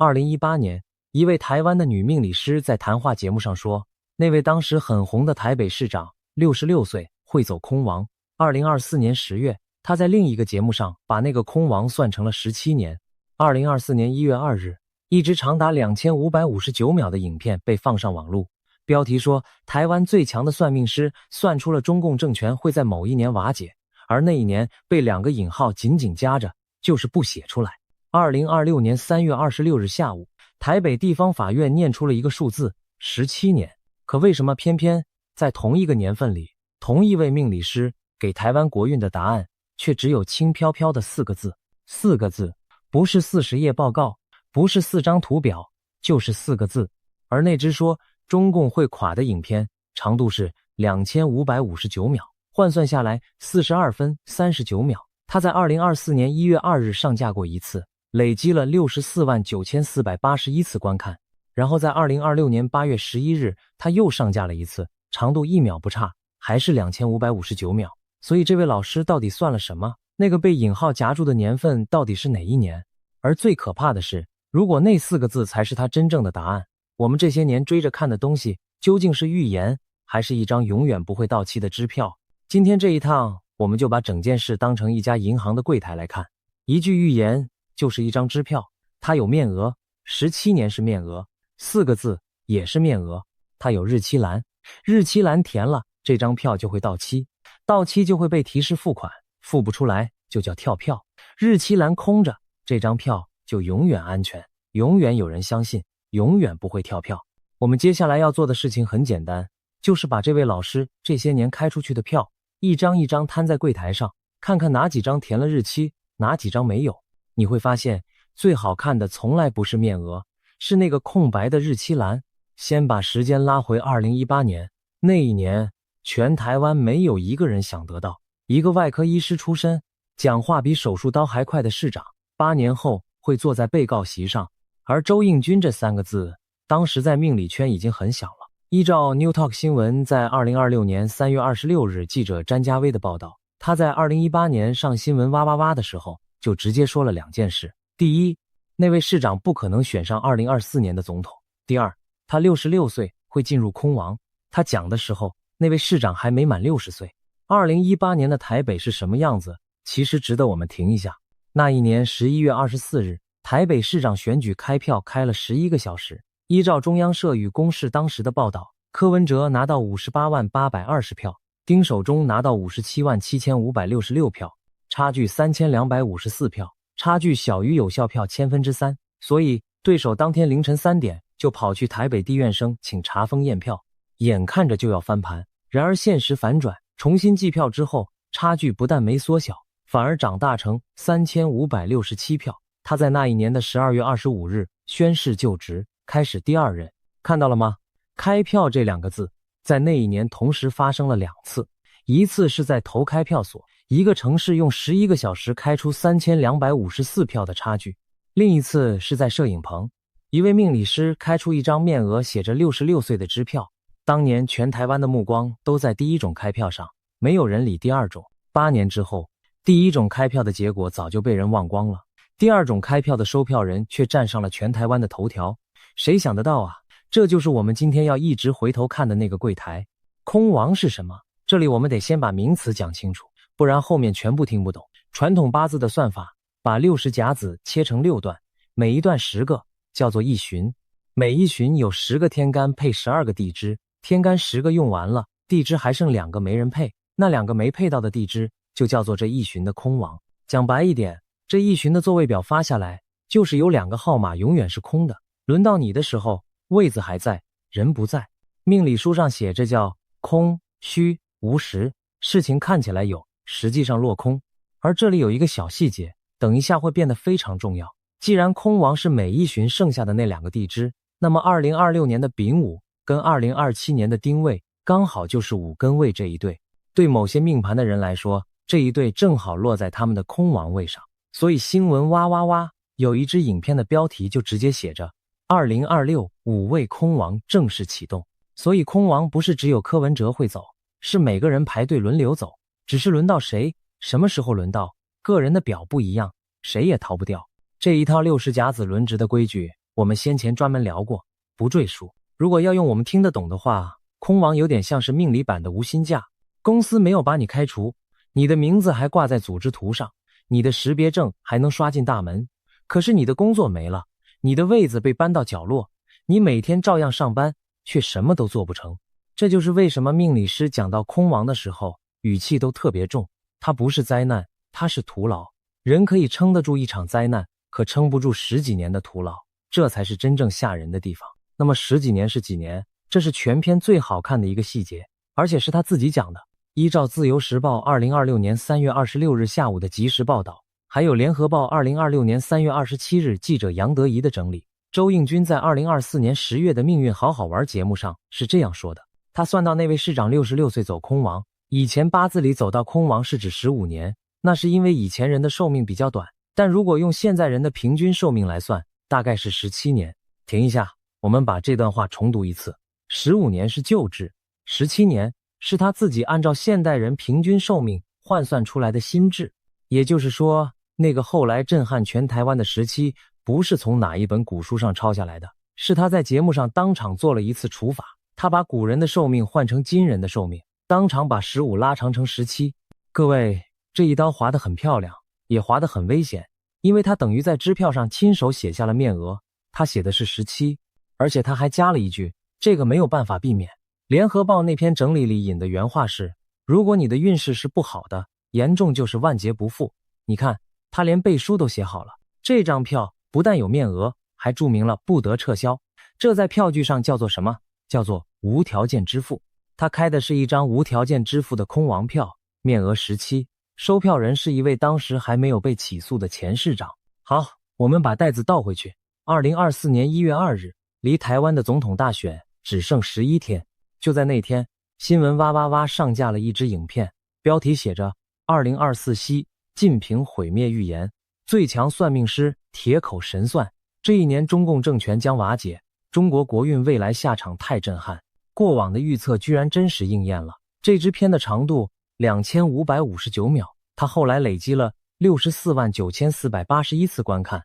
2018年，一位台湾的女命理师在谈话节目上说，那位当时很红的台北市长66岁会走空亡。2024年10月，他在另一个节目上把那个空亡算成了17年。2024年1月2日，一支长达2559秒的影片被放上网路，标题说台湾最强的算命师算出了中共政权会在某一年瓦解，而那一年被2个引号紧紧夹着，就是不写出来。2026年3月26日下午，台北地方法院念出了一个数字17年。可为什么偏偏在同一个年份里，同一位命理师给台湾国运的答案却只有轻飘飘的4个字？4个字，不是40页报告，不是4张图表，就是4个字。而那支说中共会垮的影片长度是2559秒，换算下来42分39秒。他在2024年1月2日上架过一次，累积了649481次观看。然后在2026年8月11日，他又上架了一次，长度1秒不差，还是2559秒。所以这位老师到底算了什么？那个被引号夹住的年份到底是哪一年？而最可怕的是，如果那4个字才是他真正的答案，我们这些年追着看的东西究竟是预言，还是一张永远不会到期的支票？今天这一趟，我们就把整件事当成一家银行的柜台来看。一句预言就是一张支票，它有面额，17年是面额，4个字也是面额，它有日期栏，日期栏填了，这张票就会到期，到期就会被提示付款，付不出来就叫跳票。日期栏空着，这张票就永远安全，永远有人相信，永远不会跳票。我们接下来要做的事情很简单，就是把这位老师这些年开出去的票一张一张摊在柜台上，看看哪几张填了日期，哪几张没有。你会发现最好看的从来不是面额，是那个空白的日期栏。先把时间拉回2018年，那一年全台湾没有一个人想得到一个外科医师出身，讲话比手术刀还快的市长8年后会坐在被告席上。而周应君这3个字当时在命理圈已经很响了。依照 New Talk 新闻在2026年3月26日记者詹家威的报道，他在2018年上新闻哇哇哇的时候就直接说了2件事。第一，那位市长不可能选上2024年的总统。第二，他66岁会进入空亡。他讲的时候，那位市长还没满60岁。2018年的台北是什么样子，其实值得我们停一下。那一年11月24日，台北市长选举开票开了11个小时。依照中央社与公视当时的报道，柯文哲拿到58.820票，丁守中拿到57.7566票，差距3254票，差距小于有效票3%。所以对手当天凌晨3点就跑去台北地院声请查封验票，眼看着就要翻盘。然而现实反转，重新计票之后，差距不但没缩小，反而长大成3567票。他在那一年的12月25日宣誓就职，开始第2任。看到了吗？开票这2个字在那一年同时发生了2次，一次是在投开票所，一个城市用11个小时开出3254票的差距；另一次是在摄影棚，一位命理师开出一张面额写着66岁的支票。当年全台湾的目光都在第1种开票上，没有人理第2种。8年之后，第1种开票的结果早就被人忘光了，第2种开票的收票人却站上了全台湾的头条。谁想得到啊？这就是我们今天要一直回头看的那个柜台。空亡是什么？这里我们得先把名词讲清楚，不然后面全部听不懂。传统八字的算法，把60甲子切成6段，每一段10个，叫做一旬。每一旬有10个天干配12个地支，天干10个用完了，地支还剩2个没人配，那2个没配到的地支就叫做这一旬的空亡。讲白一点，这一旬的座位表发下来，就是有2个号码永远是空的，轮到你的时候，位子还在，人不在。命理书上写这叫空、虚、无实，事情看起来有，实际上落空。而这里有一个小细节，等一下会变得非常重要。既然空亡是每一旬剩下的那2个地支，那么2026年的丙午跟2027年的丁未刚好就是午跟未这一对。对某些命盘的人来说，这一对正好落在他们的空亡位上。所以新闻哇哇哇有一支影片的标题就直接写着2026午未空亡正式启动。所以空亡不是只有柯文哲会走，是每个人排队轮流走，只是轮到谁，什么时候轮到，个人的表不一样，谁也逃不掉。这一套60甲子轮值的规矩，我们先前专门聊过，不赘述。如果要用我们听得懂的话，空王有点像是命理版的无薪假，公司没有把你开除，你的名字还挂在组织图上，你的识别证还能刷进大门，可是你的工作没了，你的位子被搬到角落，你每天照样上班，却什么都做不成。这就是为什么命理师讲到空王的时候，语气都特别重。它不是灾难，它是徒劳。人可以撑得住一场灾难，可撑不住10几年的徒劳，这才是真正吓人的地方。那么10几年是几年？这是全篇最好看的一个细节，而且是他自己讲的。依照自由时报2026年3月26日下午的即时报道，还有联合报2026年3月27日记者杨德仪的整理，周应军在2024年10月的命运好好玩节目上是这样说的。他算到那位市长66岁走空王，以前八字里走到空王是指15年，那是因为以前人的寿命比较短，但如果用现在人的平均寿命来算，大概是17年。停一下，我们把这段话重读一次。15年是旧制，17年是他自己按照现代人平均寿命换算出来的新制。也就是说，那个后来震撼全台湾的17不是从哪一本古书上抄下来的，是他在节目上当场做了一次除法，他把古人的寿命换成今人的寿命，当场把15拉长成17。各位，这一刀划得很漂亮，也划得很危险，因为他等于在支票上亲手写下了面额，他写的是17，而且他还加了一句，这个没有办法避免。联合报那篇整理里引的原话是，如果你的运势是不好的，严重就是万劫不复。你看，他连背书都写好了，这张票不但有面额，还注明了不得撤销，这在票据上叫做什么？叫做无条件支付。他开的是一张无条件支付的空王票，面额17，收票人是一位当时还没有被起诉的前市长。好，我们把袋子倒回去。2024年1月2日，离台湾的总统大选只剩11天。就在那天，新闻哇哇哇上架了一支影片，标题写着2024西晋平毁灭预言，最强算命师铁口神算，这一年中共政权将瓦解，中国国运未来下场太震撼，过往的预测居然真实应验了。这支片的长度2559秒，它后来累积了649481次观看。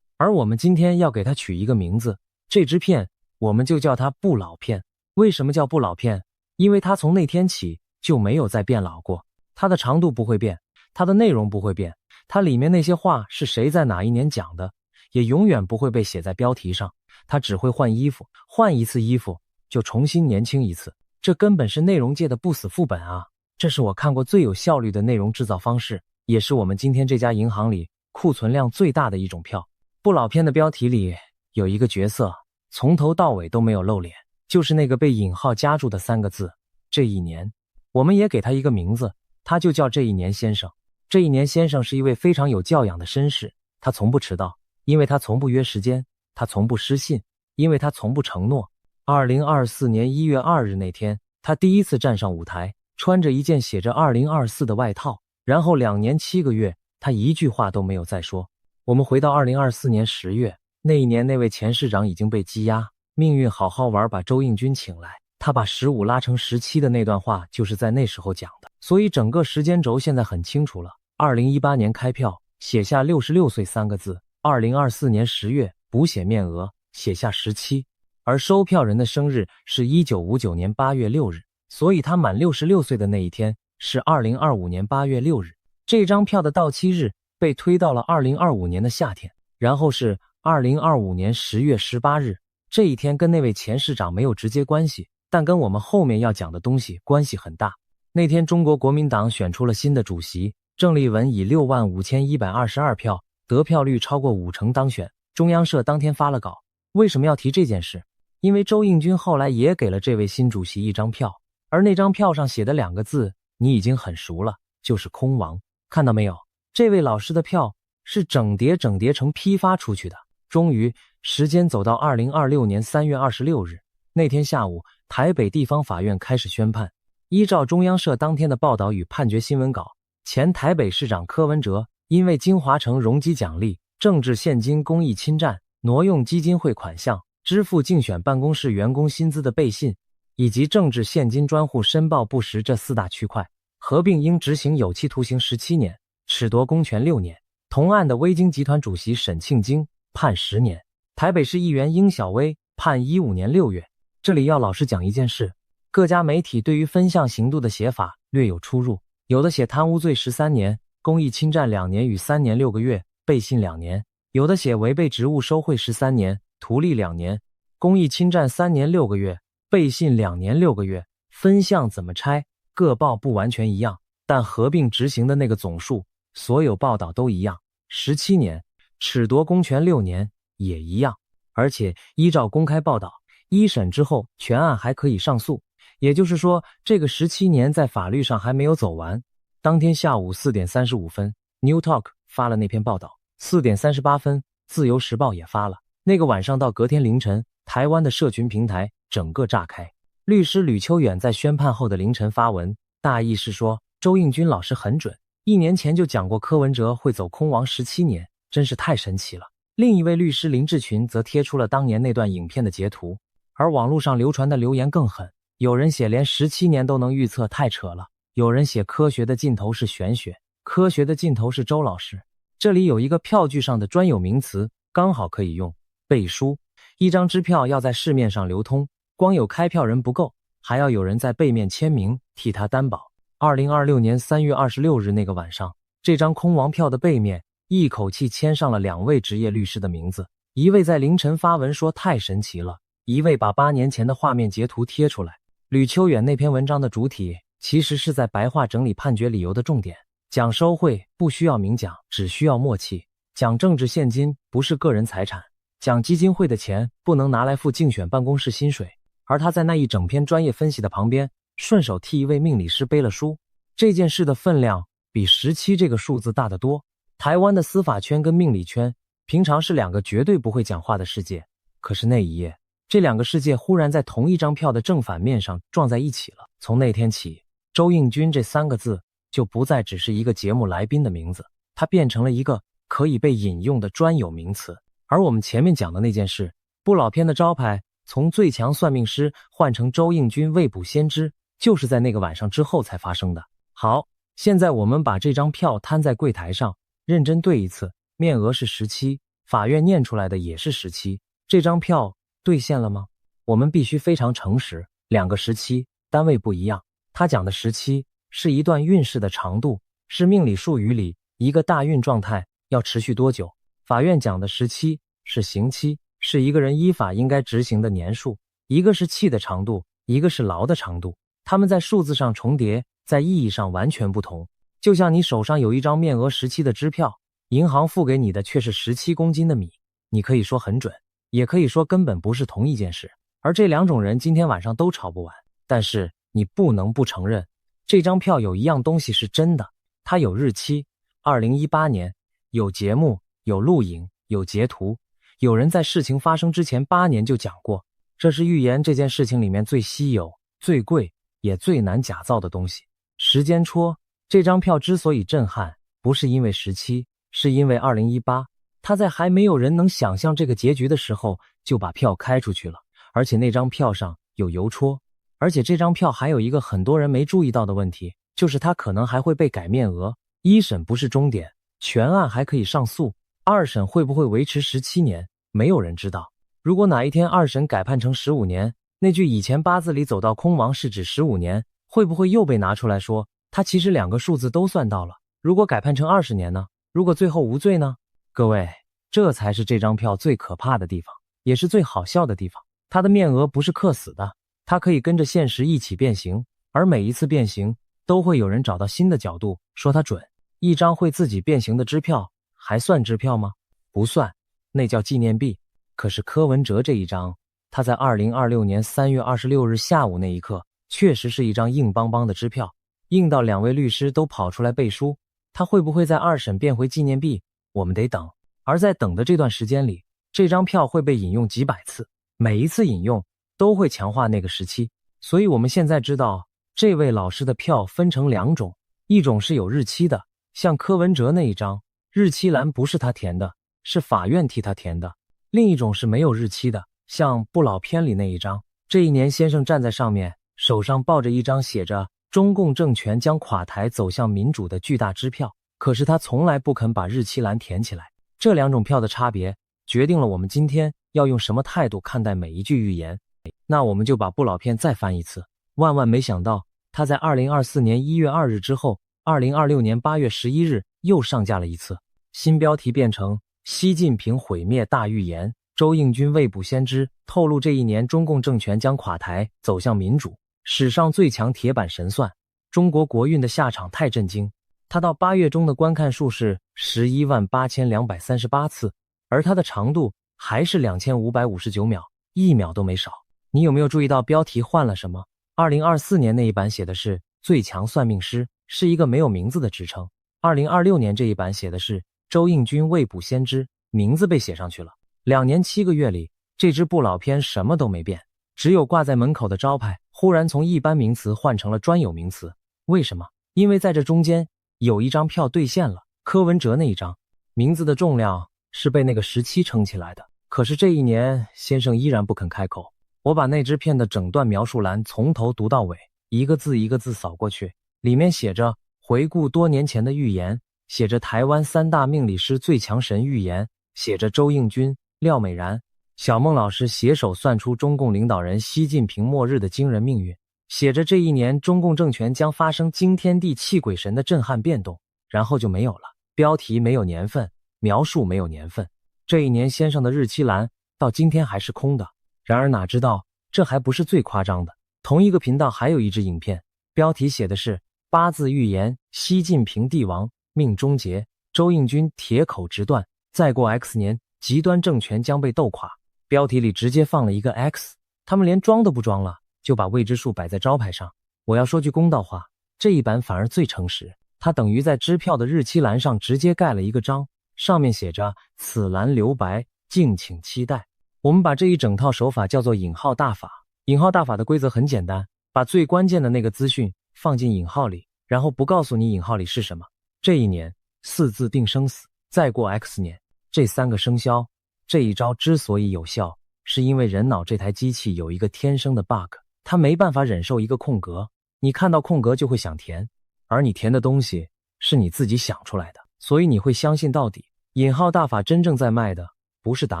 而我们今天要给它取一个名字，这支片我们就叫它不老片。为什么叫不老片？因为它从那天起就没有再变老过，它的长度不会变，它的内容不会变，它里面那些话是谁在哪一年讲的，也永远不会被写在标题上，它只会换衣服，换一次衣服就重新年轻一次，这根本是内容界的不死副本啊！这是我看过最有效率的内容制造方式，也是我们今天这家银行里库存量最大的一种票。不老片的标题里有一个角色，从头到尾都没有露脸，就是那个被引号夹住的3个字，这一年。我们也给他一个名字，他就叫这一年先生。这一年先生是一位非常有教养的绅士，他从不迟到，因为他从不约时间，他从不失信，因为他从不承诺。2024年1月2日那天，他第一次站上舞台，穿着一件写着2024的外套，然后2年7个月，他一句话都没有再说。我们回到2024年10月，那一年那位前市长已经被羁押，命运好好玩把周应军请来，他把15拉成17的那段话就是在那时候讲的，所以整个时间轴现在很清楚了。2018年开票，写下66岁3个字，2024年10月补写面额，写下17，而收票人的生日是1959年8月6日，所以他满66岁的那一天是2025年8月6日。这张票的到期日被推到了2025年的夏天，然后是2025年10月18日，这一天跟那位前市长没有直接关系，但跟我们后面要讲的东西关系很大。那天中国国民党选出了新的主席，郑丽文以65122票，得票率超过50%当选。中央社当天发了稿，为什么要提这件事？因为周应军后来也给了这位新主席一张票，而那张票上写的2个字你已经很熟了，就是空王。看到没有？这位老师的票是整叠成批发出去的。终于，时间走到2026年3月26日，那天下午，台北地方法院开始宣判。依照中央社当天的报道与判决新闻稿，前台北市长柯文哲因为金华城容积奖励、政治现金公益侵占、挪用基金会款项、支付竞选办公室员工薪资的背信，以及政治现金专户申报不实这4大区块，合并应执行有期徒刑17年，褫夺公权6年。同案的微鲸集团主席沈庆京判10年。台北市议员殷晓薇判15年6月。这里要老实讲一件事，各家媒体对于分项刑度的写法略有出入，有的写贪污罪13年，公益侵占2年与3年6个月，被信2年；有的写违背职务收贿13年，图利2年，公益侵占3年6个月，被信2年6个月。分项怎么拆，各报不完全一样，但合并执行的那个总数，所有报道都一样，17年。褫夺公权6年也一样，而且依照公开报道，一审之后全案还可以上诉，也就是说这个17年在法律上还没有走完。当天下午4点35分 New Talk 发了那篇报道，4点38分自由时报也发了。那个晚上到隔天凌晨，台湾的社群平台整个炸开。律师吕秋远在宣判后的凌晨发文，大意是说周应君老师很准，1年前就讲过柯文哲会走空亡17年，真是太神奇了。另一位律师林志群则贴出了当年那段影片的截图，而网络上流传的留言更狠，有人写连17年都能预测，太扯了；有人写科学的尽头是玄学，科学的尽头是周老师。这里有一个票据上的专有名词，刚好可以用，背书。一张支票要在市面上流通，光有开票人不够，还要有人在背面签名替他担保。2026年3月26日那个晚上，这张空王票的背面一口气签上了2位职业律师的名字，一位在凌晨发文说太神奇了，一位把8年前的画面截图贴出来。吕秋远那篇文章的主体其实是在白话整理判决理由的重点，讲收贿不需要明讲，只需要默契；讲政治现金不是个人财产；讲基金会的钱不能拿来付竞选办公室薪水。而他在那一整篇专业分析的旁边，顺手替一位命理师背了书。这件事的分量比17这个数字大得多。台湾的司法圈跟命理圈平常是2个绝对不会讲话的世界，可是那一夜，这2个世界忽然在同一张票的正反面上撞在一起了。从那天起，周应君这3个字就不再只是一个节目来宾的名字，它变成了一个可以被引用的专有名词。而我们前面讲的那件事，不老篇的招牌从最强算命师换成周应君未卜先知，就是在那个晚上之后才发生的。好，现在我们把这张票摊在柜台上，认真对一次，面额是17，法院念出来的也是17，这张票兑现了吗？我们必须非常诚实，2个17，单位不一样。他讲的17是一段运势的长度，是命理术语里一个大运状态要持续多久。法院讲的17是刑期，是一个人依法应该执行的年数，一个是气的长度，一个是劳的长度，它们在数字上重叠，在意义上完全不同。就像你手上有一张面额17的支票，银行付给你的却是17公斤的米，你可以说很准，也可以说根本不是同一件事。而这2种人今天晚上都吵不完，但是你不能不承认，这张票有一样东西是真的，它有日期，2018年，有节目，有录影，有截图。有人在事情发生之前8年就讲过，这是预言这件事情里面最稀有、最贵也最难假造的东西。时间戳，这张票之所以震撼，不是因为17，是因为2018，他在还没有人能想象这个结局的时候就把票开出去了，而且那张票上有邮戳。而且这张票还有一个很多人没注意到的问题，就是它可能还会被改面额。1审不是终点，全案还可以上诉，2审会不会维持17年？没有人知道。如果哪一天2审改判成15年，那句以前八字里走到空亡是指15年，会不会又被拿出来说，他其实2个数字都算到了？如果改判成20年呢？如果最后无罪呢？各位，这才是这张票最可怕的地方，也是最好笑的地方。它的面额不是克死的，它可以跟着现实一起变形，而每一次变形都会有人找到新的角度说它准。一张会自己变形的支票还算支票吗？不算，那叫纪念币。可是柯文哲这一张，他在2026年3月26日下午那一刻，确实是一张硬邦邦的支票，硬到2位律师都跑出来背书。他会不会在2审变回纪念币？我们得等。而在等的这段时间里，这张票会被引用几百次，每一次引用都会强化那个17。所以我们现在知道，这位老师的票分成2种，一种是有日期的，像柯文哲那一张，日期栏不是他填的，是法院替他填的；另一种是没有日期的，像不老篇里那一张，这一年先生站在上面，手上抱着一张写着中共政权将垮台走向民主的巨大支票，可是他从来不肯把日期栏填起来。这2种票的差别，决定了我们今天要用什么态度看待每一句预言。那我们就把不老片再翻一次。万万没想到，他在2024年1月2日之后，2026年8月11日又上架了一次，新标题变成习近平毁灭大预言，周应军未卜先知，透露这一年中共政权将垮台，走向民主，史上最强铁板神算，中国国运的下场太震惊。它到8月中的观看数是118238次，而它的长度还是2559秒，1秒都没少。你有没有注意到标题换了什么？2024年那一版写的是最强算命师，是一个没有名字的职称。2026年这一版写的是周应军未卜先知，名字被写上去了。2年7个月里，这支不老片什么都没变，只有挂在门口的招牌忽然从一般名词换成了专有名词。为什么？因为在这中间有一张票兑现了，柯文哲那一张，名字的重量是被那个17撑起来的。可是这一年，先生依然不肯开口。我把那支片的整段描述栏从头读到尾，一个字一个字扫过去，里面写着回顾多年前的预言，写着台湾3大命理师最强神预言，写着周应军、廖美然、小孟老师携手算出中共领导人习近平末日的惊人命运，写着这一年中共政权将发生惊天地泣鬼神的震撼变动，然后就没有了。标题没有年份，描述没有年份，这一年先生的日期栏到今天还是空的。然而哪知道这还不是最夸张的，同一个频道还有一支影片，标题写的是8字预言，习近平帝王命终结，周应军铁口直断，再过 X 年极端政权将被斗垮。标题里直接放了一个 X， 他们连装都不装了，就把未知数摆在招牌上。我要说句公道话，这一版反而最诚实，它等于在支票的日期栏上直接盖了一个章，上面写着此栏留白，敬请期待。我们把这一整套手法叫做引号大法。引号大法的规则很简单，把最关键的那个资讯放进引号里，然后不告诉你引号里是什么。这一年4字定生死，再过 X 年这3个生肖。这一招之所以有效，是因为人脑这台机器有一个天生的 bug， 它没办法忍受一个空格，你看到空格就会想填，而你填的东西是你自己想出来的，所以你会相信到底。引号大法真正在卖的不是答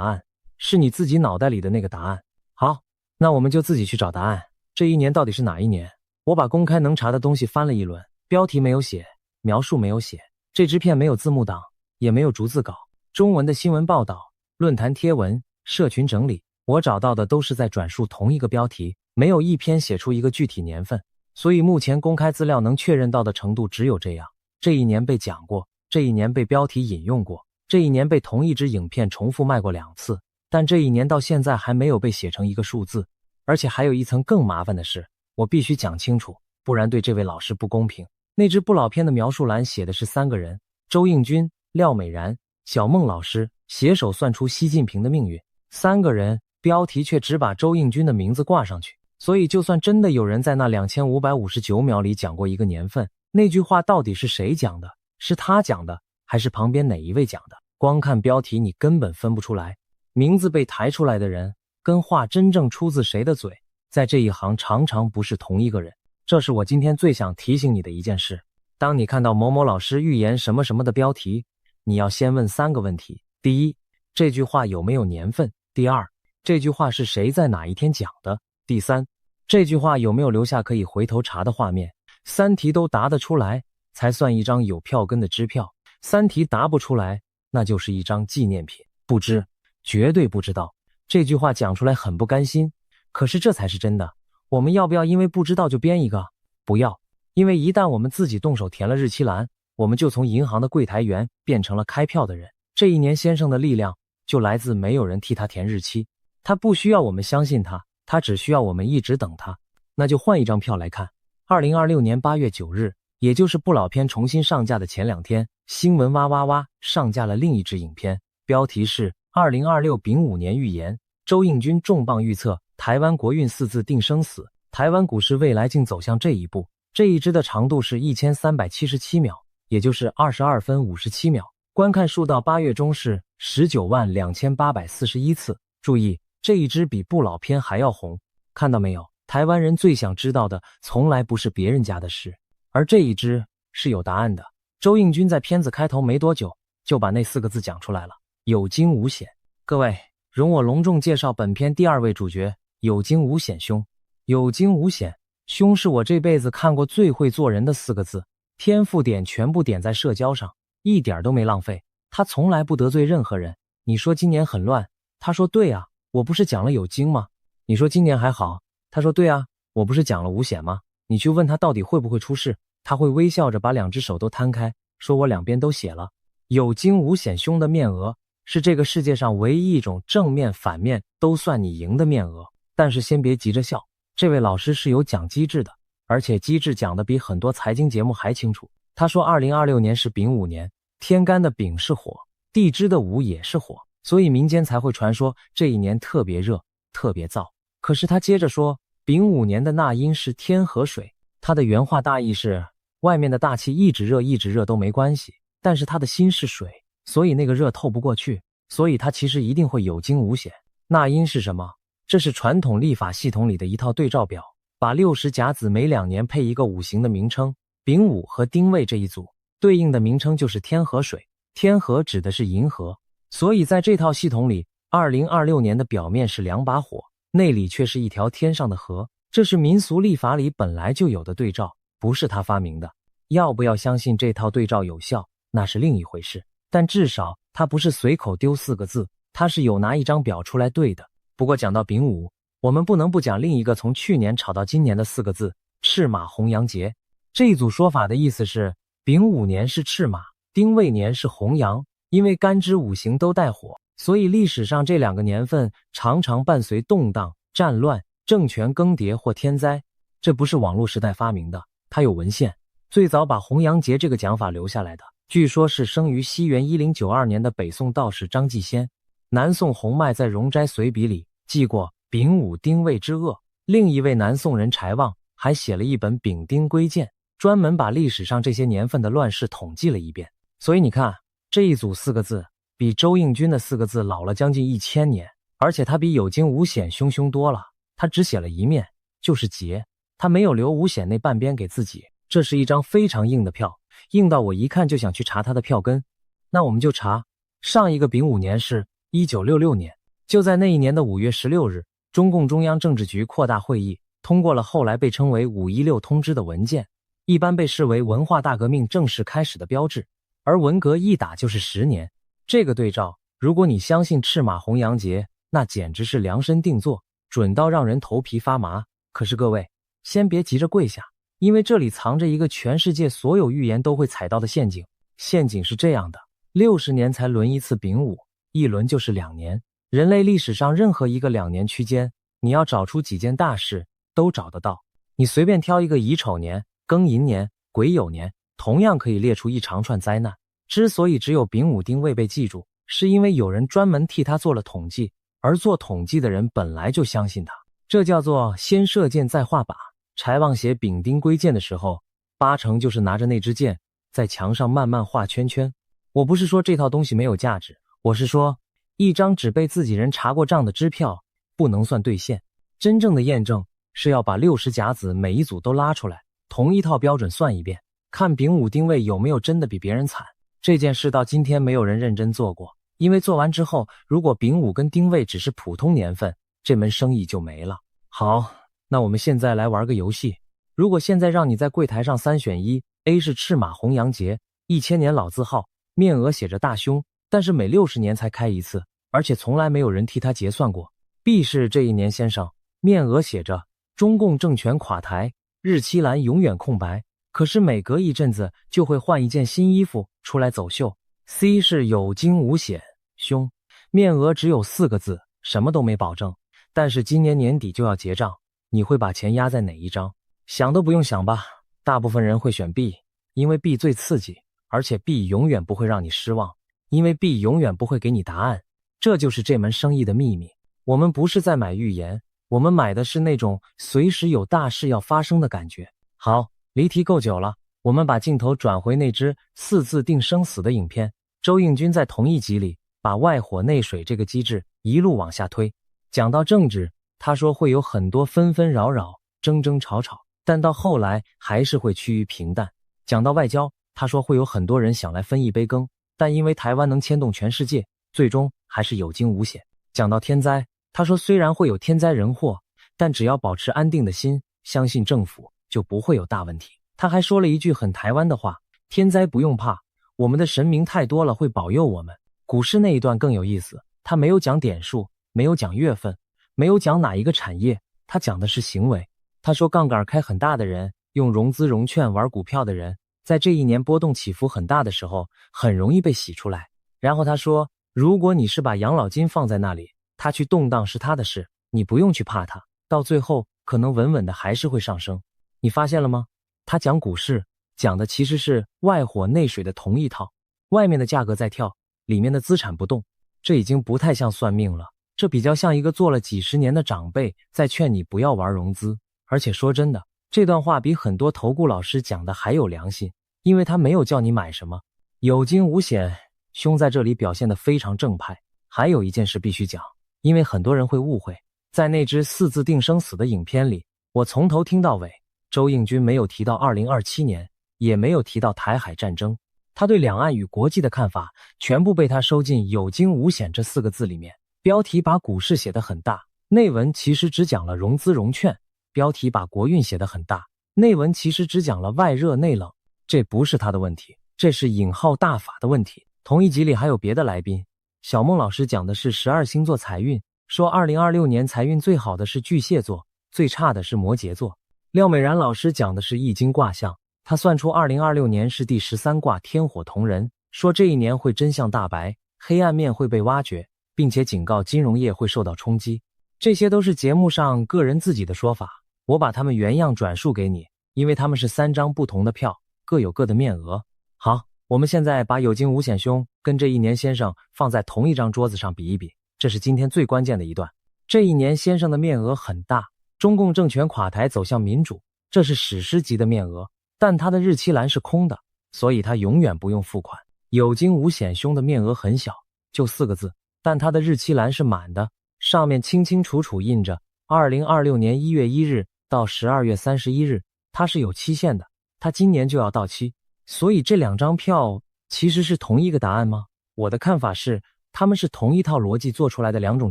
案，是你自己脑袋里的那个答案。好，那我们就自己去找答案。这一年到底是哪一年？我把公开能查的东西翻了一轮，标题没有写，描述没有写，这支片没有字幕档，也没有逐字稿，中文的新闻报道、论坛贴文、社群整理，我找到的都是在转述同一个标题，没有一篇写出一个具体年份，所以目前公开资料能确认到的程度只有这样。这一年被讲过，这一年被标题引用过，这一年被同一支影片重复卖过2次，但这一年到现在还没有被写成一个数字。而且还有一层更麻烦的是，我必须讲清楚，不然对这位老师不公平。那支不老片的描述栏写的是3个人，周应军、廖美然、小孟老师携手算出习近平的命运，3个人，标题却只把周应军的名字挂上去。所以就算真的有人在那2559秒里讲过一个年份，那句话到底是谁讲的？是他讲的，还是旁边哪一位讲的？光看标题你根本分不出来，名字被抬出来的人跟话真正出自谁的嘴，在这一行常常不是同一个人。这是我今天最想提醒你的一件事。当你看到某某老师预言什么什么的标题，你要先问3个问题。第一，这句话有没有年份？第二，这句话是谁在哪一天讲的？第三，这句话有没有留下可以回头查的画面？3题都答得出来，才算一张有票根的支票。3题答不出来，那就是一张纪念品。不知，绝对不知道。这句话讲出来很不甘心，可是这才是真的。我们要不要因为不知道就编一个？不要，因为一旦我们自己动手填了日期栏，我们就从银行的柜台员变成了开票的人。这一年先生的力量就来自没有人替他填日期，他不需要我们相信他，他只需要我们一直等他。那就换一张票来看。2026年8月9日，也就是不老片重新上架的前2天，新闻哇哇哇上架了另一支影片，标题是2026丙午年预言，周应军重磅预测台湾国运4字定生死，台湾股市未来竟走向这一步。这一支的长度是1377秒，也就是22分57秒，观看数到8月中是192841次。注意，这一支比不老片还要红。看到没有？台湾人最想知道的从来不是别人家的事，而这一支是有答案的。周应军在片子开头没多久就把那4个字讲出来了，有惊无险。各位，容我隆重介绍本片第2位主角有惊无险兄。有惊无险兄是我这辈子看过最会做人的4个字，天赋点全部点在社交上，一点都没浪费。他从来不得罪任何人。你说今年很乱，他说对啊，我不是讲了有惊吗？你说今年还好，他说对啊，我不是讲了无险吗？你去问他到底会不会出事，他会微笑着把2只手都摊开，说我2边都写了。有惊无险兄的面额是这个世界上唯一一种正面反面都算你赢的面额。但是先别急着笑，这位老师是有讲机制的，而且机制讲得比很多财经节目还清楚。他说2026年是丙午年，天干的丙是火，地支的午也是火，所以民间才会传说这一年特别热特别燥。可是他接着说丙午年的纳音是天和水，他的原话大意是外面的大气一直热都没关系，但是他的心是水，所以那个热透不过去，所以他其实一定会有惊无险。纳音是什么？这是传统历法系统里的一套对照表，把60甲子每2年配一个五行的名称，丙午和丁未这一组对应的名称就是天和水，天和指的是银河，所以在这套系统里2026年的表面是2把火，内里却是一条天上的河。这是民俗历法里本来就有的对照，不是他发明的。要不要相信这套对照有效，那是另一回事，但至少他不是随口丢4个字，他是有拿一张表出来对的。不过讲到丙午，我们不能不讲另一个从去年炒到今年的4个字，赤马红羊节。这一组说法的意思是丙午年是赤马，丁未年是红羊，因为干支五行都带火，所以历史上这2个年份常常伴随动荡、战乱、政权更迭或天灾。这不是网络时代发明的，它有文献。最早把红羊节这个讲法留下来的，据说是生于西元1092年的北宋道士张继先。南宋洪迈在《容斋随笔》里记过丙午丁未之恶，另一位南宋人柴望还写了一本《丙丁归鉴》，专门把历史上这些年份的乱世统计了一遍。所以你看，这一组4个字比周应君的4个字老了将近1000年，而且他比有惊无险凶多了。他只写了一面，就是节，他没有留无险那半边给自己。这是一张非常硬的票，硬到我一看就想去查他的票根。那我们就查，上一个丙午年是1966年，就在那一年的5月16日，中共中央政治局扩大会议通过了后来被称为516通知的文件，一般被视为文化大革命正式开始的标志，而文革一打就是10年。这个对照，如果你相信赤马红羊节，那简直是量身定做，准到让人头皮发麻。可是各位，先别急着跪下，因为这里藏着一个全世界所有预言都会踩到的陷阱。陷阱是这样的，60年才轮一次丙午，一轮就是2年。人类历史上任何一个2年区间，你要找出几件大事都找得到。你随便挑一个乙丑年、庚寅年、癸酉年，同样可以列出一长串灾难。之所以只有丙午丁未被记住，是因为有人专门替他做了统计，而做统计的人本来就相信他。这叫做先射箭再画靶。柴望写丙丁归箭的时候，8成就是拿着那支箭在墙上慢慢画圈圈。我不是说这套东西没有价值，我是说一张只被自己人查过账的支票不能算兑现。真正的验证是要把60甲子每一组都拉出来，同一套标准算一遍，看丙午丁未有没有真的比别人惨。这件事到今天没有人认真做过，因为做完之后，如果丙午跟丁未只是普通年份，这门生意就没了。好，那我们现在来玩个游戏。如果现在让你在柜台上3选1， A 是赤马红羊节，1000年老字号，面额写着大凶，但是每60年才开一次，而且从来没有人替他结算过。 B 是这一年先生，面额写着中共政权垮台，日期栏永远空白，可是每隔一阵子就会换一件新衣服出来走秀。 C 是有惊无险凶，面额只有4个字，什么都没保证，但是今年年底就要结账，你会把钱压在哪一张？想都不用想吧，大部分人会选 B， 因为 B 最刺激，而且 B 永远不会让你失望，因为 B 永远不会给你答案。这就是这门生意的秘密。我们不是在买预言，我们买的是那种随时有大事要发生的感觉。好，离题够久了，我们把镜头转回那支4字定生死的影片。周应君在同一集里把外火内水这个机制一路往下推，讲到政治，他说会有很多纷纷扰扰、争争吵吵，但到后来还是会趋于平淡。讲到外交，他说会有很多人想来分一杯羹，但因为台湾能牵动全世界，最终还是有惊无险。讲到天灾，他说虽然会有天灾人祸，但只要保持安定的心，相信政府就不会有大问题。他还说了一句很台湾的话，天灾不用怕，我们的神明太多了，会保佑我们。股市那一段更有意思，他没有讲点数，没有讲月份，没有讲哪一个产业，他讲的是行为。他说杠杆开很大的人，用融资融券玩股票的人，在这一年波动起伏很大的时候，很容易被洗出来。然后他说，如果你是把养老金放在那里，他去动荡是他的事，你不用去怕他，到最后可能稳稳的还是会上升。你发现了吗？他讲股市，讲的其实是外火内水的同一套，外面的价格在跳，里面的资产不动。这已经不太像算命了，这比较像一个做了几十年的长辈在劝你不要玩融资。而且说真的，这段话比很多投顾老师讲的还有良心，因为他没有叫你买什么。有惊无险兄在这里表现得非常正派。还有一件事必须讲，因为很多人会误会，在那支4字定生死的影片里，我从头听到尾，周应君没有提到2027年，也没有提到台海战争，他对两岸与国际的看法全部被他收进有惊无险这4个字里面。标题把股市写得很大，内文其实只讲了融资融券。标题把国运写得很大，内文其实只讲了外热内冷。这不是他的问题，这是引号大法的问题。同一集里还有别的来宾，小孟老师讲的是12星座财运，说2026年财运最好的是巨蟹座，最差的是摩羯座。廖美然老师讲的是易经卦象，他算出2026年是第13卦天火同人，说这一年会真相大白，黑暗面会被挖掘，并且警告金融业会受到冲击。这些都是节目上个人自己的说法，我把它们原样转述给你，因为他们是3张不同的票，各有各的面额。好，我们现在把有惊无险兄跟这一年先生放在同一张桌子上比一比，这是今天最关键的一段。这一年先生的面额很大，中共政权垮台走向民主，这是史诗级的面额，但他的日期栏是空的，所以他永远不用付款。有惊无险兄的面额很小，就4个字，但他的日期栏是满的，上面清清楚楚印着2026年1月1日到12月31日，它是有期限的，它今年就要到期。所以这2张票其实是同一个答案吗？我的看法是，他们是同一套逻辑做出来的2种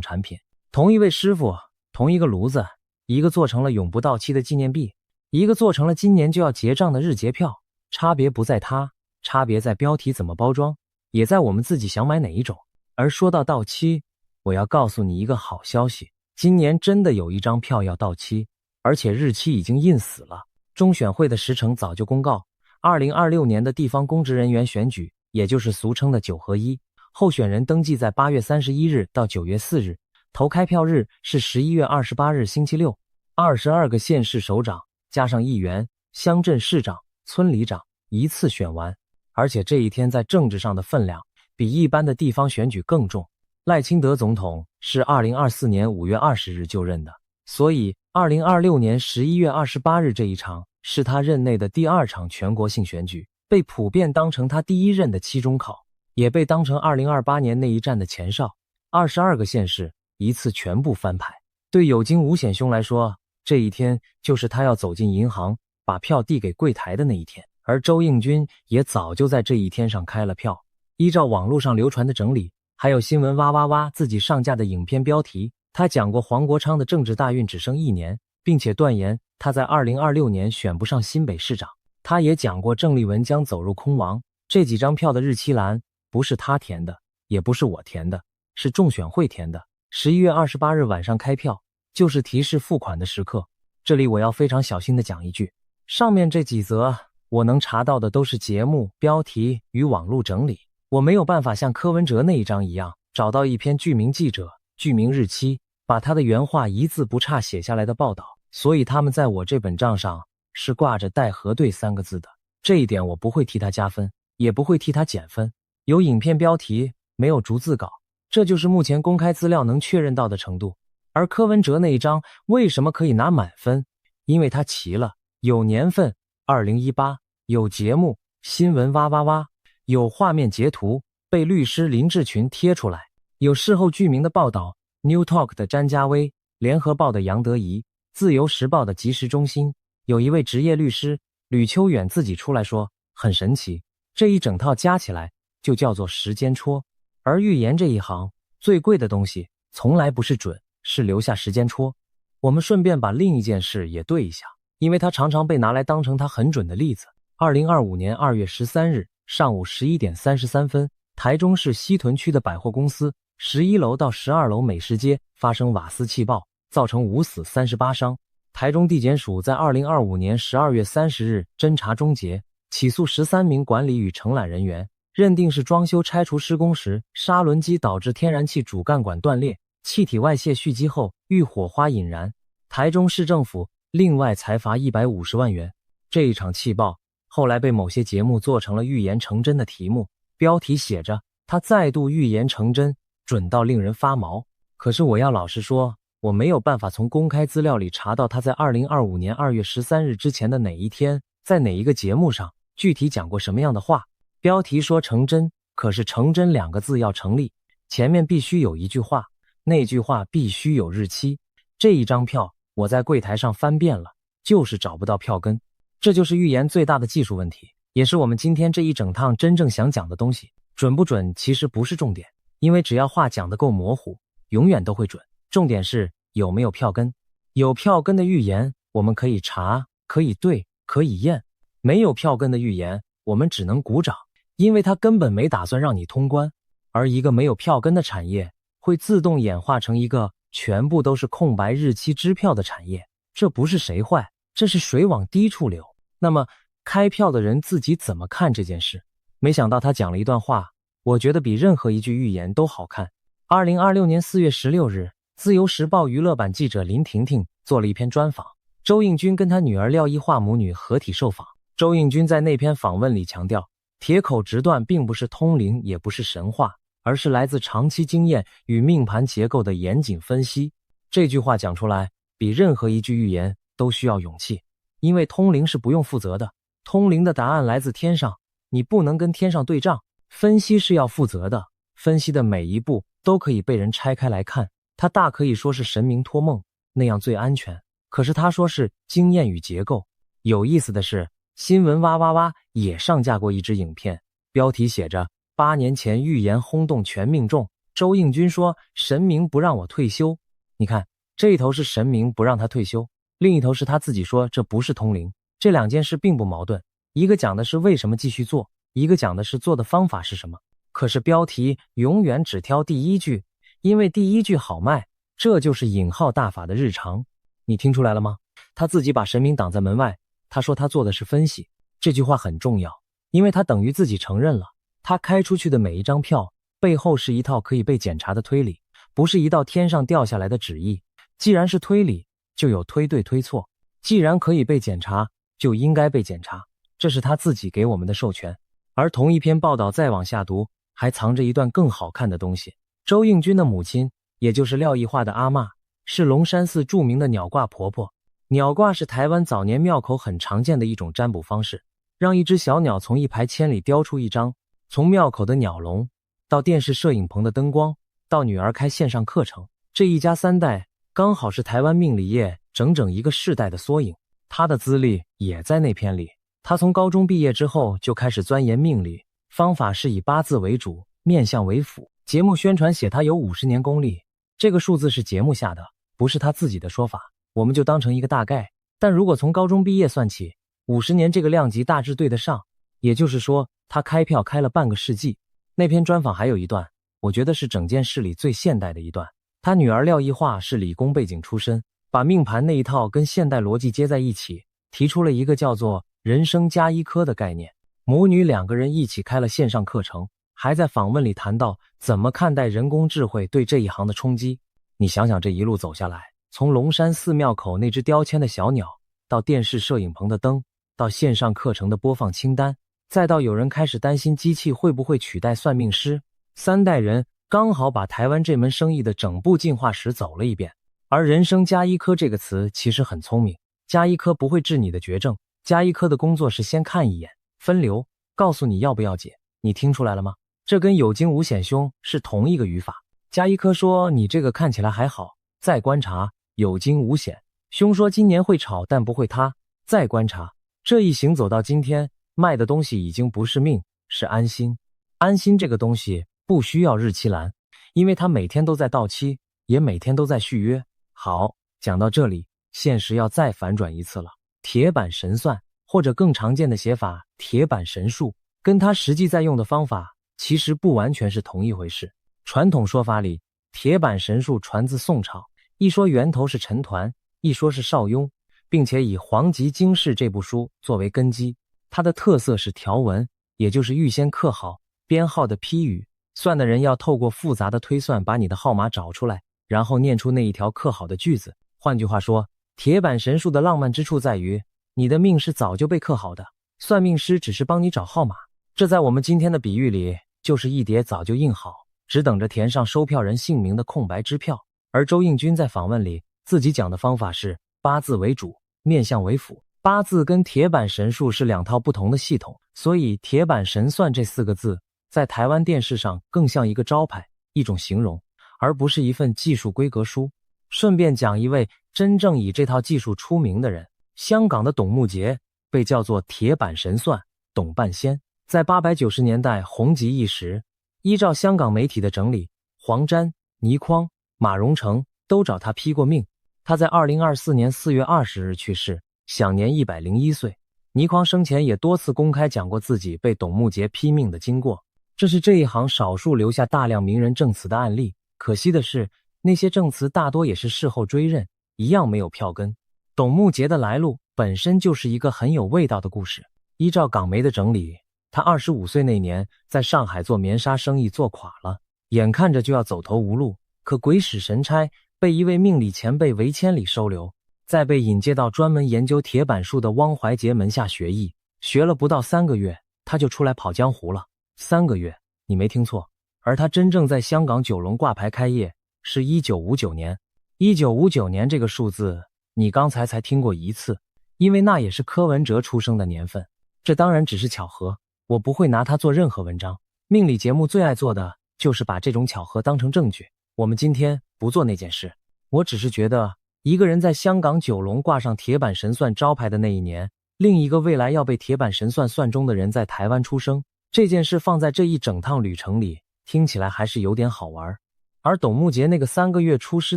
产品，同一位师傅，同一个炉子，一个做成了永不到期的纪念币，一个做成了今年就要结账的日结票。差别不在它，差别在标题怎么包装，也在我们自己想买哪一种。而说到到期，我要告诉你一个好消息，今年真的有1张票要到期，而且日期已经印死了。中选会的时程早就公告，2026年的地方公职人员选举，也就是俗称的9合1，候选人登记在8月31日到9月4日，投开票日是11月28日星期六。22个县市首长加上议员、乡镇市长、村里长一次选完，而且这一天在政治上的分量比一般的地方选举更重。赖清德总统是2024年5月20日就任的，所以2026年11月28日这一场是他任内的第2场全国性选举，被普遍当成他第1任的期中考，也被当成2028年那一战的前哨。22个县市一次全部翻牌。对有惊无险兄来说，这一天就是他要走进银行把票递给柜台的那一天，而周应君也早就在这一天上开了票。依照网络上流传的整理，还有新闻哇哇哇自己上架的影片标题，他讲过黄国昌的政治大运只剩1年，并且断言他在2026年选不上新北市长。他也讲过郑丽文将走入空亡。这几张票的日期栏不是他填的，也不是我填的，是中选会填的。11月28日晚上开票，就是提示付款的时刻。这里我要非常小心地讲一句，上面这几则我能查到的都是节目标题与网络整理，我没有办法像柯文哲那一章一样找到一篇具名记者、具名日期，把他的原话一字不差写下来的报道，所以他们在我这本账上是挂着待核对3个字的。这一点我不会替他加分，也不会替他减分。有影片标题，没有逐字稿，这就是目前公开资料能确认到的程度。而柯文哲那一章为什么可以拿满分？因为他齐了，有年份2018，有节目新闻哇哇哇，有画面截图被律师林志群贴出来，有事后具名的报道 New Talk 的詹家威，联合报的杨德怡，自由时报的即时中心，有一位职业律师吕秋远自己出来说很神奇，这一整套加起来就叫做时间戳。而预言这一行最贵的东西从来不是准，是留下时间戳。我们顺便把另一件事也对一下，因为它常常被拿来当成它很准的例子。2025年2月13日上午11点33分，台中市西屯区的百货公司11楼到12楼美食街发生瓦斯气爆，造成5死38伤。台中地检署在2025年12月30日侦查终结，起诉13名管理与承揽人员，认定是装修拆除施工时砂轮机导致天然气主干管断裂，气体外泄蓄积后遇火花引燃。台中市政府另外裁罚150万元。这一场气爆后来被某些节目做成了预言成真的题目，标题写着他再度预言成真，准到令人发毛。可是我要老实说，我没有办法从公开资料里查到他在2025年2月13日之前的哪一天，在哪一个节目上具体讲过什么样的话。标题说成真，可是成真2个字要成立，前面必须有一句话，那句话必须有日期。这一张票我在柜台上翻遍了，就是找不到票根。这就是预言最大的技术问题，也是我们今天这一整趟真正想讲的东西。准不准其实不是重点，因为只要话讲得够模糊，永远都会准。重点是有没有票根。有票根的预言我们可以查，可以对，可以验。没有票根的预言我们只能鼓掌，因为它根本没打算让你通关。而一个没有票根的产业会自动演化成一个全部都是空白日期支票的产业，这不是谁坏，这是水往低处流。那么开票的人自己怎么看这件事？没想到他讲了一段话，我觉得比任何一句预言都好看。2026年4月16日，自由时报娱乐版记者林婷婷做了一篇专访，周应君跟他女儿廖一桦母女合体受访。周应君在那篇访问里强调，铁口直断并不是通灵，也不是神话，而是来自长期经验与命盘结构的严谨分析。这句话讲出来，比任何一句预言都需要勇气，因为通灵是不用负责的，通灵的答案来自天上，你不能跟天上对账。分析是要负责的，分析的每一步都可以被人拆开来看，它大可以说是神明托梦，那样最安全。可是他说是经验与结构。有意思的是，新闻哇哇哇也上架过一支影片，标题写着8年前预言轰动全命中，周应君说神明不让我退休。你看，这一头是神明不让他退休，另一头是他自己说这不是通灵。这两件事并不矛盾，一个讲的是为什么继续做，一个讲的是做的方法是什么。可是标题永远只挑第一句，因为第一句好卖，这就是引号大法的日常。你听出来了吗？他自己把神明挡在门外，他说他做的是分析。这句话很重要，因为他等于自己承认了，他开出去的每一张票背后是一套可以被检查的推理，不是一道天上掉下来的旨意。既然是推理，就有推对推错，既然可以被检查，就应该被检查，这是他自己给我们的授权。而同一篇报道再往下读，还藏着一段更好看的东西。周应君的母亲，也就是廖一桦的阿嬷，是龙山寺著名的鸟卦婆婆。鸟卦是台湾早年庙口很常见的一种占卜方式，让一只小鸟从一排签里叼出一张，从庙口的鸟笼到电视摄影棚的灯光，到女儿开线上课程，这一家3代刚好是台湾命理业整整一个世代的缩影。他的资历也在那篇里。他从高中毕业之后就开始钻研命理，方法是以八字为主，面相为辅。节目宣传写他有50年功力，这个数字是节目下的，不是他自己的说法，我们就当成一个大概。但如果从高中毕业算起，50年这个量级大致对得上，也就是说他开票开了半个世纪。那篇专访还有一段，我觉得是整件事里最现代的一段。他女儿廖一桦是理工背景出身，把命盘那一套跟现代逻辑接在一起，提出了一个叫做人生加医科的概念。母女2个人一起开了线上课程，还在访问里谈到怎么看待人工智慧对这一行的冲击。你想想这一路走下来，从龙山寺庙口那只雕签的小鸟，到电视摄影棚的灯，到线上课程的播放清单，再到有人开始担心机器会不会取代算命师，3代人刚好把台湾这门生意的整部进化史走了一遍。而人生加医科这个词其实很聪明，加医科不会治你的绝症，加医科的工作是先看一眼，分流，告诉你要不要解。你听出来了吗？这跟有惊无险凶是同一个语法。加医科说你这个看起来还好，再观察，有惊无险。凶说今年会炒但不会塌，再观察。这一行走到今天，卖的东西已经不是命，是安心。安心这个东西不需要日期栏，因为它每天都在到期，也每天都在续约。好，讲到这里，现实要再反转一次了。铁板神算，或者更常见的写法铁板神术，跟他实际在用的方法其实不完全是同一回事。传统说法里，铁板神术传自宋朝，一说源头是陈抟，一说是邵雍，并且以《黄极经世》这部书作为根基。它的特色是条文，也就是预先刻好编号的批语，算的人要透过复杂的推算把你的号码找出来，然后念出那一条刻好的句子。换句话说，铁板神术的浪漫之处在于，你的命是早就被刻好的，算命师只是帮你找号码。这在我们今天的比喻里，就是一叠早就印好，只等着填上收票人姓名的空白支票。而周应君在访问里自己讲的方法是八字为主，面相为辅。八字跟铁板神术是两套不同的系统，所以铁板神算这4个字在台湾电视上更像一个招牌，一种形容，而不是一份技术规格书。顺便讲一位真正以这套技术出名的人，香港的董木杰被叫做铁板神算、董半仙。在890年代红极一时，依照香港媒体的整理，黄沾、倪匡、马荣成都找他批过命。他在2024年4月20日去世，享年101岁。倪匡生前也多次公开讲过自己被董木杰批命的经过，这是这一行少数留下大量名人证词的案例。可惜的是，那些证词大多也是事后追认，一样没有票根。董木杰的来路本身就是一个很有味道的故事。依照港媒的整理，他25岁那年在上海做棉纱生意做垮了，眼看着就要走投无路，可鬼使神差被一位命理前辈韦千里收留，再被引介到专门研究铁板术的汪怀杰门下学艺，学了不到3个月，他就出来跑江湖了。3个月，你没听错。而他真正在香港九龙挂牌开业是1959年。1959年这个数字，你刚才听过一次，因为那也是柯文哲出生的年份。这当然只是巧合，我不会拿它做任何文章。命理节目最爱做的就是把这种巧合当成证据。我们今天不做那件事。我只是觉得，一个人在香港九龙挂上铁板神算招牌的那一年，另一个未来要被铁板神算算中的人在台湾出生，这件事放在这一整趟旅程里，听起来还是有点好玩。而董木杰那个3个月出师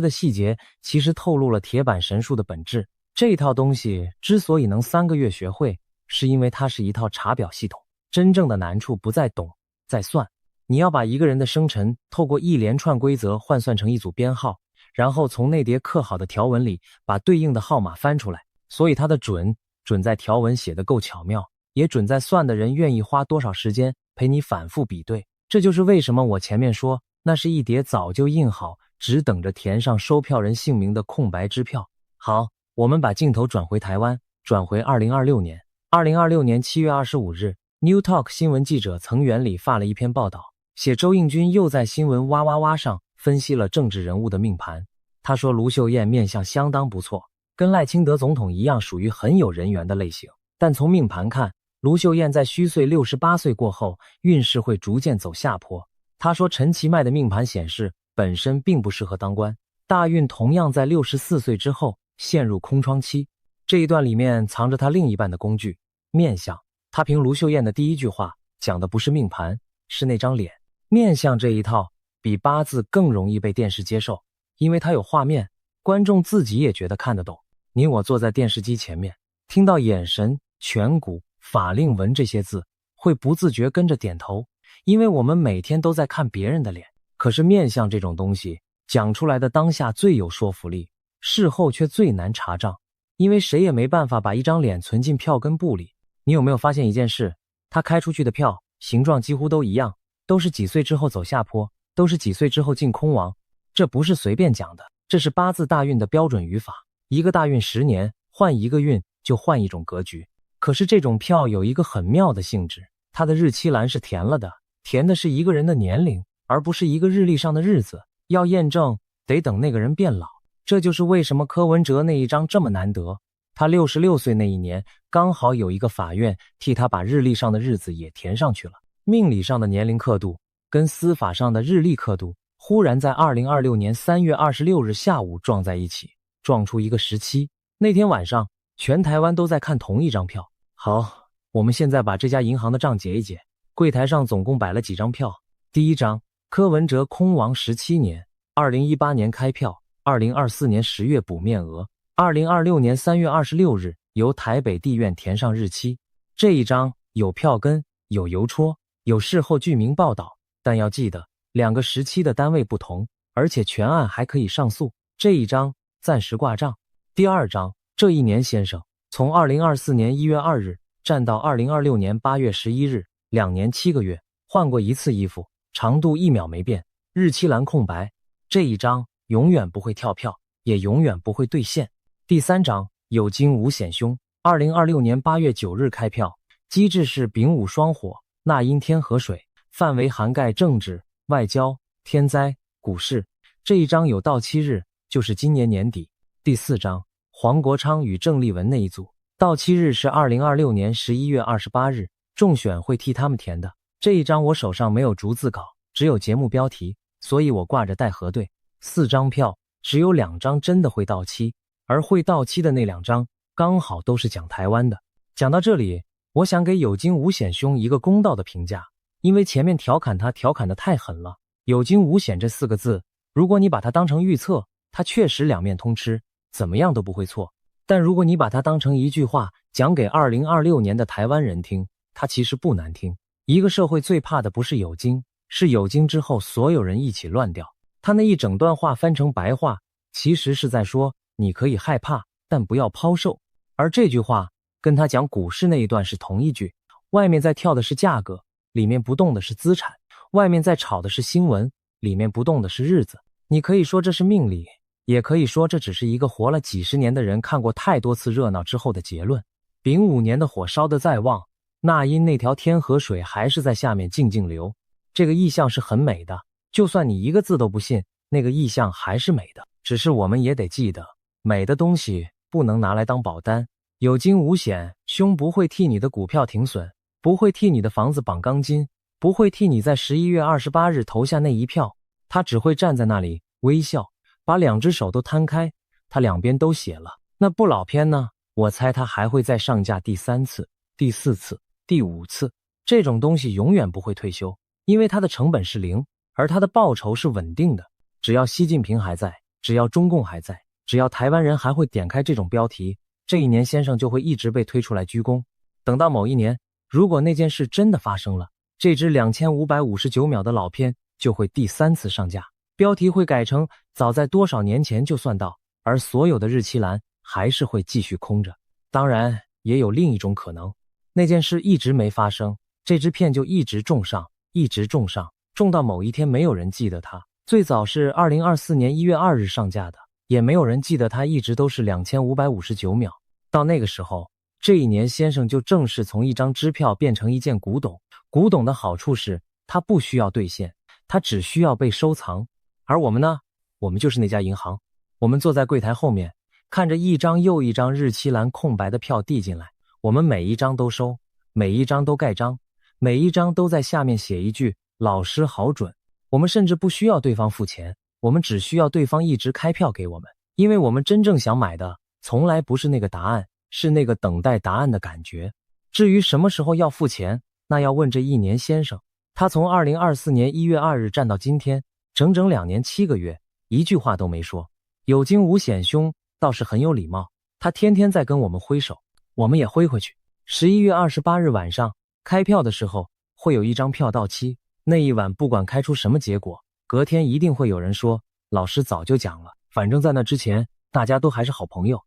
的细节，其实透露了铁板神术的本质。这套东西之所以能3个月学会，是因为它是一套查表系统。真正的难处不在懂，在算。你要把一个人的生辰透过一连串规则换算成一组编号，然后从那叠刻好的条文里把对应的号码翻出来。所以它的准在条文写得够巧妙，也准在算的人愿意花多少时间陪你反复比对。这就是为什么我前面说那是一叠早就印好，只等着填上收票人姓名的空白支票。好，我们把镜头转回台湾，转回2026年。2026年7月25日，New Talk 新闻记者曾元礼发了一篇报道，写周应君又在新闻哇哇哇上分析了政治人物的命盘。他说卢秀燕面相相当不错，跟赖清德总统一样属于很有人缘的类型，但从命盘看，卢秀燕在虚岁68岁过后，运势会逐渐走下坡。他说陈其迈的命盘显示本身并不适合当官，大运同样在64岁之后陷入空窗期。这一段里面藏着他另一半的工具面相。他评卢秀燕的第一句话讲的不是命盘，是那张脸。面相这一套比八字更容易被电视接受，因为它有画面，观众自己也觉得看得懂。你我坐在电视机前面，听到眼神、颧骨、法令纹这些字，会不自觉跟着点头，因为我们每天都在看别人的脸。可是面相这种东西，讲出来的当下最有说服力，事后却最难查账，因为谁也没办法把一张脸存进票根簿里。你有没有发现一件事？他开出去的票形状几乎都一样，都是几岁之后走下坡，都是几岁之后进空亡。这不是随便讲的，这是八字大运的标准语法。一个大运10年，换一个运就换一种格局。可是这种票有一个很妙的性质，它的日期栏是填了的，填的是一个人的年龄，而不是一个日历上的日子。要验证，得等那个人变老。这就是为什么柯文哲那一张这么难得。他66岁那一年，刚好有一个法院替他把日历上的日子也填上去了。命理上的年龄刻度跟司法上的日历刻度忽然在2026年3月26日下午撞在一起，撞出一个17。那天晚上，全台湾都在看同一张票。好，我们现在把这家银行的账结一结。柜台上总共摆了几张票。第一张，柯文哲空亡17年， 2018年开票，2024年10月补面额，2026年3月26日由台北地院填上日期。这一章有票根，有邮戳，有事后剧名报道，但要记得2个时期的单位不同，而且全案还可以上诉。这一章暂时挂账。第二章，这一年先生从2024年1月2日站到2026年8月11日，2年7个月，换过一次衣服，长度1秒没变，日期栏空白。这一章永远不会跳票，也永远不会兑现。第三章，有惊无险凶，2026年8月9日开票，机制是丙午双火，纳音天河水，范围涵盖政治、外交、天灾、股市。这一章有到期日，就是今年年底。第四章，黄国昌与郑丽文那一组，到期日是2026年11月28日，中选会替他们填的。这一章我手上没有逐字稿，只有节目标题，所以我挂着待核对。4张票，只有2张真的会到期，而会到期的那2张刚好都是讲台湾的。讲到这里，我想给有惊无险兄一个公道的评价，因为前面调侃他调侃得太狠了。有惊无险这4个字，如果你把它当成预测，它确实两面通吃，怎么样都不会错。但如果你把它当成一句话讲给2026年的台湾人听，它其实不难听。一个社会最怕的不是有惊，是有惊之后所有人一起乱掉。他那一整段话翻成白话，其实是在说你可以害怕，但不要抛售。而这句话跟他讲股市那一段是同一句，外面在跳的是价格，里面不动的是资产，外面在炒的是新闻，里面不动的是日子。你可以说这是命理，也可以说这只是一个活了几十年的人看过太多次热闹之后的结论。丙午年的火烧得再旺，那因那条天河水还是在下面静静流，这个意象是很美的，就算你一个字都不信，那个意象还是美的。只是我们也得记得，美的东西不能拿来当保单。有惊无险凶不会替你的股票停损，不会替你的房子绑钢筋，不会替你在11月28日投下那一票，他只会站在那里微笑，把2只手都摊开，他两边都写了。那不老偏呢？我猜他还会再上架第3次、第4次、第5次。这种东西永远不会退休，因为它的成本是0，而它的报酬是稳定的。只要习近平还在，只要中共还在，只要台湾人还会点开这种标题，这一年先生就会一直被推出来鞠躬。等到某一年，如果那件事真的发生了，这支2559秒的老片就会第3次上架，标题会改成早在多少年前就算到，而所有的日期栏还是会继续空着。当然也有另一种可能，那件事一直没发生，这支片就一直重上，一直重上，重到某一天没有人记得它。最早是2024年1月2日上架的，也没有人记得它一直都是2559秒。到那个时候，这一年先生就正式从一张支票变成一件古董。古董的好处是它不需要兑现，它只需要被收藏。而我们呢，我们就是那家银行，我们坐在柜台后面，看着一张又一张日期栏空白的票递进来，我们每一张都收，每一张都盖章，每一张都在下面写一句老师好准。我们甚至不需要对方付钱，我们只需要对方一直开票给我们，因为我们真正想买的从来不是那个答案，是那个等待答案的感觉。至于什么时候要付钱，那要问这一年先生。他从2024年1月2日站到今天，整整2年7个月，一句话都没说。有惊无险兄倒是很有礼貌，他天天在跟我们挥手，我们也挥回去。11月28日晚上开票的时候，会有一张票到期，那一晚不管开出什么结果，隔天一定会有人说老师早就讲了，反正在那之前大家都还是好朋友。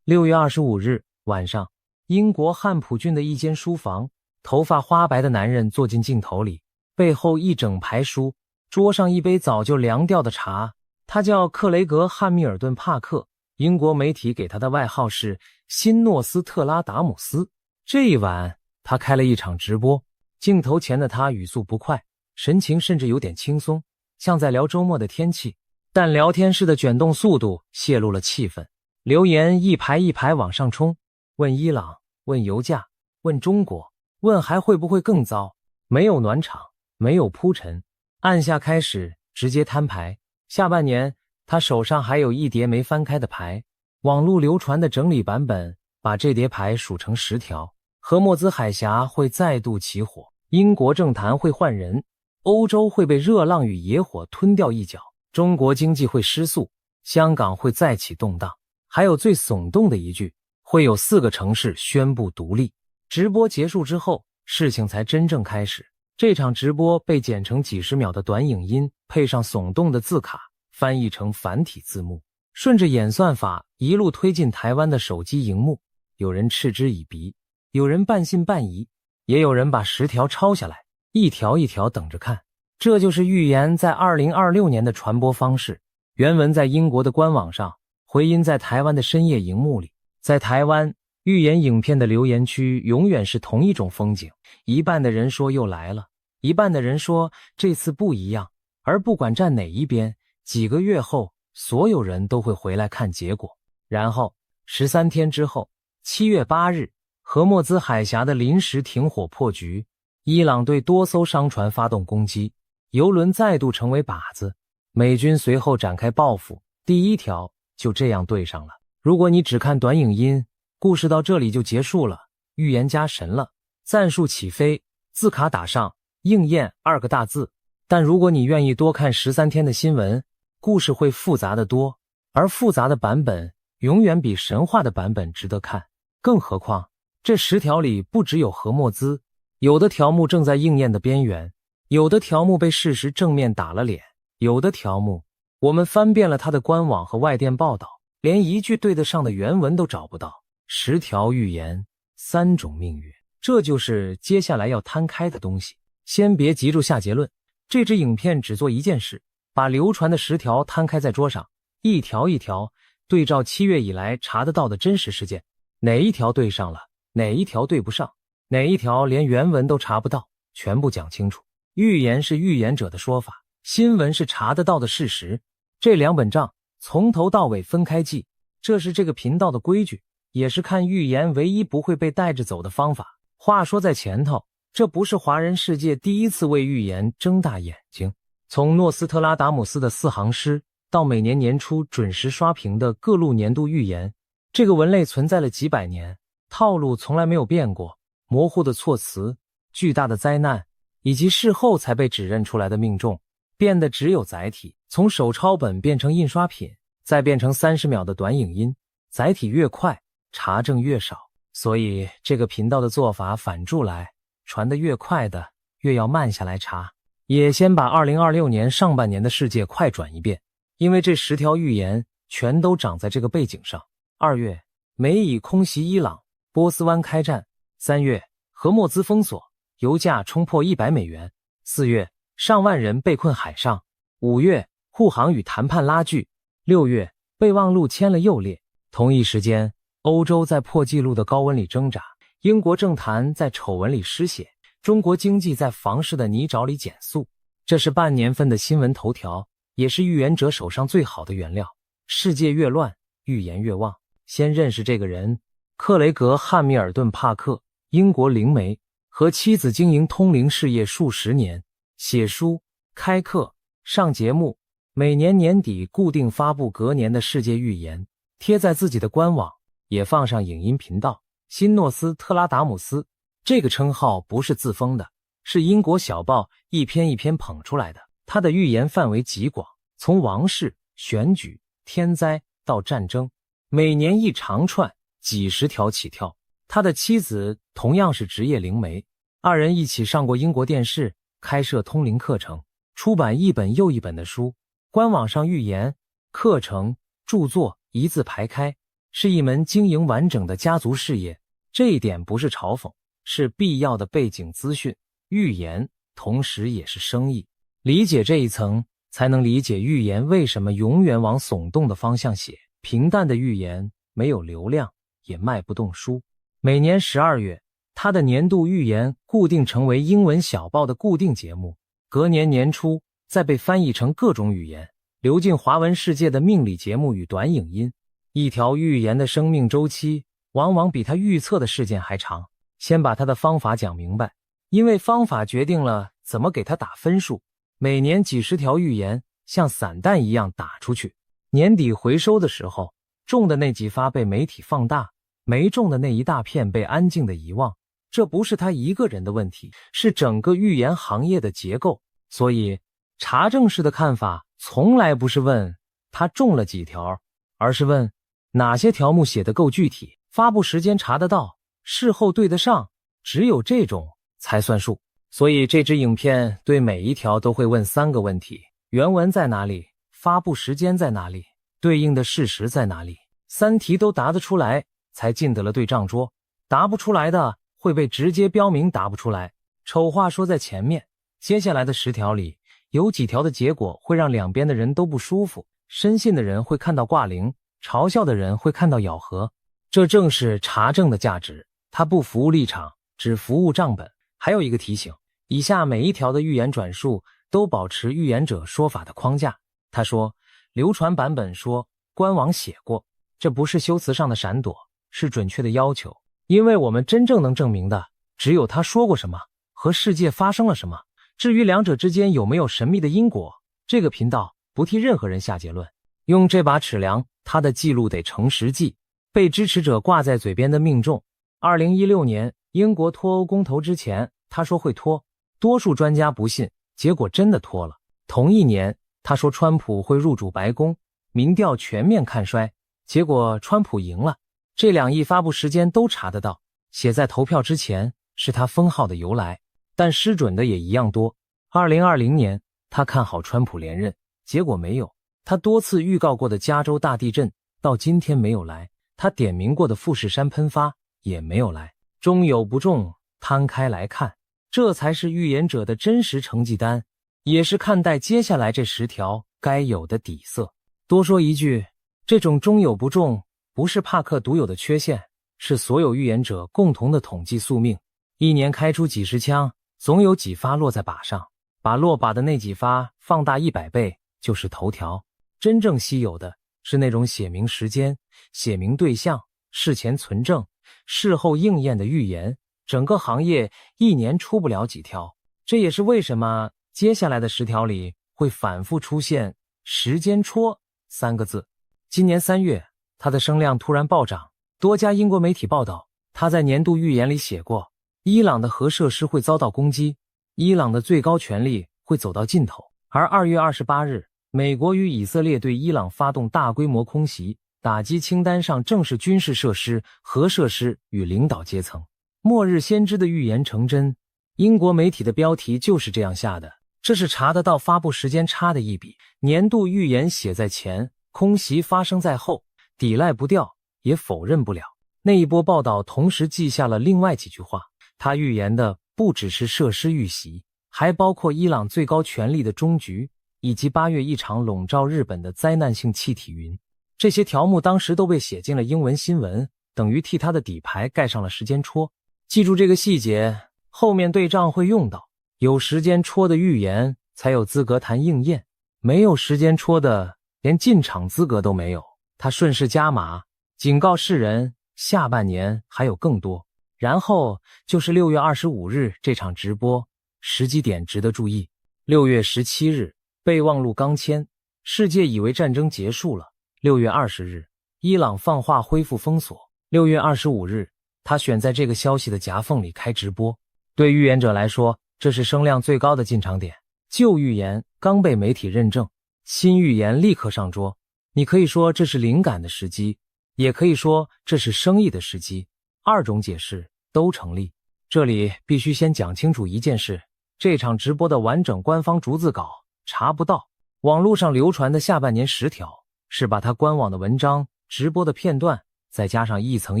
6月25日晚上，英国汉普郡的一间书房，头发花白的男人坐进镜头里，背后一整排书，桌上一杯早就凉掉的茶。他叫克雷格·汉密尔顿·帕克，英国媒体给他的外号是辛诺斯特拉达姆斯。这一晚他开了一场直播，镜头前的他语速不快，神情甚至有点轻松，像在聊周末的天气，但聊天室的卷动速度泄露了气氛，留言一排一排往上冲，问伊朗，问油价，问中国，问还会不会更糟。没有暖场，没有铺陈，按下开始直接摊牌。下半年他手上还有一叠没翻开的牌，网络流传的整理版本把这叠牌数成10条。荷默兹海峡会再度起火，英国政坛会换人，欧洲会被热浪与野火吞掉一角，中国经济会失速，香港会再起动荡。还有最耸动的一句，会有4个城市宣布独立。直播结束之后，事情才真正开始。这场直播被剪成几十秒的短影音，配上耸动的字卡，翻译成繁体字幕，顺着演算法一路推进台湾的手机荧幕。有人嗤之以鼻，有人半信半疑，也有人把10条抄下来，一条一条等着看。这就是预言在2026年的传播方式。原文在英国的官网上，回音在台湾的深夜荧幕里。在台湾，预言影片的留言区永远是同一种风景，一半的人说又来了，一半的人说这次不一样，而不管站哪一边，几个月后所有人都会回来看结果。然后13天之后，7月8日，荷默兹海峡的临时停火破局，伊朗对多艘商船发动攻击，油轮再度成为靶子，美军随后展开报复。第一条就这样对上了。如果你只看短影音，故事到这里就结束了，预言家神了，赞数起飞，字卡打上，应验2个大字。但如果你愿意多看13天的新闻，故事会复杂得多，而复杂的版本永远比神话的版本值得看。更何况这10条里不只有荷默兹，有的条目正在应验的边缘，有的条目被事实正面打了脸，有的条目我们翻遍了它的官网和外电报道，连一句对得上的原文都找不到。10条预言，3种命运，这就是接下来要摊开的东西。先别急着下结论，这支影片只做一件事，把流传的10条摊开在桌上，一条一条对照7月以来查得到的真实事件，哪一条对上了，哪一条对不上，哪一条连原文都查不到，全部讲清楚。预言是预言者的说法，新闻是查得到的事实，这2本账从头到尾分开记，这是这个频道的规矩，也是看预言唯一不会被带着走的方法。话说在前头，这不是华人世界第一次为预言睁大眼睛。从诺斯特拉达姆斯的4行诗，到每年年初准时刷屏的各路年度预言，这个文类存在了几百年，套路从来没有变过。模糊的措辞，巨大的灾难，以及事后才被指认出来的命中，变的只有载体。从手抄本变成印刷品，再变成30秒的短影音，载体越快，查证越少。所以这个频道的做法反助来，传得越快的越要慢下来查。也先把2026年上半年的世界快转一遍，因为这10条预言全都长在这个背景上。2月，美以空袭伊朗，波斯湾开战。3月，荷默兹封锁，油价冲破$100。4月，上万人被困海上。5月，护航与谈判拉锯。6月，备忘录签了又裂。同一时间，欧洲在破纪录的高温里挣扎，英国政坛在丑闻里失血，中国经济在房市的泥沼里减速。这是半年份的新闻头条，也是预言者手上最好的原料。世界越乱，预言越旺。先认识这个人，克雷格·汉密尔顿·帕克，英国灵媒，和妻子经营通灵事业数十年，写书、开课、上节目，每年年底固定发布隔年的世界预言，贴在自己的官网，也放上影音频道。新诺斯特拉达姆斯这个称号不是自封的，是英国小报一篇一篇捧出来的。他的预言范围极广，从王室、选举、天灾到战争，每年一长串，几十条起跳。他的妻子同样是职业灵媒，2人一起上过英国电视，开设通灵课程，出版一本又一本的书。官网上预言、课程、著作一字排开，是一门经营完整的家族事业。这一点不是嘲讽，是必要的背景资讯。预言同时也是生意，理解这一层，才能理解预言为什么永远往耸动的方向写。平淡的预言没有流量，也卖不动书。每年12月，他的年度预言固定成为英文小报的固定节目，隔年年初再被翻译成各种语言，流进华文世界的命理节目与短影音。一条预言的生命周期往往比他预测的事件还长。先把他的方法讲明白，因为方法决定了怎么给他打分数。每年几十条预言像散弹一样打出去，年底回收的时候，中的那几发被媒体放大，没中的那一大片被安静的遗忘。这不是他一个人的问题，是整个预言行业的结构。所以查证式的看法从来不是问他中了几条，而是问哪些条目写得够具体，发布时间查得到，事后对得上，只有这种才算数。所以这支影片对每一条都会问3个问题：原文在哪里？发布时间在哪里？对应的事实在哪里？3题都答得出来，才进得了对账桌。答不出来的会被直接标明答不出来。丑话说在前面，接下来的10条里，有几条的结果会让两边的人都不舒服。深信的人会看到挂零，嘲笑的人会看到咬合。这正是查证的价值，它不服务立场，只服务账本。还有一个提醒，以下每一条的预言转述都保持预言者说法的框架。他说，流传版本说，官网写过，这不是修辞上的闪躲，是准确的要求。因为我们真正能证明的，只有他说过什么和世界发生了什么。至于两者之间有没有神秘的因果，这个频道不替任何人下结论。用这把尺量，他的记录得成实际，被支持者挂在嘴边的命中。2016年英国脱欧公投之前，他说会脱，多数专家不信，结果真的脱了。同一年，他说川普会入主白宫，民调全面看衰，结果川普赢了。这2亿发布时间都查得到，写在投票之前是他封号的由来，但失准的也一样多。2020年，他看好川普连任，结果没有。他多次预告过的加州大地震到今天没有来，他点名过的富士山喷发也没有来。中有不中，摊开来看，这才是预言者的真实成绩单，也是看待接下来这10条该有的底色。多说一句，这种中有不中不是帕克独有的缺陷，是所有预言者共同的统计宿命。一年开出几十枪，总有几发落在靶上，把落靶的那几发放大100倍就是头条。真正稀有的是那种写明时间、写明对象、事前存证、事后应验的预言，整个行业一年出不了几条。这也是为什么接下来的10条里会反复出现时间戳3个字。今年3月，他的声量突然暴涨，多家英国媒体报道，他在年度预言里写过，伊朗的核设施会遭到攻击，伊朗的最高权力会走到尽头。而2月28日，美国与以色列对伊朗发动大规模空袭，打击清单上正是军事设施、核设施与领导阶层。末日先知的预言成真，英国媒体的标题就是这样下的。这是查得到发布时间差的一笔，年度预言写在前，空袭发生在后，抵赖不掉，也否认不了。那一波报道同时记下了另外几句话，他预言的不只是设施遇袭，还包括伊朗最高权力的终局，以及8月一场笼罩日本的灾难性气体云。这些条目当时都被写进了英文新闻，等于替他的底牌盖上了时间戳。记住这个细节，后面对账会用到。有时间戳的预言才有资格谈应验，没有时间戳的连进场资格都没有。他顺势加码，警告世人下半年还有更多。然后就是6月25日这场直播，时机点值得注意。6月17日备忘录刚签，世界以为战争结束了。6月20日伊朗放话恢复封锁。6月25日他选在这个消息的夹缝里开直播。对预言者来说，这是声量最高的进场点。旧预言刚被媒体认证，新预言立刻上桌。你可以说这是灵感的时机，也可以说这是生意的时机，2种解释都成立。这里必须先讲清楚一件事，这场直播的完整官方逐字稿查不到，网络上流传的下半年10条是把他官网的文章、直播的片段，再加上一层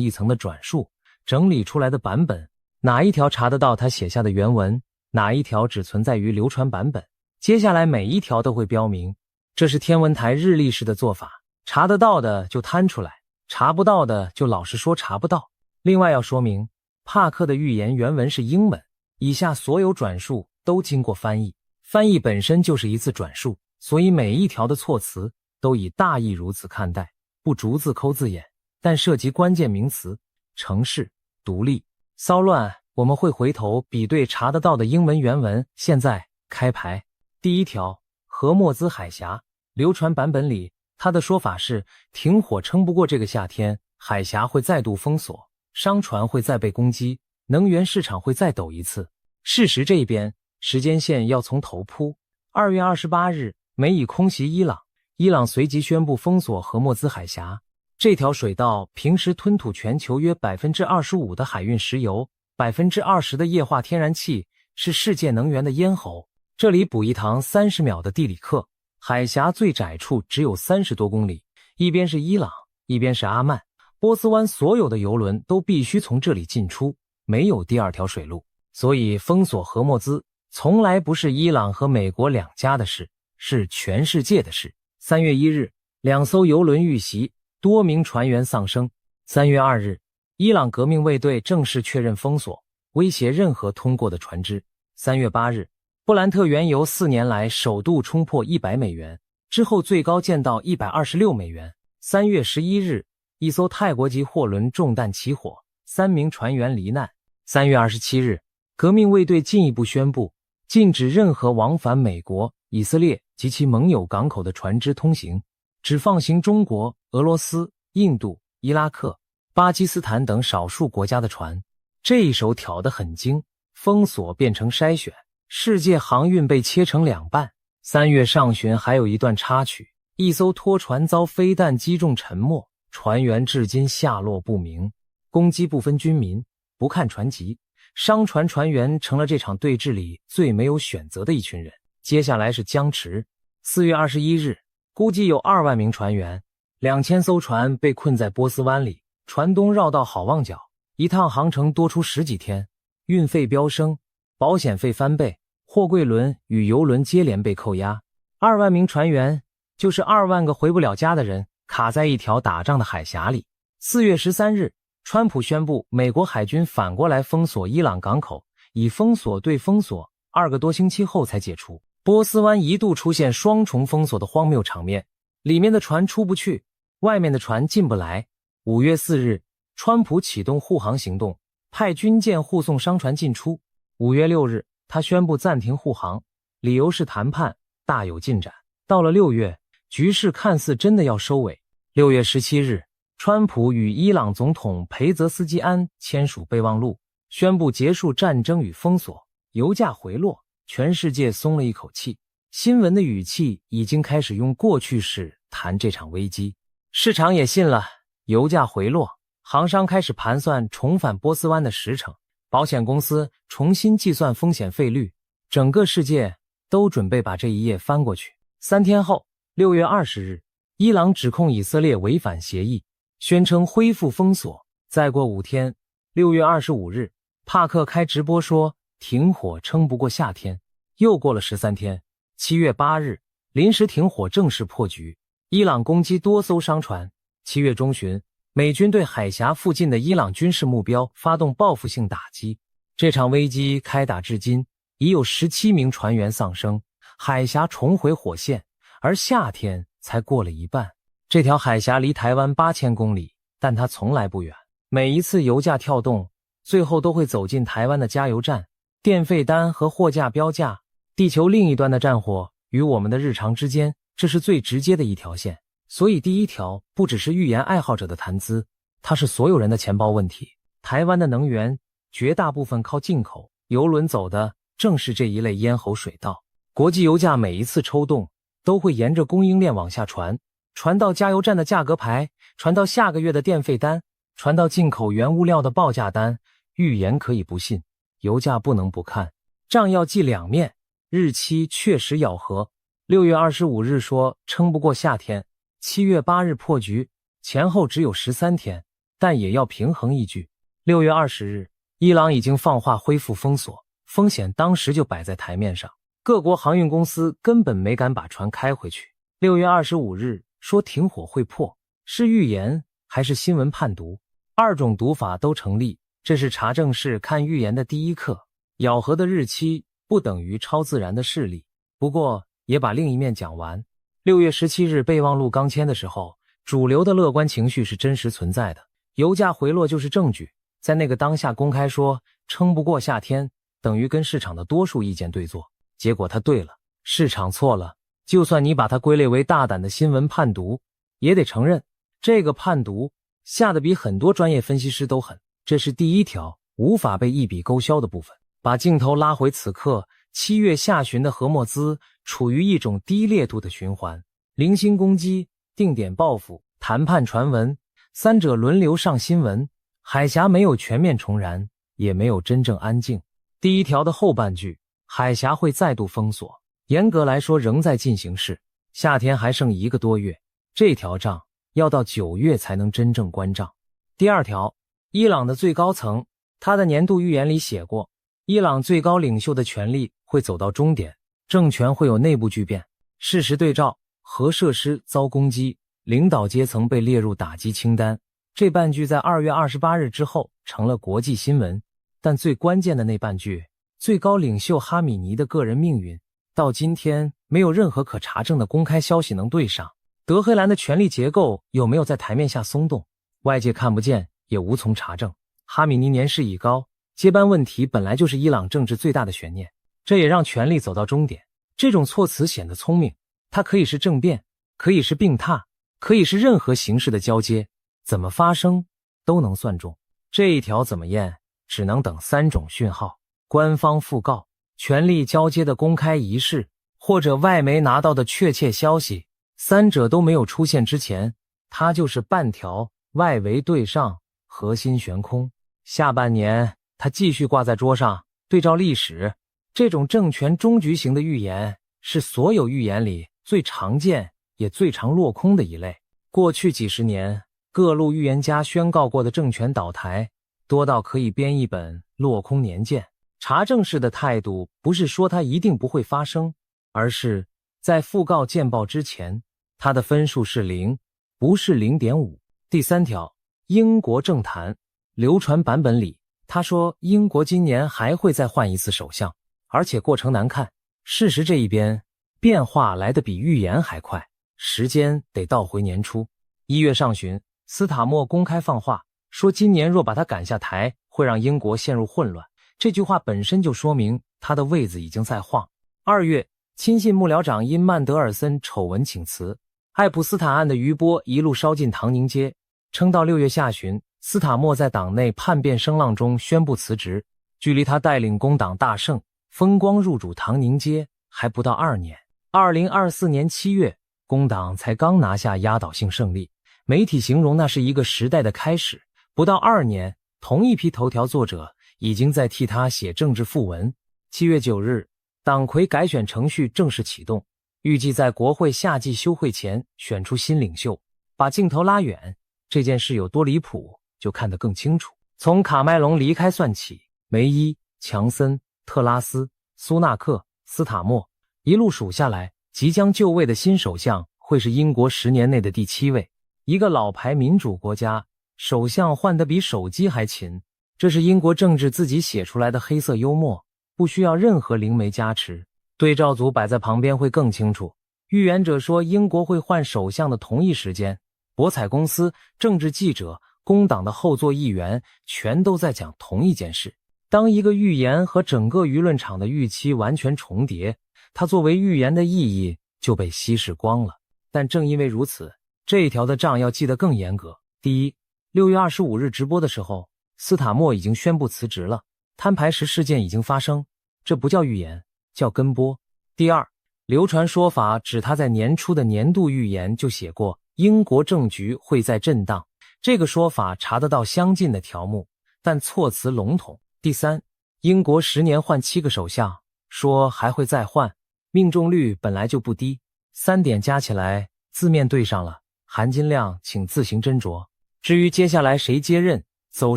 一层的转述整理出来的版本。哪一条查得到他写下的原文，哪一条只存在于流传版本，接下来每一条都会标明。这是天文台日历式的做法，查得到的就摊出来，查不到的就老实说查不到。另外要说明，帕克的预言原文是英文，以下所有转述都经过翻译，翻译本身就是一次转述，所以每一条的措辞都以大意如此看待，不逐字抠字眼，但涉及关键名词、城市、独立、骚乱，我们会回头比对查得到的英文原文。现在开牌。第一条，荷默兹海峡，流传版本里他的说法是停火撑不过这个夏天，海峡会再度封锁，商船会再被攻击，能源市场会再抖一次。事实这边时间线要从头铺， 2月28日，美以空袭伊朗，伊朗随即宣布封锁荷默兹海峡。这条水道平时吞吐全球约 25% 的海运石油， 20% 的液化天然气，是世界能源的咽喉。这里补一堂30秒的地理课，海峡最窄处只有30多公里，一边是伊朗，一边是阿曼。波斯湾所有的油轮都必须从这里进出，没有第二条水路。所以封锁荷默兹从来不是伊朗和美国两家的事，是全世界的事。3月1日，2艘油轮遇袭，多名船员丧生。3月2日，伊朗革命卫队正式确认封锁，威胁任何通过的船只。3月8日，布兰特原油4年来首度冲破100美元，之后最高见到126美元。3月11日，一艘泰国籍货轮中弹起火，3名船员罹难。3月27日，革命卫队进一步宣布，禁止任何往返美国、以色列及其盟友港口的船只通行，只放行中国、俄罗斯、印度、伊拉克、巴基斯坦等少数国家的船。这一手挑得很精，封锁变成筛选，世界航运被切成两半。3月上旬还有一段插曲，一艘拖船遭飞弹击中沉没，船员至今下落不明。攻击不分军民，不看船籍，商船船员成了这场对峙里最没有选择的一群人。接下来是僵持。4月21日，估计有2万名船员，2000艘船被困在波斯湾里，船东绕道好望角，一趟航程多出10几天，运费飙升，保险费翻倍，货柜轮与油轮接连被扣押。2万名船员就是2万个回不了家的人，卡在一条打仗的海峡里。4月13日，川普宣布美国海军反过来封锁伊朗港口，以封锁对封锁，2个多星期后才解除。波斯湾一度出现双重封锁的荒谬场面，里面的船出不去，外面的船进不来。5月4日，川普启动护航行动，派军舰护送商船进出。5月6日，他宣布暂停护航，理由是谈判大有进展。到了6月，局势看似真的要收尾。6月17日，川普与伊朗总统裴泽斯基安签署备忘录，宣布结束战争与封锁，油价回落，全世界松了一口气。新闻的语气已经开始用过去式谈这场危机，市场也信了，油价回落，航商开始盘算重返波斯湾的时程，保险公司重新计算风险费率，整个世界都准备把这一页翻过去。3天后，6月20日，伊朗指控以色列违反协议，宣称恢复封锁。再过5天，6月25日，帕克开直播说停火撑不过夏天。又过了13天，7月8日，临时停火正式破局，伊朗攻击多艘商船。7月中旬，美军对海峡附近的伊朗军事目标发动报复性打击。这场危机开打至今，已有17名船员丧生，海峡重回火线，而夏天才过了一半。这条海峡离台湾8000公里，但它从来不远。每一次油价跳动，最后都会走进台湾的加油站，电费单和货架标价，地球另一端的战火与我们的日常之间，这是最直接的一条线。所以第一条不只是预言爱好者的谈资，它是所有人的钱包问题。台湾的能源绝大部分靠进口，油轮走的正是这一类咽喉水道。国际油价每一次抽动，都会沿着供应链往下传，传到加油站的价格牌，传到下个月的电费单，传到进口原物料的报价单。预言可以不信，油价不能不看，账要记两面。日期确实咬合，6月25日说撑不过夏天，7月8日破局，前后只有13天，但也要平衡一句。6月20日，伊朗已经放话恢复封锁，风险当时就摆在台面上，各国航运公司根本没敢把船开回去。6月25日说停火会破，是预言还是新闻判读？2种读法都成立，这是查证室看预言的第一课。咬合的日期不等于超自然的势力，不过也把另一面讲完。6月17日备忘录刚签的时候，主流的乐观情绪是真实存在的，油价回落就是证据。在那个当下公开说撑不过夏天，等于跟市场的多数意见对坐。结果他对了，市场错了。就算你把它归类为大胆的新闻判读，也得承认这个判读下的比很多专业分析师都狠。这是第一条无法被一笔勾销的部分。把镜头拉回此刻， 7月下旬的荷默兹处于一种低烈度的循环，零星攻击、定点报复、谈判传闻，三者轮流上新闻。海峡没有全面重燃，也没有真正安静。第一条的后半句，海峡会再度封锁，严格来说仍在进行式，夏天还剩1个多月，这条账要到9月才能真正关账。第二条，伊朗的最高层，他的年度预言里写过，伊朗最高领袖的权力会走到终点，政权会有内部巨变。事实对照，核设施遭攻击，领导阶层被列入打击清单，这半句在2月28日之后成了国际新闻。但最关键的那半句，最高领袖哈米尼的个人命运，到今天没有任何可查证的公开消息能对上。德黑兰的权力结构有没有在台面下松动，外界看不见，也无从查证。哈米尼年事已高，接班问题本来就是伊朗政治最大的悬念，这也让权力走到终点。这种措辞显得聪明，它可以是政变，可以是病榻，可以是任何形式的交接，怎么发生都能算中。这一条怎么验，只能等3种讯号：官方讣告、权力交接的公开仪式，或者外媒拿到的确切消息。三者都没有出现之前，它就是半条外围对上，核心悬空。下半年它继续挂在桌上，对照历史，这种政权终局型的预言是所有预言里最常见也最常落空的一类。过去几十年，各路预言家宣告过的政权倒台多到可以编一本落空年鉴。查证式的态度不是说它一定不会发生，而是在讣告见报之前，它的分数是0，不是 0.5。 第三条，英国政坛流传版本里，他说英国今年还会再换一次首相，而且过程难看。事实这一边变化来得比预言还快，时间得倒回年初。1月上旬，斯塔默公开放话，说今年若把他赶下台，会让英国陷入混乱。这句话本身就说明他的位子已经在晃。2月，亲信幕僚长因曼德尔森丑闻请辞，爱普斯坦案的余波一路烧进唐宁街，撑到6月下旬，斯塔默在党内叛变声浪中宣布辞职。距离他带领工党大胜，风光入主唐宁街还不到2年。2024年7月，工党才刚拿下压倒性胜利，媒体形容那是一个时代的开始。不到2年，同一批头条作者已经在替他写政治讣文。7月9日，党魁改选程序正式启动，预计在国会夏季休会前选出新领袖。把镜头拉远，这件事有多离谱就看得更清楚。从卡麦隆离开算起，梅伊、强森、特拉斯、苏纳克、斯塔默一路数下来，即将就位的新首相会是英国10年内的第7位。一个老牌民主国家，首相换得比手机还勤，这是英国政治自己写出来的黑色幽默，不需要任何灵媒加持。对照组摆在旁边会更清楚。预言者说英国会换首相的同一时间，博彩公司、政治记者、工党的后座议员全都在讲同一件事。当一个预言和整个舆论场的预期完全重叠，它作为预言的意义就被稀释光了。但正因为如此，这一条的账要记得更严格。第一，6月25日直播的时候，斯塔默已经宣布辞职了，摊牌时事件已经发生，这不叫预言，叫跟播。第二，流传说法指他在年初的年度预言就写过英国政局会在震荡，这个说法查得到相近的条目，但措辞笼统。第三，英国10年换7个首相，说还会再换，命中率本来就不低，3点加起来字面对上了，含金量请自行斟酌。至于接下来谁接任，走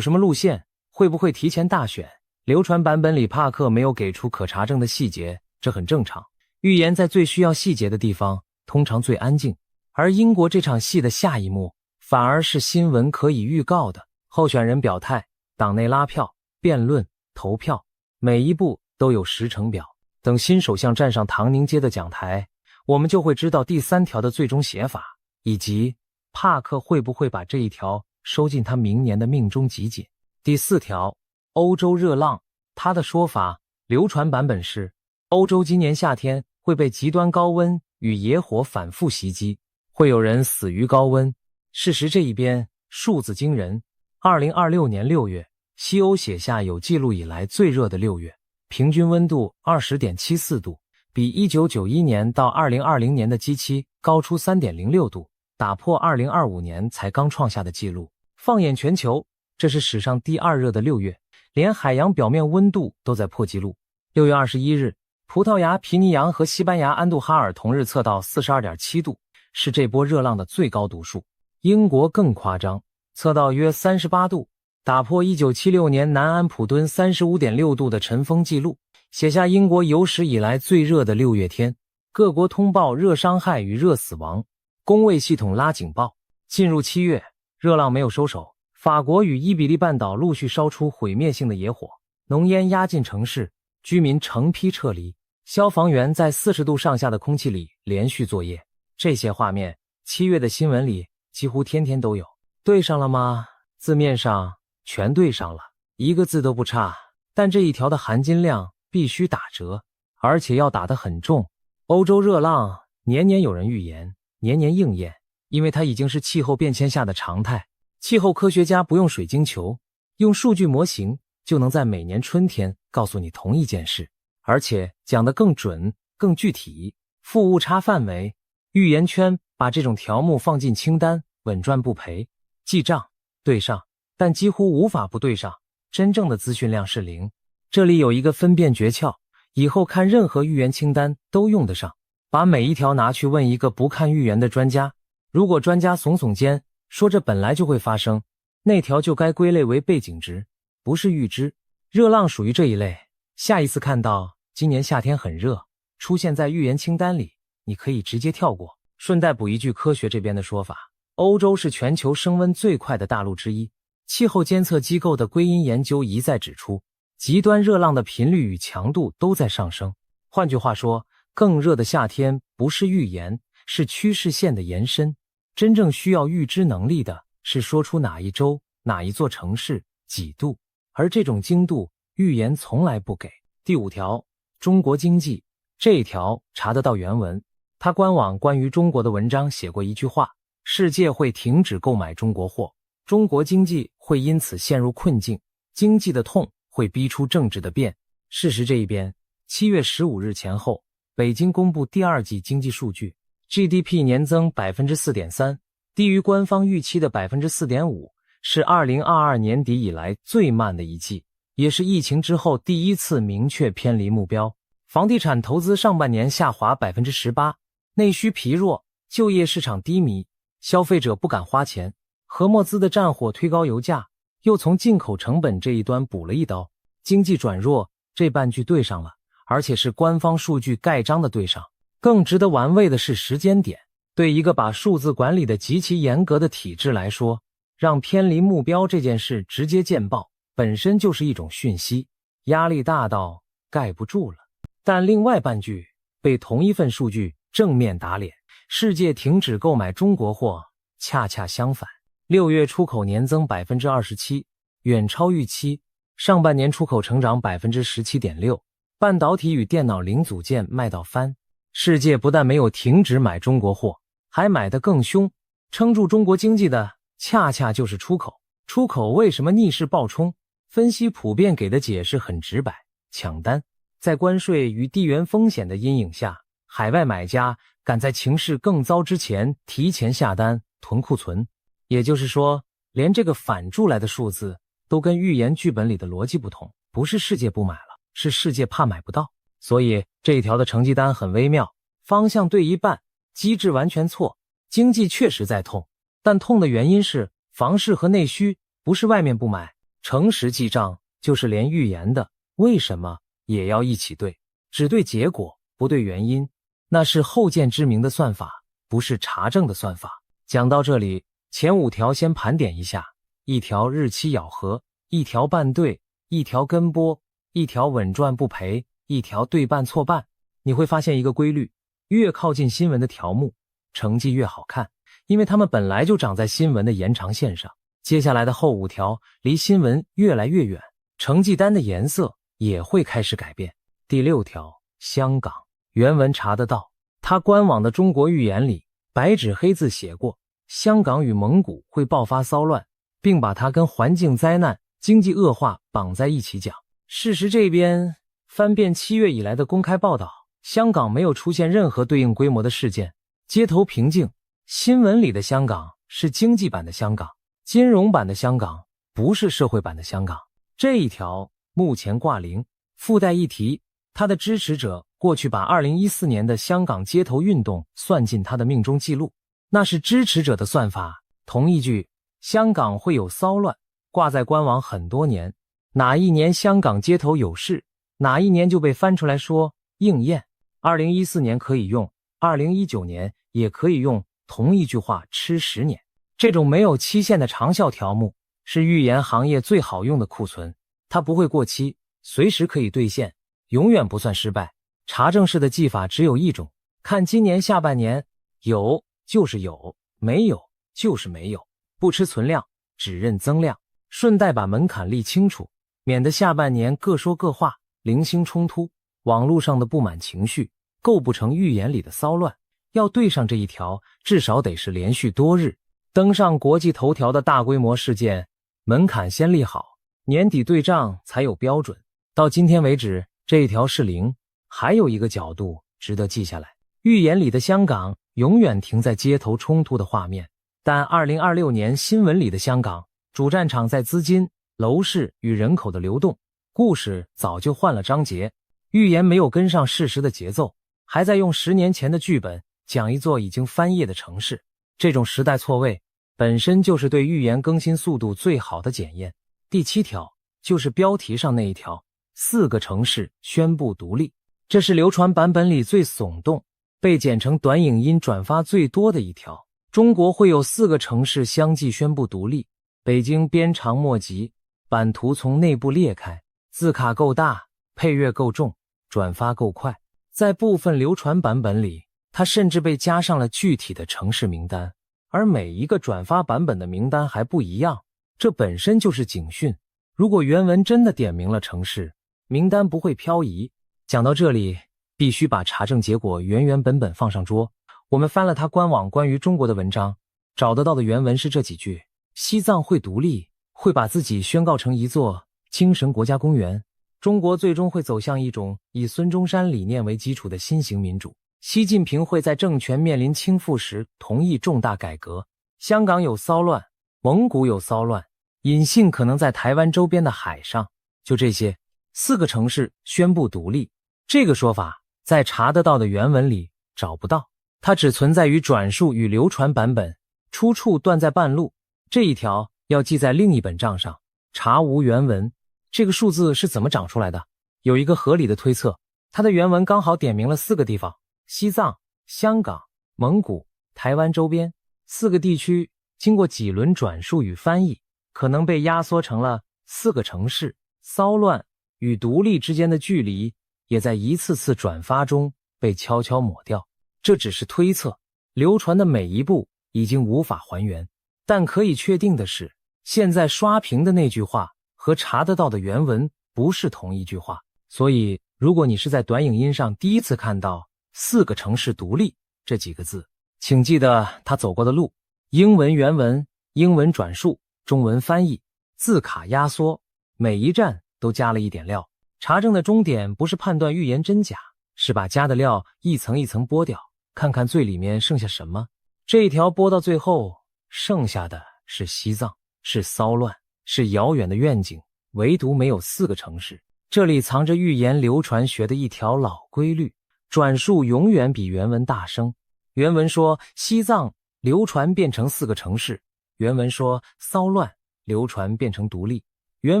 什么路线，会不会提前大选，流传版本里帕克没有给出可查证的细节，这很正常。预言在最需要细节的地方通常最安静，而英国这场戏的下一幕反而是新闻可以预告的。候选人表态，党内拉票、辩论、投票，每一步都有时程表。等新首相站上唐宁街的讲台，我们就会知道第3条的最终写法，以及帕克会不会把这一条收进他明年的命中集锦。第4条，欧洲热浪，他的说法流传版本是欧洲今年夏天会被极端高温与野火反复袭击，会有人死于高温。事实这一边数字惊人，2026年6月，西欧写下有记录以来最热的6月。平均温度 20.74 度，比1991年到2020年的基期高出 3.06 度，打破2025年才刚创下的纪录。放眼全球，这是史上第2热的6月，连海洋表面温度都在破纪录。6月21日，葡萄牙皮尼扬和西班牙安杜哈尔同日测到 42.7 度，是这波热浪的最高读数。英国更夸张，测到约38度，打破1976年南安普敦 35.6 度的尘封纪录，写下英国有史以来最热的6月天。各国通报热伤害与热死亡，公卫系统拉警报。进入7月，热浪没有收手，法国与伊比利半岛陆续烧出毁灭性的野火，浓烟压进城市，居民成批撤离，消防员在40度上下的空气里连续作业。这些画面7月的新闻里几乎天天都有。对上了吗？字面上全对上了，一个字都不差，但这一条的含金量必须打折，而且要打得很重。欧洲热浪年年有人预言，年年应验，因为它已经是气候变迁下的常态。气候科学家不用水晶球，用数据模型就能在每年春天告诉你同一件事，而且讲得更准、更具体。负误差范围，预言圈把这种条目放进清单，稳赚不赔。记账对上，但几乎无法不对上，真正的资讯量是0。这里有一个分辨诀窍，以后看任何预言清单都用得上。把每一条拿去问一个不看预言的专家，如果专家耸耸肩说这本来就会发生，那条就该归类为背景值，不是预知。热浪属于这一类，下一次看到今年夏天很热出现在预言清单里，你可以直接跳过。顺带补一句科学这边的说法，欧洲是全球升温最快的大陆之一，气候监测机构的归因研究一再指出，极端热浪的频率与强度都在上升。换句话说，更热的夏天不是预言，是趋势线的延伸。真正需要预知能力的是说出哪一州、哪一座城市几度，而这种精度预言从来不给。第5条，中国经济，这一条查得到原文，他官网关于中国的文章写过一句话，世界会停止购买中国货，中国经济会因此陷入困境，经济的痛会逼出政治的变。事实这一边，7月15日前后，北京公布第2季经济数据， GDP 年增 4.3%， 低于官方预期的 4.5%， 是2022年底以来最慢的一季，也是疫情之后第一次明确偏离目标。房地产投资上半年下滑 18%， 内需疲弱，就业市场低迷，消费者不敢花钱。何莫兹的战火推高油价，又从进口成本这一端补了一刀。经济转弱，这半句对上了，而且是官方数据盖章的对上。更值得玩味的是时间点，对一个把数字管理的极其严格的体制来说，让偏离目标这件事直接见报，本身就是一种讯息，压力大到盖不住了。但另外半句被同一份数据正面打脸，世界停止购买中国货，恰恰相反。6月出口年增 27%， 远超预期，上半年出口成长 17.6%， 半导体与电脑零组件卖到翻。世界不但没有停止买中国货，还买得更凶。撑住中国经济的恰恰就是出口。出口为什么逆势暴冲？分析普遍给的解释很直白，抢单。在关税与地缘风险的阴影下，海外买家赶在情势更糟之前提前下单囤库存。也就是说，连这个反出来的数字都跟预言剧本里的逻辑不同，不是世界不买了，是世界怕买不到。所以这一条的成绩单很微妙，方向对一半，机制完全错。经济确实在痛，但痛的原因是房市和内需，不是外面不买。诚实记账就是连预言的为什么也要一起对，只对结果不对原因，那是后见之明的算法，不是查证的算法。讲到这里，前5条先盘点一下：1条日期咬合，1条半对，1条跟播，1条稳赚不赔，1条对半错半。你会发现一个规律，越靠近新闻的条目成绩越好看，因为它们本来就长在新闻的延长线上。接下来的后5条离新闻越来越远，成绩单的颜色也会开始改变。第6条，香港，原文查得到，他官网的中国预言里白纸黑字写过，香港与蒙古会爆发骚乱，并把它跟环境灾难、经济恶化绑在一起讲。事实这边翻遍7月以来的公开报道，香港没有出现任何对应规模的事件，街头平静。新闻里的香港是经济版的香港，金融版的香港，不是社会版的香港。这一条目前挂零。附带一提，他的支持者过去把2014年的香港街头运动算进他的命中记录，那是支持者的算法。同一句香港会有骚乱挂在官网很多年，哪一年香港街头有事，哪一年就被翻出来说应验。2014年可以用，2019年也可以用，同一句话吃10年。这种没有期限的长效条目是预言行业最好用的库存，它不会过期，随时可以兑现，永远不算失败。查证式的技法只有一种，看今年下半年，有就是有，没有就是没有，不吃存量，只认增量。顺带把门槛立清楚，免得下半年各说各话，零星冲突，网络上的不满情绪构不成预言里的骚乱。要对上这一条，至少得是连续多日登上国际头条的大规模事件，门槛先立好，年底对账才有标准。到今天为止，这一条是零。还有一个角度值得记下来，预言里的香港永远停在街头冲突的画面，但2026年新闻里的香港，主战场在资金、楼市与人口的流动，故事早就换了章节。预言没有跟上事实的节奏，还在用10年前的剧本讲一座已经翻页的城市。这种时代错位本身就是对预言更新速度最好的检验。第7条就是标题上那一条，4个城市宣布独立，这是流传版本里最耸动，被剪成短影音转发最多的一条。中国会有4个城市相继宣布独立，北京鞭长莫及，版图从内部裂开，字卡够大，配乐够重，转发够快。在部分流传版本里，它甚至被加上了具体的城市名单，而每一个转发版本的名单还不一样，这本身就是警讯。如果原文真的点明了城市，名单不会漂移。讲到这里，必须把查证结果原本放上桌。我们翻了他官网关于中国的文章，找得到的原文是这几句：西藏会独立，会把自己宣告成一座精神国家公园。中国最终会走向一种以孙中山理念为基础的新型民主。习近平会在政权面临倾覆时同意重大改革。香港有骚乱，蒙古有骚乱，隐性可能在台湾周边的海上。就这些，4个城市宣布独立。这个说法在查得到的原文里找不到，它只存在于转述与流传版本，出处断在半路。这一条要记在另一本账上，查无原文。这个数字是怎么长出来的？有一个合理的推测，它的原文刚好点明了4个地方：西藏、香港、蒙古、台湾周边。4个地区经过几轮转述与翻译，可能被压缩成了4个城市。骚乱与独立之间的距离也在一次次转发中被悄悄抹掉。这只是推测，流传的每一步已经无法还原。但可以确定的是，现在刷屏的那句话和查得到的原文不是同一句话。所以如果你是在短影音上第一次看到4个城市独立这几个字，请记得他走过的路：英文原文、英文转述、中文翻译、字卡压缩，每一站都加了一点料。查证的终点不是判断预言真假，是把加的料一层一层剥掉，看看最里面剩下什么。这一条剥到最后，剩下的是西藏，是骚乱，是遥远的愿景，唯独没有4个城市。这里藏着预言流传学的一条老规律：转述永远比原文大声。原文说西藏，流传变成4个城市；原文说骚乱，流传变成独立；原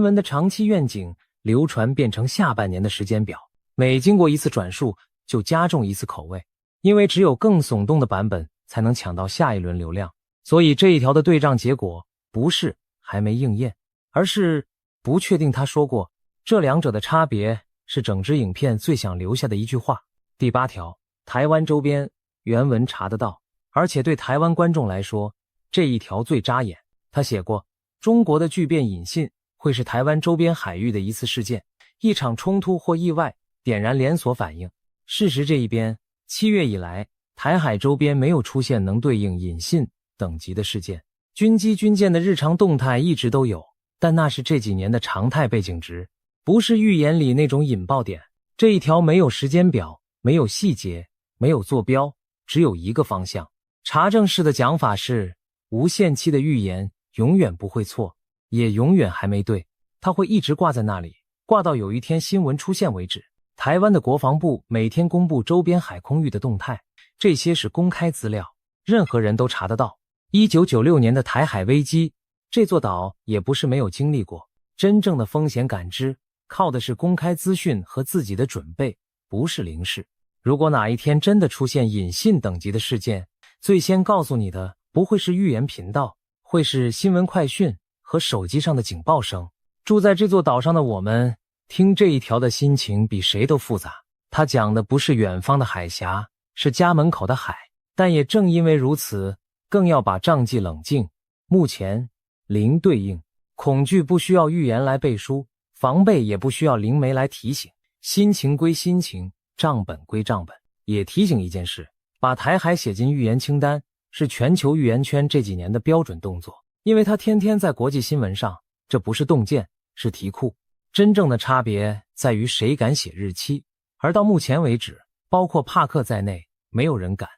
文的长期愿景流传变成下半年的时间表。每经过一次转述，就加重一次口味，因为只有更耸动的版本才能抢到下一轮流量。所以这一条的对账结果不是还没应验，而是不确定。他说过，这两者的差别是整支影片最想留下的一句话。第8条，台湾周边，原文查得到，而且对台湾观众来说，这一条最扎眼。他写过，中国的巨变引信会是台湾周边海域的一次事件，一场冲突或意外点燃连锁反应。事实这一边，7月以来，台海周边没有出现能对应引信等级的事件。军机军舰的日常动态一直都有，但那是这几年的常态背景值，不是预言里那种引爆点。这一条没有时间表，没有细节，没有坐标，只有一个方向。查证式的讲法是，无限期的预言永远不会错，也永远还没对，它会一直挂在那里，挂到有一天新闻出现为止。台湾的国防部每天公布周边海空域的动态，这些是公开资料，任何人都查得到。1996年的台海危机，这座岛也不是没有经历过。真正的风险感知，靠的是公开资讯和自己的准备，不是零式。如果哪一天真的出现隐信等级的事件，最先告诉你的不会是预言频道，会是新闻快讯和手机上的警报声。住在这座岛上的我们，听这一条的心情比谁都复杂。他讲的不是远方的海峡，是家门口的海，但也正因为如此，更要把账记冷静。目前零对应，恐惧不需要预言来背书，防备也不需要灵媒来提醒，心情归心情，账本归账本。也提醒一件事，把台海写进预言清单是全球预言圈这几年的标准动作，因为它天天在国际新闻上，这不是洞见，是题库。真正的差别在于谁敢写日期，而到目前为止，包括帕克在内，没有人敢。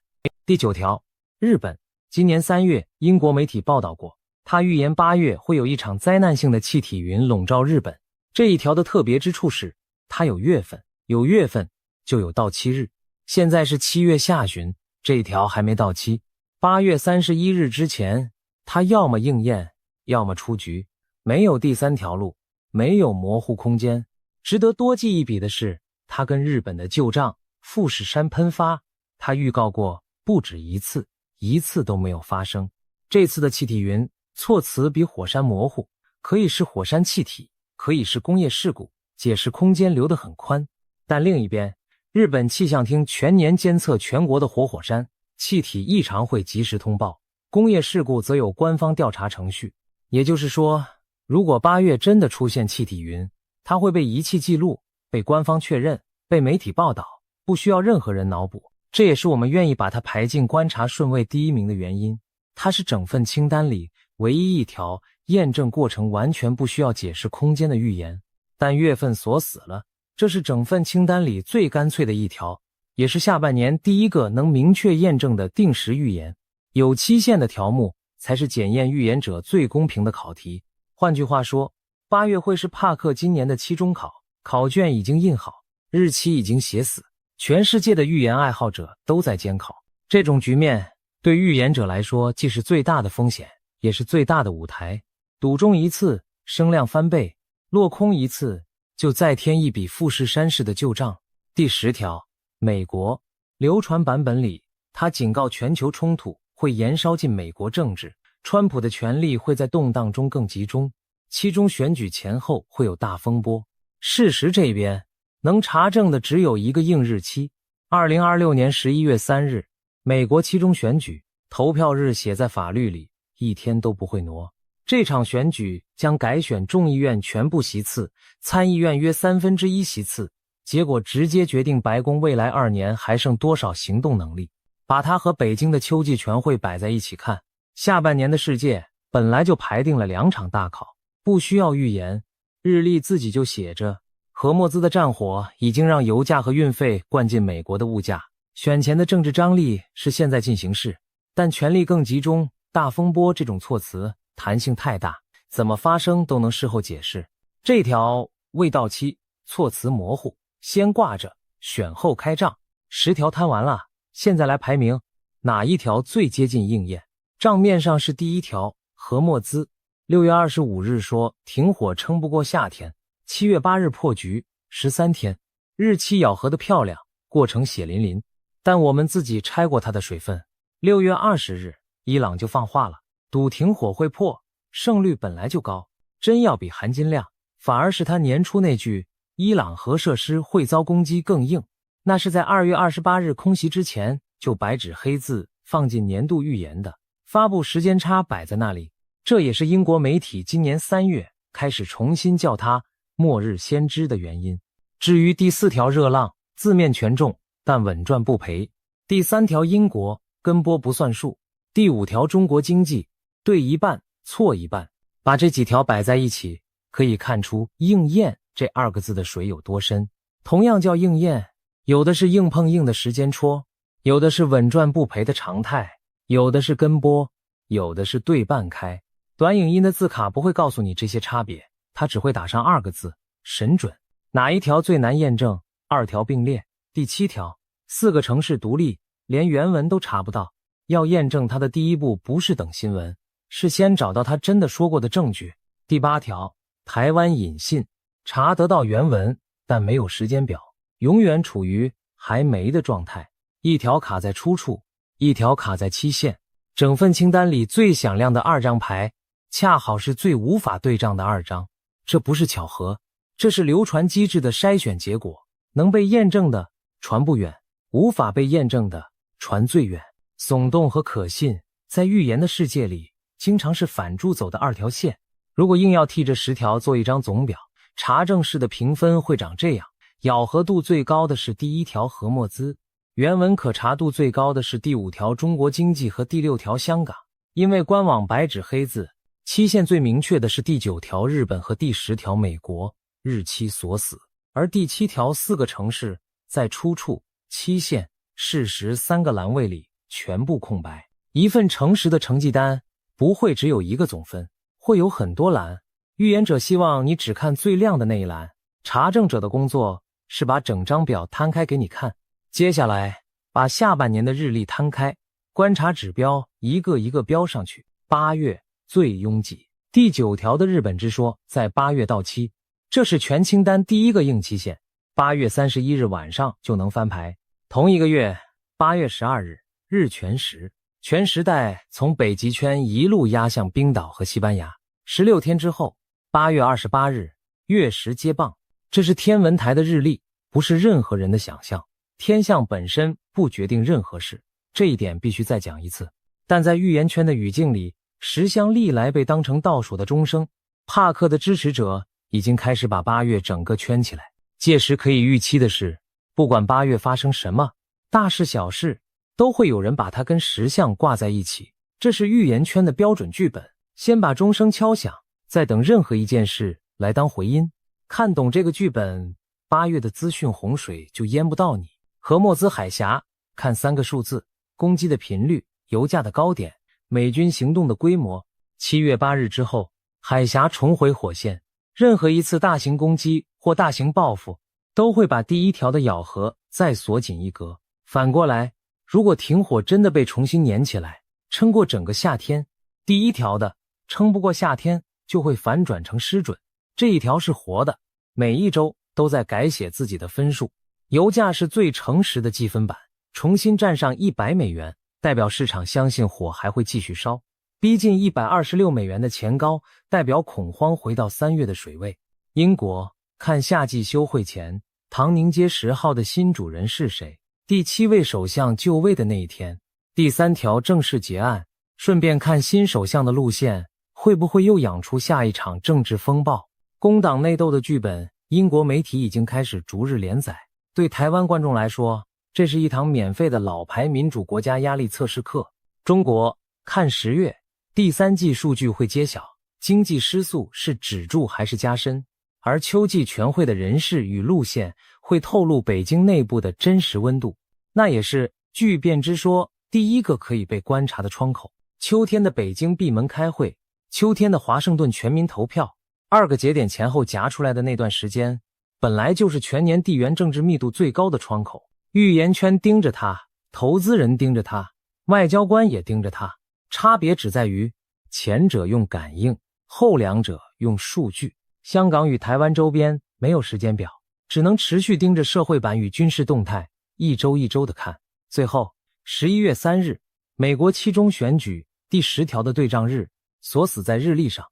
第9条，日本。今年3月，英国媒体报道过，他预言8月会有一场灾难性的气体云笼罩日本。这一条的特别之处是，它有月份，有月份就有到期日。现在是7月下旬，这一条还没到期。8月31日之前，它要么应验，要么出局，没有第三条路，没有模糊空间。值得多记一笔的是，它跟日本的旧账富士山喷发，它预告过不止一次，一次都没有发生。这次的气体云措辞比火山模糊，可以是火山气体，可以是工业事故，解释空间留得很宽。但另一边，日本气象厅全年监测全国的活火山，气体异常会及时通报，工业事故则有官方调查程序。也就是说，如果8月真的出现气体云，它会被仪器记录，被官方确认，被媒体报道，不需要任何人脑补。这也是我们愿意把它排进观察顺位第1名的原因。它是整份清单里唯一一条验证过程完全不需要解释空间的预言。但月份锁死了，这是整份清单里最干脆的一条，也是下半年第一个能明确验证的定时预言。有期限的条目才是检验预言者最公平的考题。换句话说，8月会是帕克今年的期中考，考卷已经印好，日期已经写死，全世界的预言爱好者都在监考。这种局面对预言者来说既是最大的风险，也是最大的舞台。赌中一次，声量翻倍；落空一次，就再添一笔富士山式的旧账。第10条，美国。流传版本里，他警告全球冲突会延烧进美国政治，川普的权力会在动荡中更集中，期中选举前后会有大风波。事实这边能查证的只有一个硬日期，2026年11月3日，美国期中选举，投票日写在法律里，一天都不会挪。这场选举将改选众议院全部席次，参议院约1/3席次，结果直接决定白宫未来2年还剩多少行动能力。把它和北京的秋季全会摆在一起看，下半年的世界本来就排定了2场大考，不需要预言。日历自己就写着，荷莫兹的战火已经让油价和运费灌进美国的物价，选前的政治张力是现在进行式，但权力更集中，大风波这种措辞弹性太大，怎么发生都能事后解释。这条未到期，措辞模糊，先挂着，选后开账。10条摊完了，现在来排名，哪一条最接近应验？账面上是第1条，荷莫兹。6月25日说停火撑不过夏天，7月8日破局，13天，日期咬合得漂亮，过程血淋淋。但我们自己拆过它的水分。6月20日，伊朗就放话了，赌停火会破，胜率本来就高，真要比含金量，反而是他年初那句伊朗核设施会遭攻击更硬。那是在2月28日空袭之前就白纸黑字放进年度预言的，发布时间差摆在那里。这也是英国媒体今年3月开始重新叫它末日先知的原因。至于第4条热浪，字面权重，但稳赚不赔。第3条英国，跟播不算数。第5条中国经济，对一半错一半。把这几条摆在一起，可以看出应验这2个字的水有多深。同样叫应验，有的是硬碰硬的时间戳，有的是稳赚不赔的常态，有的是跟播，有的是对半开。短影音的字卡不会告诉你这些差别，它只会打上2个字：神准。哪一条最难验证？2条并列。第7条，4个城市独立，连原文都查不到。要验证它的第一步不是等新闻，是先找到他真的说过的证据。第8条，台湾引信，查得到原文，但没有时间表，永远处于还没的状态。一条卡在出处，一条卡在期限。整份清单里最响亮的2张牌，恰好是最无法对账的2张。这不是巧合，这是流传机制的筛选结果。能被验证的传不远，无法被验证的传最远。耸动和可信在预言的世界里经常是反住走的2条线。如果硬要替这10条做一张总表，查证式的评分会长这样：咬合度最高的是第1条何墨兹，原文可查度最高的是第5条中国经济和第6条香港，因为官网白纸黑字，期限最明确的是第9条日本和第10条美国，日期锁死。而第7条4个城市在出处、期限、事实3个栏位里全部空白。一份诚实的成绩单不会只有1个总分，会有很多栏。预言者希望你只看最亮的那一栏，查证者的工作是把整张表摊开给你看。接下来把下半年的日历摊开，观察指标一个一个标上去。8月最拥挤，第9条的日本之说在8月到期，这是全清单第1个硬期限，8月31日晚上就能翻牌。同一个月8月12日日全食，全时代从北极圈一路压向冰岛和西班牙。16天之后8月28日月食接棒。这是天文台的日历，不是任何人的想象。天象本身不决定任何事，这一点必须再讲一次。但在预言圈的语境里，10香历来被当成倒数的钟声。帕克的支持者已经开始把8月整个圈起来。届时可以预期的是，不管8月发生什么，大事小事，都会有人把它跟10项挂在一起。这是预言圈的标准剧本，先把钟声敲响，再等任何一件事来当回音。看懂这个剧本，8月的资讯洪水就淹不到你。何墨兹海峡，看3个数字：攻击的频率、油价的高点、美军行动的规模。7月8日之后，海峡重回火线。任何一次大型攻击或大型报复，都会把第1条的咬合再锁紧一格。反过来，如果停火真的被重新粘起来，撑过整个夏天，第1条的撑不过夏天就会反转成失准。这一条是活的，每一周都在改写自己的分数。油价是最诚实的计分板，重新站上100美元，代表市场相信火还会继续烧。逼近126美元的前高，代表恐慌回到3月的水位。英国，看夏季休会前，唐宁街10号的新主人是谁？第7位首相就位的那一天。第3条正式结案，顺便看新首相的路线，会不会又养出下一场政治风暴？工党内斗的剧本，英国媒体已经开始逐日连载。对台湾观众来说，这是一堂免费的老牌民主国家压力测试课。中国，看10月。第3季数据会揭晓，经济失速是止住还是加深，而秋季全会的人事与路线会透露北京内部的真实温度，那也是巨变之说第1个可以被观察的窗口。秋天的北京闭门开会，秋天的华盛顿全民投票，2个节点前后夹出来的那段时间，本来就是全年地缘政治密度最高的窗口。预言圈盯着它，投资人盯着它，外交官也盯着它。差别只在于前者用感应，后两者用数据。香港与台湾周边没有时间表，只能持续盯着社会版与军事动态，一周一周的看。最后11月3日，美国期中选举第10条的对账日锁死在日历上。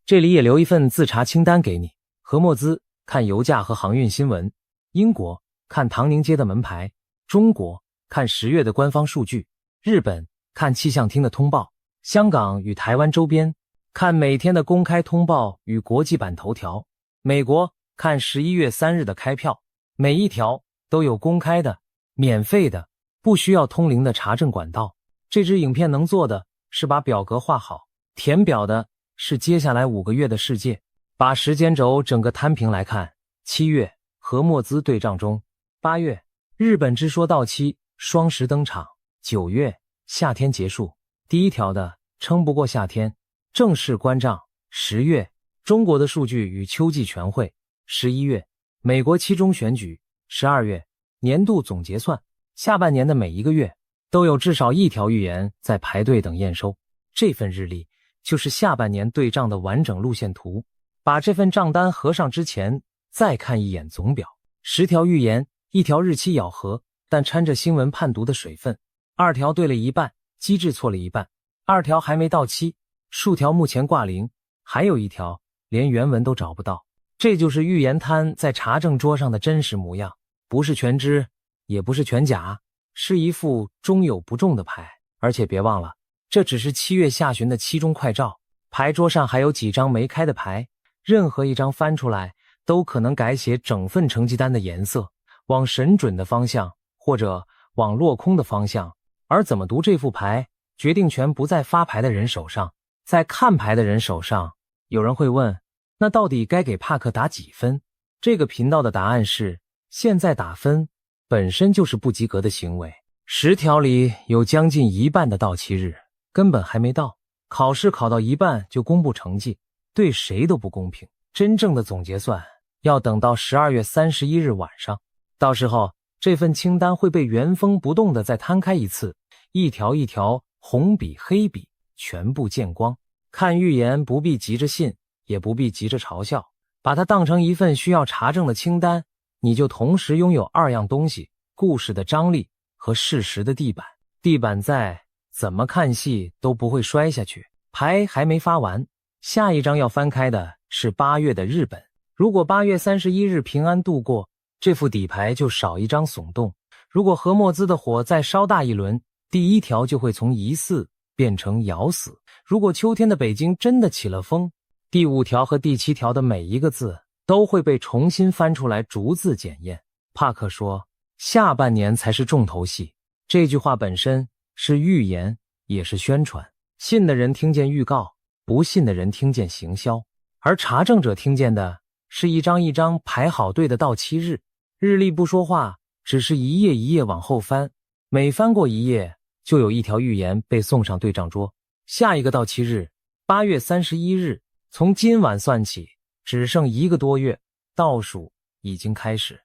这里也留一份自查清单给你。何墨兹，看油价和航运新闻。英国，看唐宁街的门牌。中国，看10月的官方数据。日本，看气象厅的通报。香港与台湾周边，看每天的公开通报与国际版头条。美国，看11月3日的开票，每一条都有公开的、免费的、不需要通灵的查证管道。这支影片能做的是把表格画好，填表的是接下来5个月的世界。把时间轴整个摊平来看，7月和墨兹对仗中，8月，日本之说到期，双十登场；9月，夏天结束，第一条的撑不过夏天，正式关账；10月，中国的数据与秋季全会；11月，美国期中选举；12月，年度总结算。下半年的每一个月都有至少一条预言在排队等验收。这份日历就是下半年对账的完整路线图。把这份账单合上之前，再看一眼总表，10条预言，1条日期咬合，但掺着新闻判读的水分；2条对了一半，机制错了一半；2条还没到期，数条目前挂零，还有1条连原文都找不到。这就是预言摊在查证桌上的真实模样，不是全知，也不是全假，是一副中有不中的牌。而且别忘了，这只是7月下旬的期中快照，牌桌上还有几张没开的牌，任何一张翻出来都可能改写整份成绩单的颜色，往神准的方向，或者往落空的方向。而怎么读这副牌，决定权不在发牌的人手上，在看牌的人手上。有人会问，那到底该给帕克打几分？这个频道的答案是，现在打分本身就是不及格的行为。10条里有将近一半的到期日根本还没到，考试考到一半就公布成绩，对谁都不公平。真正的总结算要等到12月31日晚上，到时候这份清单会被原封不动的再摊开一次，一条一条红笔黑笔全部见光。看预言不必急着信，也不必急着嘲笑，把它当成一份需要查证的清单，你就同时拥有2样东西：故事的张力和事实的地板。地板在，怎么看戏都不会摔下去。牌还没发完，下一张要翻开的是8月的日本。如果8月31日平安度过，这副底牌就少一张耸动。如果和墨兹的火再烧大一轮，第1条就会从疑似变成咬死。如果秋天的北京真的起了风，第5条和第7条的每一个字都会被重新翻出来逐字检验。帕克说，下半年才是重头戏。这句话本身是预言，也是宣传。信的人听见预告，不信的人听见行销，而查证者听见的是一张一张排好队的到期日。日历不说话，只是一页一页往后翻，每翻过一页就有1条预言被送上对账桌。下一个到期日8月31日，从今晚算起只剩1个多月，倒数已经开始。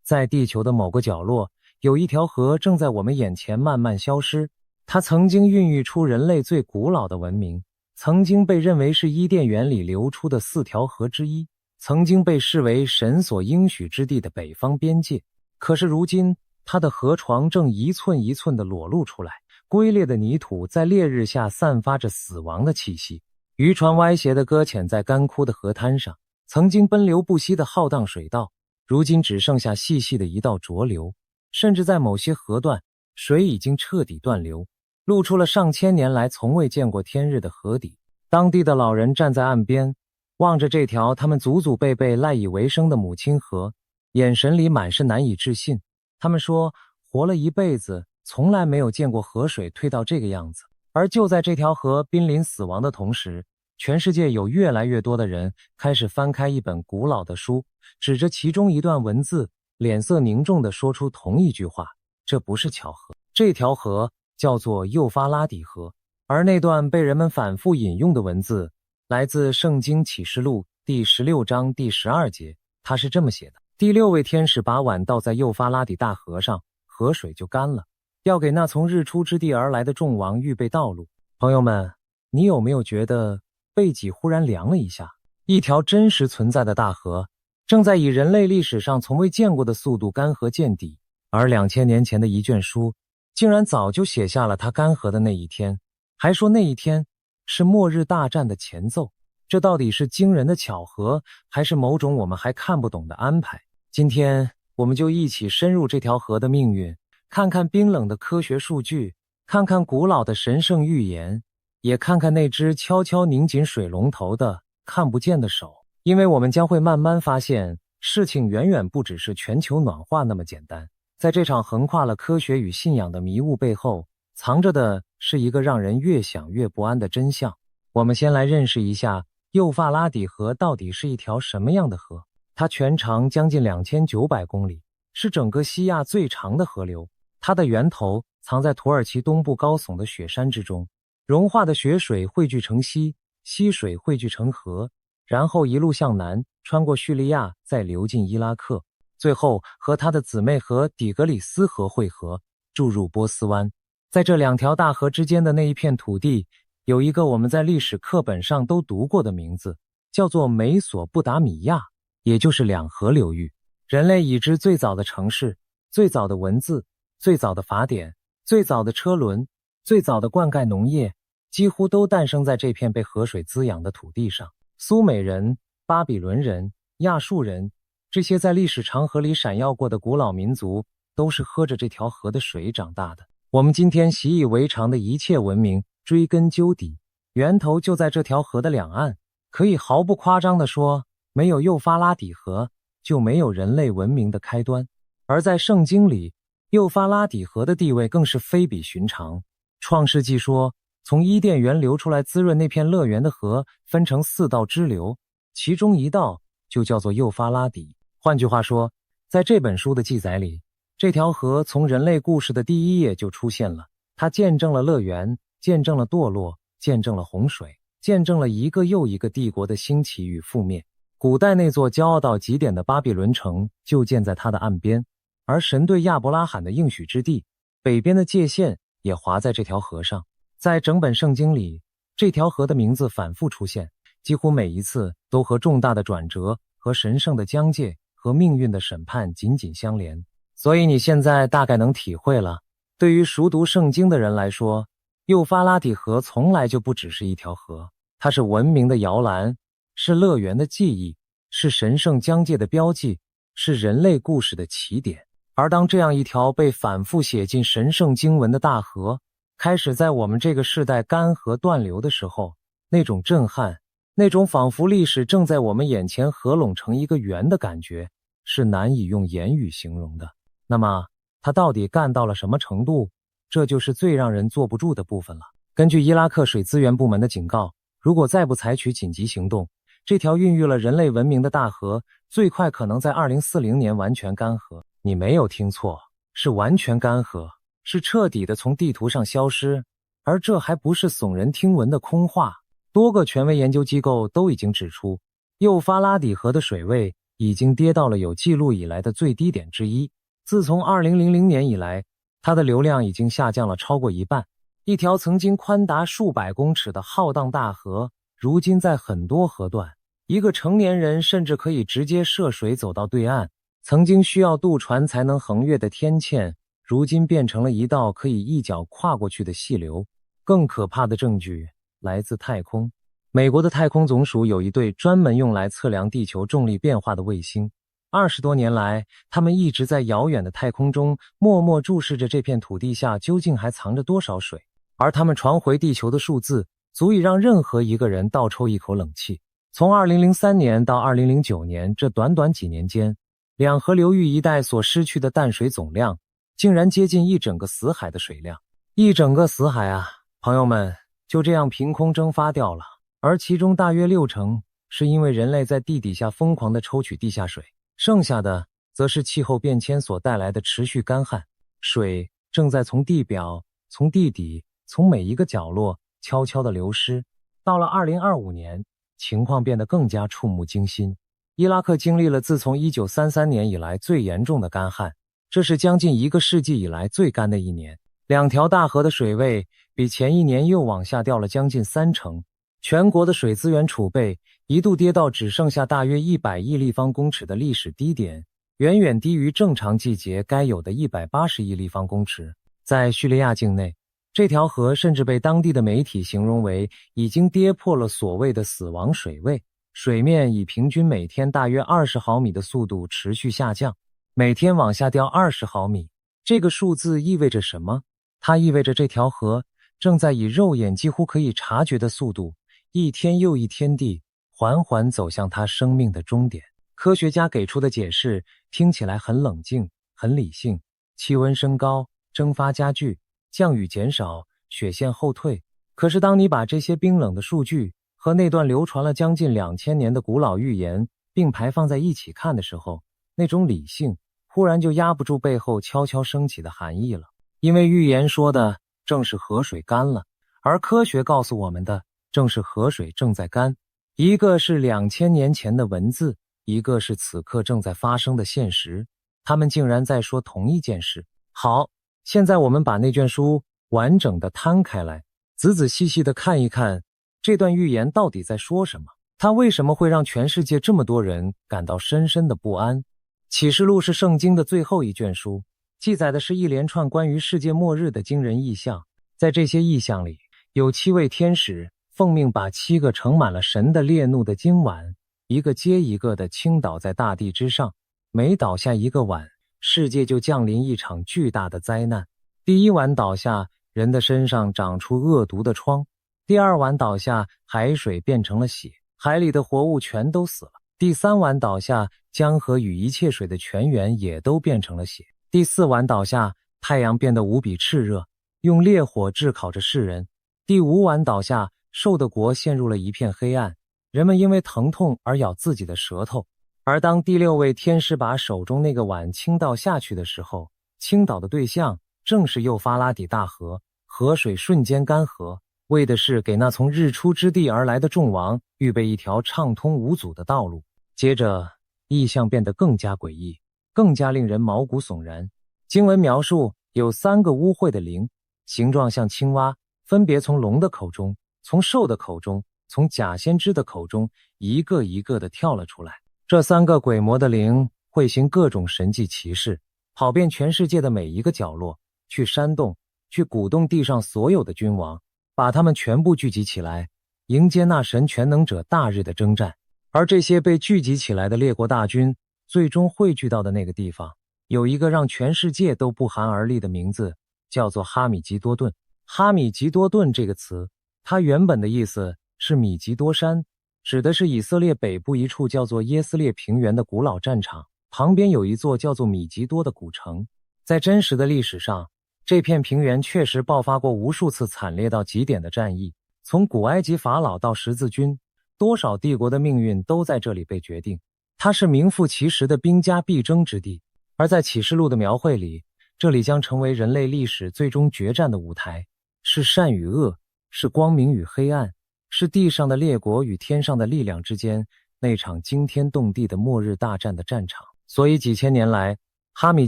在地球的某个角落，有一条河正在我们眼前慢慢消失。它曾经孕育出人类最古老的文明，曾经被认为是伊甸园里流出的4条河之一，曾经被视为神所应许之地的北方边界。可是如今，它的河床正一寸一寸地裸露出来，龟裂的泥土在烈日下散发着死亡的气息，渔船歪斜地搁浅在干枯的河滩上。曾经奔流不息的浩荡水道，如今只剩下细细的一道浊流，甚至在某些河段，水已经彻底断流，露出了上千年来从未见过天日的河底。当地的老人站在岸边，望着这条他们祖祖辈辈赖以为生的母亲河，眼神里满是难以置信。他们说，活了一辈子，从来没有见过河水退到这个样子。而就在这条河濒临死亡的同时，全世界有越来越多的人开始翻开一本古老的书，指着其中一段文字，脸色凝重地说出同一句话：这不是巧合。这条河叫做幼发拉底河。而那段被人们反复引用的文字来自圣经启示录第16章第12节，它是这么写的：第6位天使把碗倒在幼发拉底大河上，河水就干了，要给那从日出之地而来的众王预备道路。朋友们，你有没有觉得背脊忽然凉了一下？一条真实存在的大河正在以人类历史上从未见过的速度干涸见底，而2000年前的一卷书竟然早就写下了它干涸的那一天，还说那一天是末日大战的前奏。这到底是惊人的巧合，还是某种我们还看不懂的安排？今天我们就一起深入这条河的命运，看看冰冷的科学数据，看看古老的神圣预言，也看看那只悄悄拧紧水龙头的看不见的手。因为我们将会慢慢发现，事情远远不只是全球暖化那么简单。在这场横跨了科学与信仰的迷雾背后，藏着的是一个让人越想越不安的真相。我们先来认识一下幼发拉底河到底是一条什么样的河。它全长将近2900公里，是整个西亚最长的河流。它的源头藏在土耳其东部高耸的雪山之中，融化的雪水汇聚成溪，溪水汇聚成河，然后一路向南，穿过叙利亚，再流进伊拉克，最后和它的姊妹河底格里斯河汇合，注入波斯湾。在这两条大河之间的那一片土地，有一个我们在历史课本上都读过的名字，叫做美索不达米亚，也就是两河流域。人类已知最早的城市、最早的文字、最早的法典、最早的车轮、最早的灌溉农业，几乎都诞生在这片被河水滋养的土地上。苏美人、巴比伦人、亚述人，这些在历史长河里闪耀过的古老民族，都是喝着这条河的水长大的。我们今天习以为常的一切文明，追根究底，源头就在这条河的两岸。可以毫不夸张地说，没有幼发拉底河，就没有人类文明的开端。而在圣经里，幼发拉底河的地位更是非比寻常。创世纪说，从伊甸园流出来滋润那片乐园的河分成4道支流，其中一道就叫做幼发拉底。换句话说，在这本书的记载里，这条河从人类故事的第一页就出现了，它见证了乐园，见证了堕落，见证了洪水，见证了一个又一个帝国的兴起与覆灭。古代那座骄傲到极点的巴比伦城就建在它的岸边，而神对亚伯拉罕的应许之地，北边的界限也划在这条河上。在整本圣经里，这条河的名字反复出现，几乎每一次都和重大的转折、和神圣的疆界、和命运的审判紧紧相连。所以你现在大概能体会了，对于熟读圣经的人来说，幼发拉底河从来就不只是一条河，它是文明的摇篮，是乐园的记忆，是神圣疆界的标记，是人类故事的起点。而当这样一条被反复写进神圣经文的大河开始在我们这个世代干涸断流的时候，那种震撼，那种仿佛历史正在我们眼前合拢成一个圆的感觉，是难以用言语形容的。那么他到底干到了什么程度？这就是最让人坐不住的部分了。根据伊拉克水资源部门的警告，如果再不采取紧急行动，这条孕育了人类文明的大河最快可能在2040年完全干涸。你没有听错，是完全干涸，是彻底的从地图上消失。而这还不是耸人听闻的空话，多个权威研究机构都已经指出，幼发拉底河的水位已经跌到了有记录以来的最低点之一。自从2000年以来，它的流量已经下降了超过一半。一条曾经宽达数百公尺的浩荡大河，如今在很多河段，一个成年人甚至可以直接涉水走到对岸。曾经需要渡船才能横越的天堑，如今变成了一道可以一脚跨过去的细流。更可怕的证据来自太空。美国的太空总署有一对专门用来测量地球重力变化的卫星。20多年来，他们一直在遥远的太空中默默注视着这片土地下究竟还藏着多少水，而他们传回地球的数字足以让任何一个人倒抽一口冷气。从2003年到2009年这短短几年间，两河流域一带所失去的淡水总量竟然接近一整个死海的水量。一整个死海啊，朋友们，就这样凭空蒸发掉了。而其中大约60%是因为人类在地底下疯狂地抽取地下水，剩下的则是气候变迁所带来的持续干旱。水正在从地表、从地底、从每一个角落悄悄地流失。到了2025年，情况变得更加触目惊心。伊拉克经历了自从1933年以来最严重的干旱，这是将近1个世纪以来最干的一年。两条大河的水位比前一年又往下掉了将近30%，全国的水资源储备一度跌到只剩下大约100亿立方公尺的历史低点，远远低于正常季节该有的180亿立方公尺。在叙利亚境内，这条河甚至被当地的媒体形容为已经跌破了所谓的死亡水位，水面以平均每天大约20毫米的速度持续下降，每天往下掉20毫米。这个数字意味着什么？它意味着这条河正在以肉眼几乎可以察觉的速度，一天又一天地缓缓走向它生命的终点。科学家给出的解释听起来很冷静，很理性，气温升高，蒸发加剧，降雨减少，雪线后退。可是当你把这些冰冷的数据和那段流传了将近2000年的古老预言并排放在一起看的时候，那种理性忽然就压不住背后悄悄升起的寒意了。因为预言说的正是河水干了，而科学告诉我们的正是河水正在干。一个是2000年前的文字，一个是此刻正在发生的现实，他们竟然在说同一件事。好，现在我们把那卷书完整的摊开来，仔仔细细的看一看这段预言到底在说什么，它为什么会让全世界这么多人感到深深的不安。启示录是圣经的最后一卷书，记载的是一连串关于世界末日的惊人异象。在这些异象里，有7位天使奉命把7个盛满了神的烈怒的金碗一个接一个地倾倒在大地之上，每倒下一个碗，世界就降临一场巨大的灾难。第一碗倒下，人的身上长出恶毒的疮；第二碗倒下，海水变成了血，海里的活物全都死了；第三碗倒下，江河与一切水的泉源也都变成了血；第四碗倒下，太阳变得无比炽热，用烈火炙烤着世人；第五碗倒下，兽的国陷入了一片黑暗，人们因为疼痛而咬自己的舌头。而当第6位天使把手中那个碗倾倒下去的时候，倾倒的对象正是幼发拉底大河，河水瞬间干涸，为的是给那从日出之地而来的众王预备一条畅通无阻的道路。接着异象变得更加诡异，更加令人毛骨悚然。经文描述有3个污秽的灵，形状像青蛙，分别从龙的口中，从兽的口中，从假先知的口中，一个一个地跳了出来。这3个鬼魔的灵会行各种神迹奇事，跑遍全世界的每一个角落，去煽动，去鼓动地上所有的君王，把他们全部聚集起来，迎接那神全能者大日的征战。而这些被聚集起来的列国大军，最终汇聚到的那个地方，有一个让全世界都不寒而栗的名字，叫做哈米吉多顿。哈米吉多顿这个词，它原本的意思是米吉多山，指的是以色列北部一处叫做耶斯列平原的古老战场，旁边有一座叫做米吉多的古城。在真实的历史上，这片平原确实爆发过无数次惨烈到极点的战役，从古埃及法老到十字军，多少帝国的命运都在这里被决定。它是名副其实的兵家必争之地，而在启示录的描绘里，这里将成为人类历史最终决战的舞台，是善与恶，是光明与黑暗，是地上的列国与天上的力量之间那场惊天动地的末日大战的战场。所以几千年来，哈米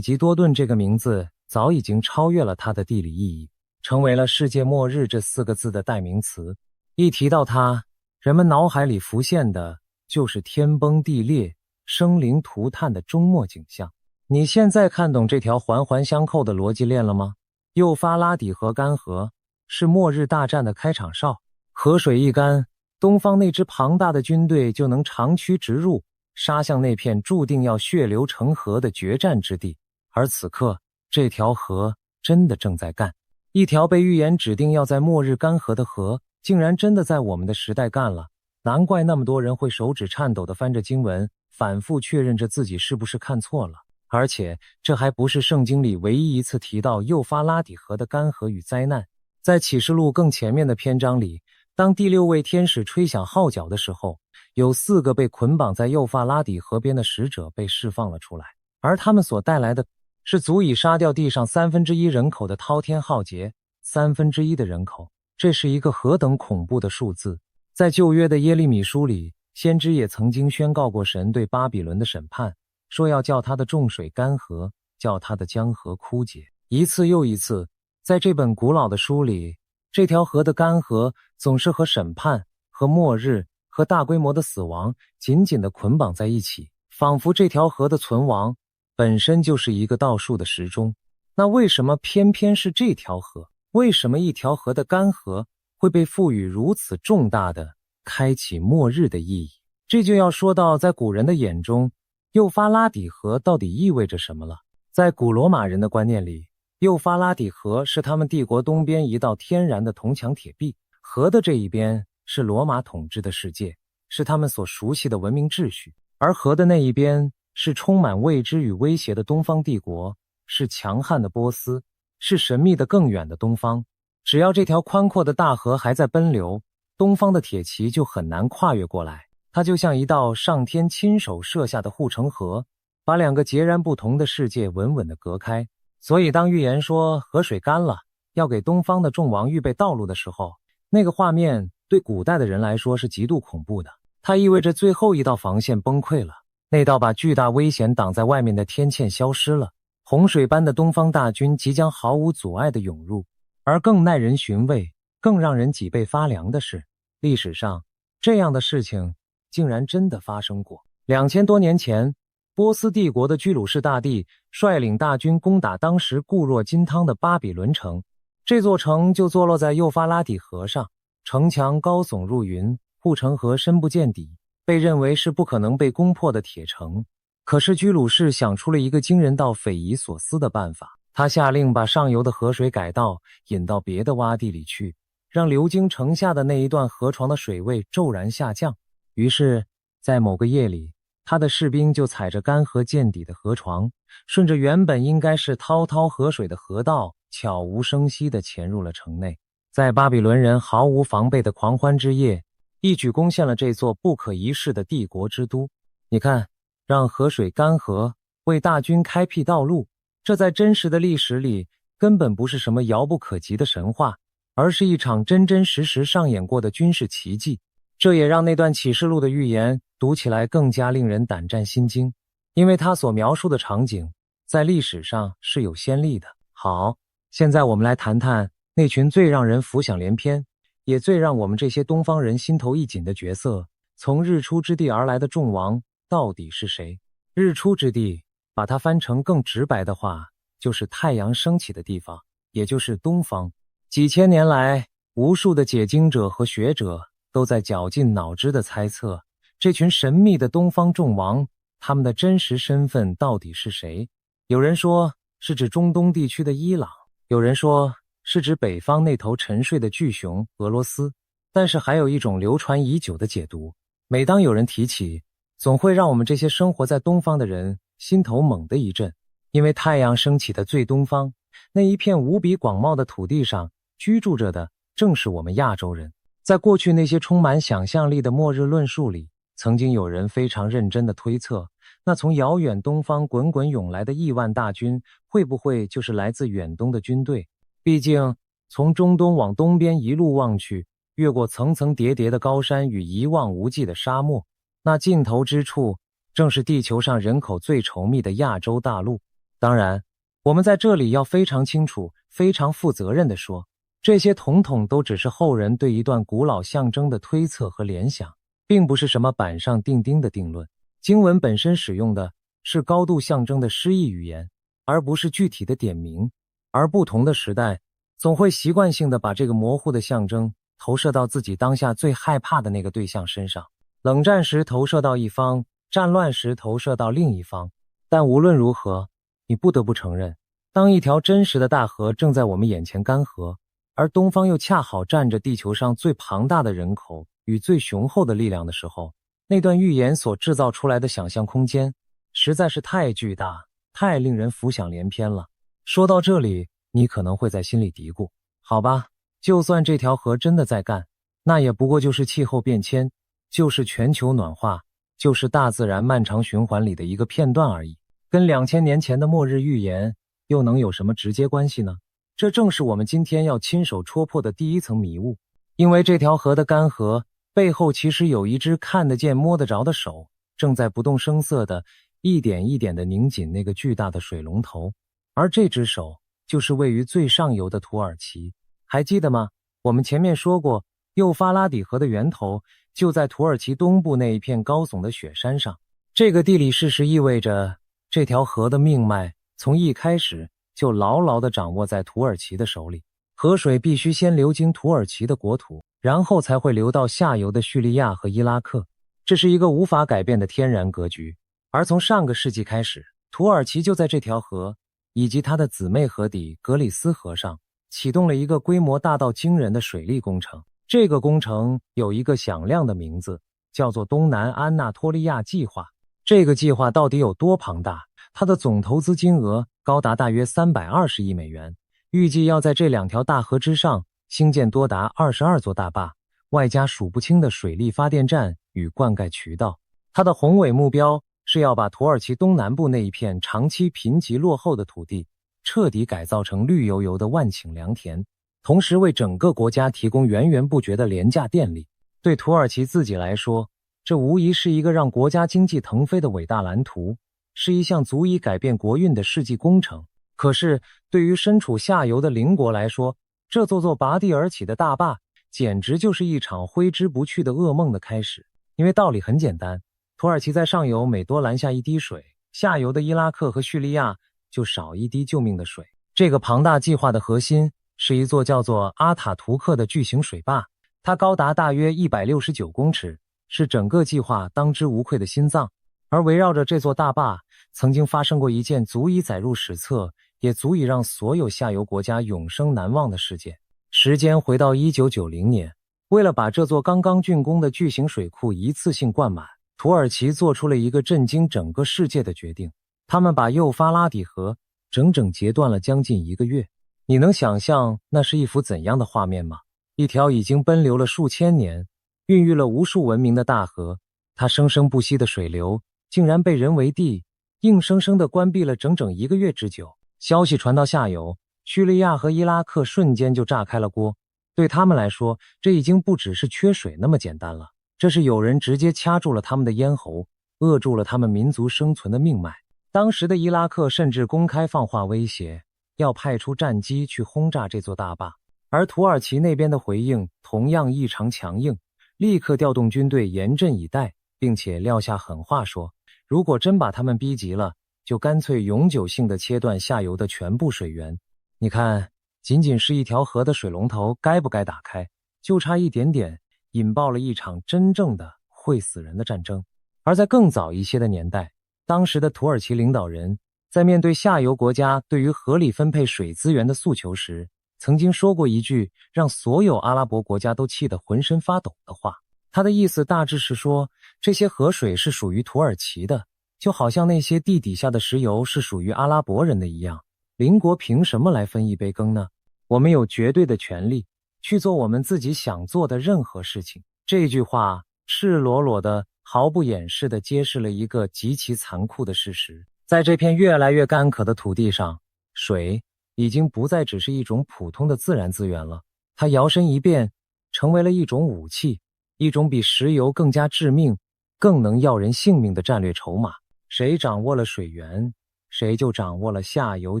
吉多顿这个名字早已经超越了它的地理意义，成为了世界末日这4个字的代名词。一提到它，人们脑海里浮现的就是天崩地裂、生灵涂炭的终末景象。你现在看懂这条环环相扣的逻辑链了吗？幼发拉底河干涸是末日大战的开场哨，河水一干，东方那支庞大的军队就能长驱直入，杀向那片注定要血流成河的决战之地。而此刻，这条河真的正在干，一条被预言指定要在末日干涸的河，竟然真的在我们的时代干了。难怪那么多人会手指颤抖地翻着经文，反复确认着自己是不是看错了。而且这还不是圣经里唯一一次提到幼发拉底河的干涸与灾难。在启示录更前面的篇章里，当第6位天使吹响号角的时候，有4个被捆绑在幼发拉底河边的使者被释放了出来，而他们所带来的是足以杀掉地上1/3人口的滔天浩劫。1/3的人口，这是一个何等恐怖的数字。在旧约的耶利米书里，先知也曾经宣告过神对巴比伦的审判，说要叫他的众水干涸，叫他的江河枯竭。一次又一次，在这本古老的书里，这条河的干涸总是和审判、和末日、和大规模的死亡紧紧地捆绑在一起，仿佛这条河的存亡本身就是一个倒数的时钟。那为什么偏偏是这条河？为什么一条河的干涸会被赋予如此重大的开启末日的意义？这就要说到在古人的眼中，幼发拉底河到底意味着什么了。在古罗马人的观念里，幼发拉底河是他们帝国东边一道天然的铜墙铁壁，河的这一边是罗马统治的世界，是他们所熟悉的文明秩序，而河的那一边是充满未知与威胁的东方帝国，是强悍的波斯，是神秘的更远的东方。只要这条宽阔的大河还在奔流，东方的铁骑就很难跨越过来，它就像一道上天亲手设下的护城河，把两个截然不同的世界稳稳地隔开。所以当预言说河水干了，要给东方的众王预备道路的时候，那个画面对古代的人来说是极度恐怖的。它意味着最后一道防线崩溃了，那道把巨大危险挡在外面的天堑消失了，洪水般的东方大军即将毫无阻碍地涌入。而更耐人寻味，更让人脊背发凉的是，历史上这样的事情竟然真的发生过。2000多年前，波斯帝国的居鲁士大帝率领大军攻打当时固若金汤的巴比伦城，这座城就坐落在幼发拉底河上，城墙高耸入云，护城河深不见底，被认为是不可能被攻破的铁城。可是居鲁士想出了一个惊人到匪夷所思的办法，他下令把上游的河水改道，引到别的洼地里去，让流经城下的那一段河床的水位骤然下降。于是在某个夜里，他的士兵就踩着干涸见底的河床，顺着原本应该是滔滔河水的河道，悄无声息地潜入了城内。在巴比伦人毫无防备的狂欢之夜，一举攻陷了这座不可一世的帝国之都。你看，让河水干涸，为大军开辟道路，这在真实的历史里根本不是什么遥不可及的神话，而是一场真真实实上演过的军事奇迹。这也让那段启示录的预言读起来更加令人胆战心惊，因为他所描述的场景在历史上是有先例的。好，现在我们来谈谈那群最让人浮想联翩，也最让我们这些东方人心头一紧的角色，从日出之地而来的众王到底是谁？日出之地，把它翻成更直白的话，就是太阳升起的地方，也就是东方。几千年来，无数的解经者和学者都在绞尽脑汁地猜测，这群神秘的东方众王，他们的真实身份到底是谁？有人说是指中东地区的伊朗，有人说是指北方那头沉睡的巨熊俄罗斯，但是还有一种流传已久的解读，每当有人提起，总会让我们这些生活在东方的人心头猛地一震，因为太阳升起的最东方，那一片无比广袤的土地上居住着的正是我们亚洲人。在过去那些充满想象力的末日论述里，曾经有人非常认真地推测，那从遥远东方滚滚涌来的亿万大军，会不会就是来自远东的军队？毕竟从中东往东边一路望去，越过层层叠叠的高山与一望无际的沙漠，那尽头之处正是地球上人口最稠密的亚洲大陆。当然，我们在这里要非常清楚、非常负责任地说，这些统统都只是后人对一段古老象征的推测和联想，并不是什么板上钉钉的定论。经文本身使用的是高度象征的诗意语言，而不是具体的点名。而不同的时代总会习惯性的把这个模糊的象征投射到自己当下最害怕的那个对象身上。冷战时投射到一方，战乱时投射到另一方。但无论如何，你不得不承认，当一条真实的大河正在我们眼前干涸，而东方又恰好站着地球上最庞大的人口与最雄厚的力量的时候，那段预言所制造出来的想象空间实在是太巨大，太令人浮想联翩了。说到这里，你可能会在心里嘀咕，好吧，就算这条河真的在干，那也不过就是气候变迁，就是全球暖化，就是大自然漫长循环里的一个片段而已，跟2000年前的末日预言又能有什么直接关系呢？这正是我们今天要亲手戳破的第一层迷雾。因为这条河的干涸背后其实有一只看得见摸得着的手，正在不动声色的一点一点地拧紧那个巨大的水龙头，而这只手就是位于最上游的土耳其。还记得吗？我们前面说过，幼发拉底河的源头就在土耳其东部那一片高耸的雪山上。这个地理事实意味着，这条河的命脉从一开始就牢牢地掌握在土耳其的手里。河水必须先流经土耳其的国土，然后才会流到下游的叙利亚和伊拉克。这是一个无法改变的天然格局。而从上个世纪开始，土耳其就在这条河以及它的姊妹河底格里斯河上启动了一个规模大到惊人的水利工程。这个工程有一个响亮的名字，叫做东南安纳托利亚计划。这个计划到底有多庞大？它的总投资金额高达大约320亿美元，预计要在这两条大河之上兴建多达22座大坝，外加数不清的水力发电站与灌溉渠道。它的宏伟目标是要把土耳其东南部那一片长期贫瘠落后的土地彻底改造成绿油油的万顷良田，同时为整个国家提供源源不绝的廉价电力。对土耳其自己来说，这无疑是一个让国家经济腾飞的伟大蓝图，是一项足以改变国运的世纪工程。可是对于身处下游的邻国来说，这座拔地而起的大坝简直就是一场挥之不去的噩梦的开始。因为道理很简单，土耳其在上游每多拦下一滴水，下游的伊拉克和叙利亚就少一滴救命的水。这个庞大计划的核心是一座叫做阿塔图克的巨型水坝，它高达大约169公尺，是整个计划当之无愧的心脏。而围绕着这座大坝，曾经发生过一件足以载入史册，也足以让所有下游国家永生难忘的事件。时间回到1990年，为了把这座刚刚竣工的巨型水库一次性灌满，土耳其做出了一个震惊整个世界的决定，他们把幼发拉底河整整截断了将近1个月。你能想象那是一幅怎样的画面吗？一条已经奔流了数千年，孕育了无数文明的大河，它生生不息的水流竟然被人为地硬生生地关闭了整整1个月之久。消息传到下游，叙利亚和伊拉克瞬间就炸开了锅。对他们来说，这已经不只是缺水那么简单了，这是有人直接掐住了他们的咽喉，扼住了他们民族生存的命脉。当时的伊拉克甚至公开放话威胁，要派出战机去轰炸这座大坝。而土耳其那边的回应同样异常强硬，立刻调动军队严阵以待，并且撂下狠话说，如果真把他们逼急了，就干脆永久性的切断下游的全部水源。你看，仅仅是一条河的水龙头该不该打开，就差一点点引爆了一场真正的会死人的战争。而在更早一些的年代，当时的土耳其领导人在面对下游国家对于合理分配水资源的诉求时，曾经说过一句让所有阿拉伯国家都气得浑身发抖的话。他的意思大致是说，这些河水是属于土耳其的，就好像那些地底下的石油是属于阿拉伯人的一样，邻国凭什么来分一杯羹呢？我们有绝对的权利去做我们自己想做的任何事情。这句话赤裸裸的、毫不掩饰地揭示了一个极其残酷的事实。在这片越来越干渴的土地上，水已经不再只是一种普通的自然资源了，它摇身一变成为了一种武器，一种比石油更加致命、更能要人性命的战略筹码。谁掌握了水源，谁就掌握了下游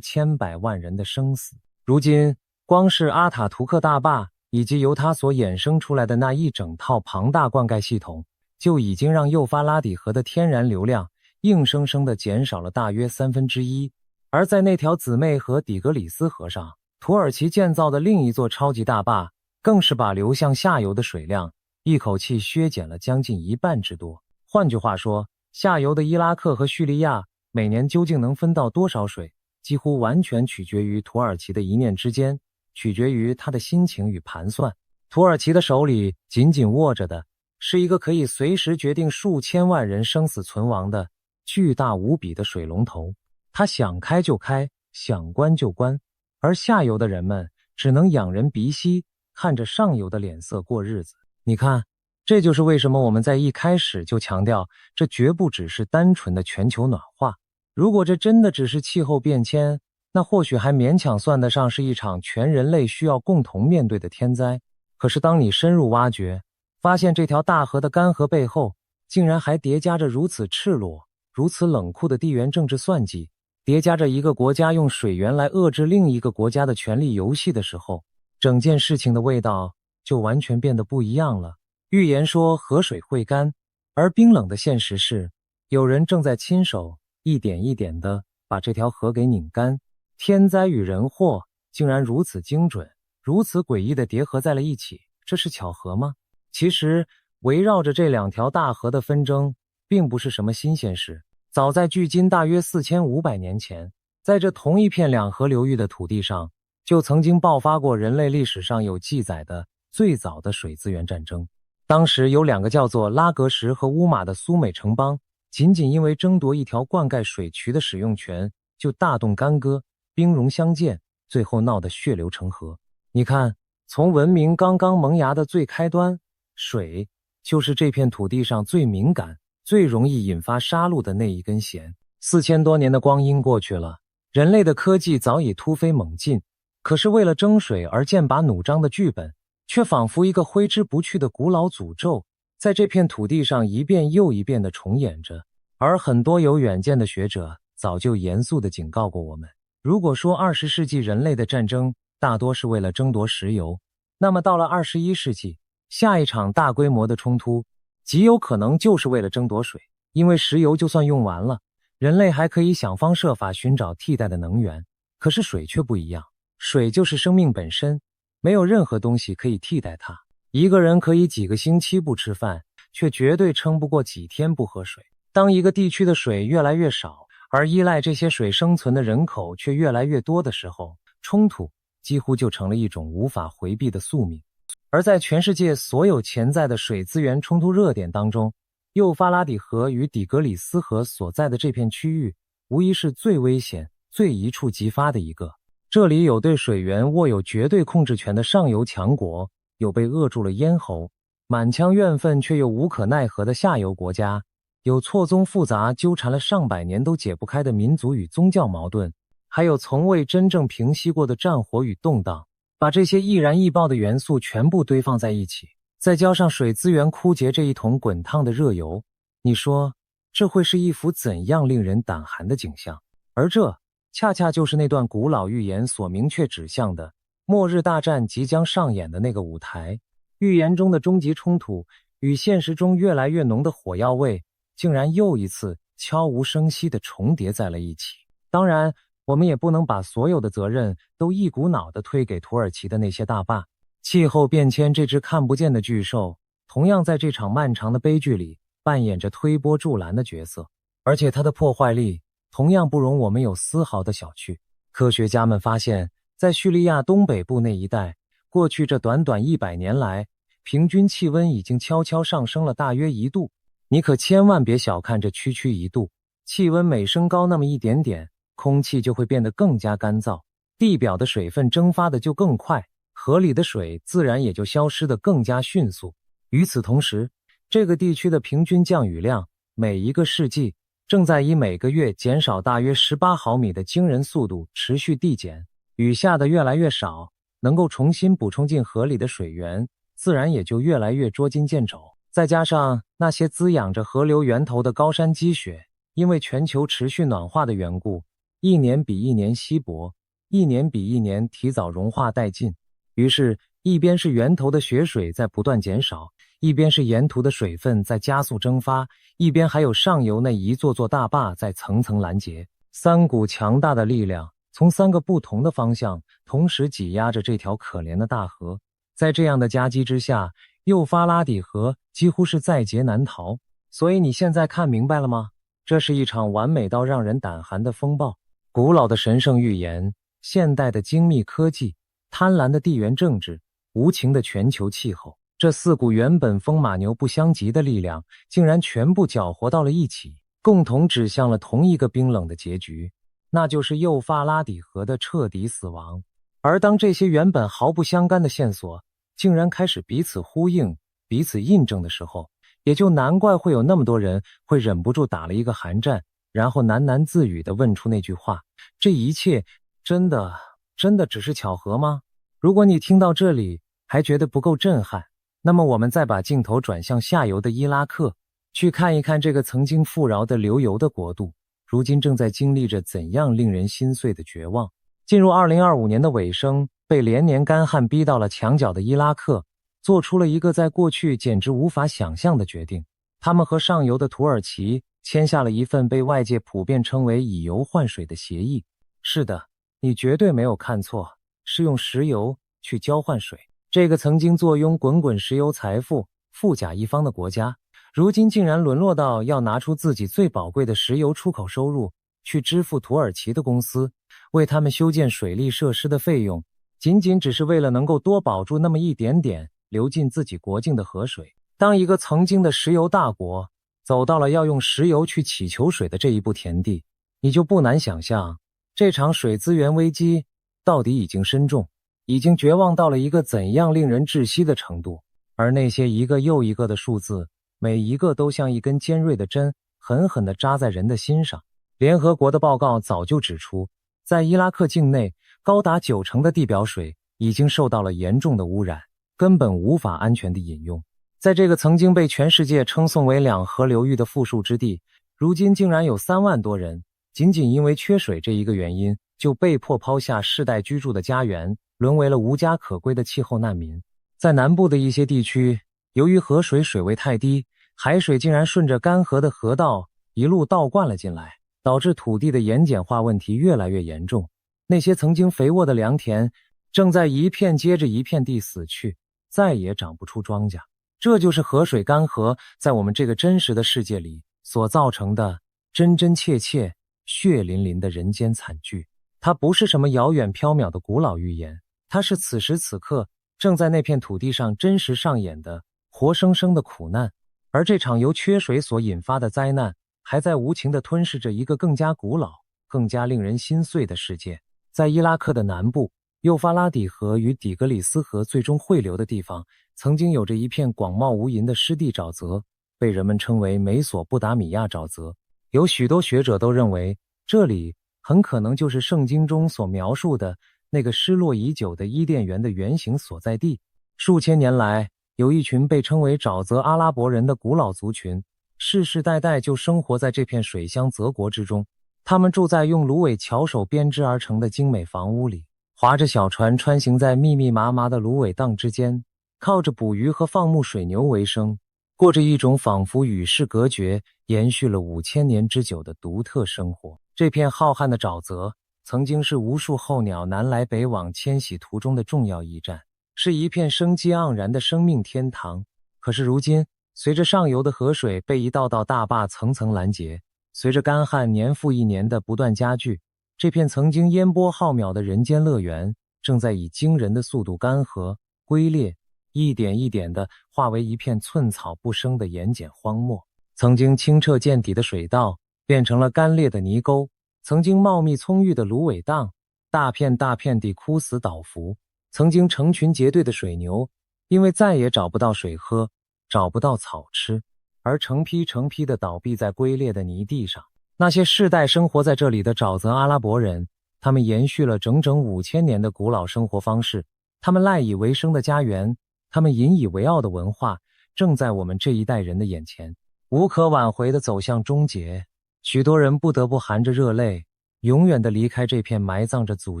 千百万人的生死。如今，光是阿塔图克大坝以及由它所衍生出来的那一整套庞大灌溉系统，就已经让幼发拉底河的天然流量硬生生地减少了大约1/3。而在那条姊妹河底格里斯河上，土耳其建造的另一座超级大坝，更是把流向下游的水量一口气削减了将近1半之多。换句话说，下游的伊拉克和叙利亚每年究竟能分到多少水，几乎完全取决于土耳其的一念之间，取决于他的心情与盘算。土耳其的手里紧紧握着的是一个可以随时决定数千万人生死存亡的巨大无比的水龙头，他想开就开，想关就关，而下游的人们只能仰人鼻息，看着上游的脸色过日子。你看，这就是为什么我们在一开始就强调，这绝不只是单纯的全球暖化。如果这真的只是气候变迁，那或许还勉强算得上是一场全人类需要共同面对的天灾。可是当你深入挖掘，发现这条大河的干涸背后，竟然还叠加着如此赤裸、如此冷酷的地缘政治算计，叠加着一个国家用水源来遏制另一个国家的权力游戏的时候，整件事情的味道就完全变得不一样了。预言说河水会干，而冰冷的现实是，有人正在亲手一点一点地把这条河给拧干。天灾与人祸竟然如此精准，如此诡异地叠合在了一起，这是巧合吗？其实，围绕着这2条大河的纷争并不是什么新鲜事。早在距今大约4500年前，在这同一片两河流域的土地上，就曾经爆发过人类历史上有记载的最早的水资源战争。当时有2个叫做拉格什和乌马的苏美城邦，仅仅因为争夺一条灌溉水渠的使用权，就大动干戈，兵戎相见，最后闹得血流成河。你看，从文明刚刚萌芽的最开端，水就是这片土地上最敏感、最容易引发杀戮的那一根弦。4000多年的光阴过去了，人类的科技早已突飞猛进，可是为了争水而剑拔弩张的剧本，却仿佛一个挥之不去的古老诅咒，在这片土地上一遍又一遍地重演着。而很多有远见的学者早就严肃地警告过我们，如果说20世纪人类的战争大多是为了争夺石油，那么到了21世纪，下一场大规模的冲突极有可能就是为了争夺水。因为石油就算用完了，人类还可以想方设法寻找替代的能源，可是水却不一样，水就是生命本身，没有任何东西可以替代它。一个人可以几个星期不吃饭，却绝对撑不过几天不喝水。当一个地区的水越来越少，而依赖这些水生存的人口却越来越多的时候，冲突几乎就成了一种无法回避的宿命。而在全世界所有潜在的水资源冲突热点当中，幼发拉底河与底格里斯河所在的这片区域无疑是最危险、最一触即发的一个。这里有对水源握有绝对控制权的上游强国，有被扼住了咽喉、满腔怨愤却又无可奈何的下游国家，有错综复杂、纠缠了上百年都解不开的民族与宗教矛盾，还有从未真正平息过的战火与动荡。把这些易燃易爆的元素全部堆放在一起，再浇上水资源枯竭这一桶滚烫的热油，你说这会是一幅怎样令人胆寒的景象？而这恰恰就是那段古老预言所明确指向的末日大战即将上演的那个舞台。预言中的终极冲突与现实中越来越浓的火药味，竟然又一次悄无声息地重叠在了一起。当然，我们也不能把所有的责任都一股脑地推给土耳其的那些大坝。气候变迁这只看不见的巨兽，同样在这场漫长的悲剧里扮演着推波助澜的角色，而且它的破坏力同样不容我们有丝毫的小觑。科学家们发现，在叙利亚东北部那一带，过去这短短100年来，平均气温已经悄悄上升了大约1度。你可千万别小看这区区1度，气温每升高那么一点点，空气就会变得更加干燥，地表的水分蒸发的就更快，河里的水自然也就消失得更加迅速。与此同时，这个地区的平均降雨量每一个世纪正在以每个月减少大约18毫米的惊人速度持续递减，雨下的越来越少，能够重新补充进河里的水源自然也就越来越捉襟见肘。再加上那些滋养着河流源头的高山积雪，因为全球持续暖化的缘故，一年比一年稀薄，一年比一年提早融化殆尽。于是一边是源头的雪水在不断减少，一边是沿途的水分在加速蒸发，一边还有上游那一座座大坝在层层拦截。3股强大的力量从3个不同的方向同时挤压着这条可怜的大河。在这样的夹击之下，幼发拉底河几乎是在劫难逃。所以你现在看明白了吗？这是一场完美到让人胆寒的风暴。古老的神圣预言，现代的精密科技，贪婪的地缘政治，无情的全球气候，这4股原本风马牛不相及的力量，竟然全部搅和到了一起，共同指向了同一个冰冷的结局，那就是幼发拉底河的彻底死亡。而当这些原本毫不相干的线索竟然开始彼此呼应、彼此印证的时候，也就难怪会有那么多人会忍不住打了一个寒战，然后喃喃自语地问出那句话：这一切真的只是巧合吗？如果你听到这里还觉得不够震撼，那么我们再把镜头转向下游的伊拉克，去看一看这个曾经富饶的流油的国度，如今正在经历着怎样令人心碎的绝望。进入2025年的尾声，被连年干旱逼到了墙角的伊拉克，做出了一个在过去简直无法想象的决定。他们和上游的土耳其签下了一份被外界普遍称为以油换水的协议。是的，你绝对没有看错，是用石油去交换水。这个曾经坐拥滚滚石油财富、富甲一方的国家，如今竟然沦落到要拿出自己最宝贵的石油出口收入去支付土耳其的公司为他们修建水利设施的费用，仅仅只是为了能够多保住那么一点点流进自己国境的河水。当一个曾经的石油大国走到了要用石油去祈求水的这一步田地，你就不难想象这场水资源危机到底已经深重，已经绝望到了一个怎样令人窒息的程度。而那些一个又一个的数字，每一个都像一根尖锐的针，狠狠地扎在人的心上。联合国的报告早就指出，在伊拉克境内，高达90%的地表水已经受到了严重的污染，根本无法安全地饮用。在这个曾经被全世界称颂为两河流域的富庶之地，如今竟然有3万多人，仅仅因为缺水这一个原因，就被迫抛下世代居住的家园，沦为了无家可归的气候难民。在南部的一些地区，由于河水水位太低，海水竟然顺着干涸的河道一路倒灌了进来，导致土地的盐碱化问题越来越严重。那些曾经肥沃的良田正在一片接着一片地死去，再也长不出庄稼。这就是河水干涸在我们这个真实的世界里所造成的真真切切、血淋淋的人间惨剧。它不是什么遥远缥缈的古老预言，它是此时此刻正在那片土地上真实上演的活生生的苦难。而这场由缺水所引发的灾难，还在无情地吞噬着一个更加古老、更加令人心碎的世界。在伊拉克的南部，幼发拉底河与底格里斯河最终汇流的地方，曾经有着一片广袤无垠的湿地沼泽，被人们称为美索不达米亚沼泽。有许多学者都认为，这里很可能就是圣经中所描述的那个失落已久的伊甸园的原型所在地。数千年来，有一群被称为沼泽阿拉伯人的古老族群，世世代代就生活在这片水乡泽国之中。他们住在用芦苇巧手编织而成的精美房屋里，划着小船穿行在密密麻麻的芦苇荡之间，靠着捕鱼和放牧水牛为生，过着一种仿佛与世隔绝、延续了5000年之久的独特生活。这片浩瀚的沼泽曾经是无数候鸟南来北往迁徙途中的重要驿站，是一片生机盎然的生命天堂。可是如今，随着上游的河水被一道道大坝层层拦截，随着干旱年复一年的不断加剧，这片曾经烟波浩渺的人间乐园正在以惊人的速度干涸、龟裂，一点一点地化为一片寸草不生的盐碱荒漠。曾经清澈见底的水道变成了干裂的泥沟，曾经茂密葱郁的芦苇荡大片大片地枯死倒伏，曾经成群结队的水牛因为再也找不到水喝，找不到草吃，而成批成批地倒闭在龟裂的泥地上。那些世代生活在这里的沼泽阿拉伯人，他们延续了整整5000年的古老生活方式，他们赖以为生的家园，他们引以为傲的文化，正在我们这一代人的眼前无可挽回地走向终结。许多人不得不含着热泪，永远地离开这片埋葬着祖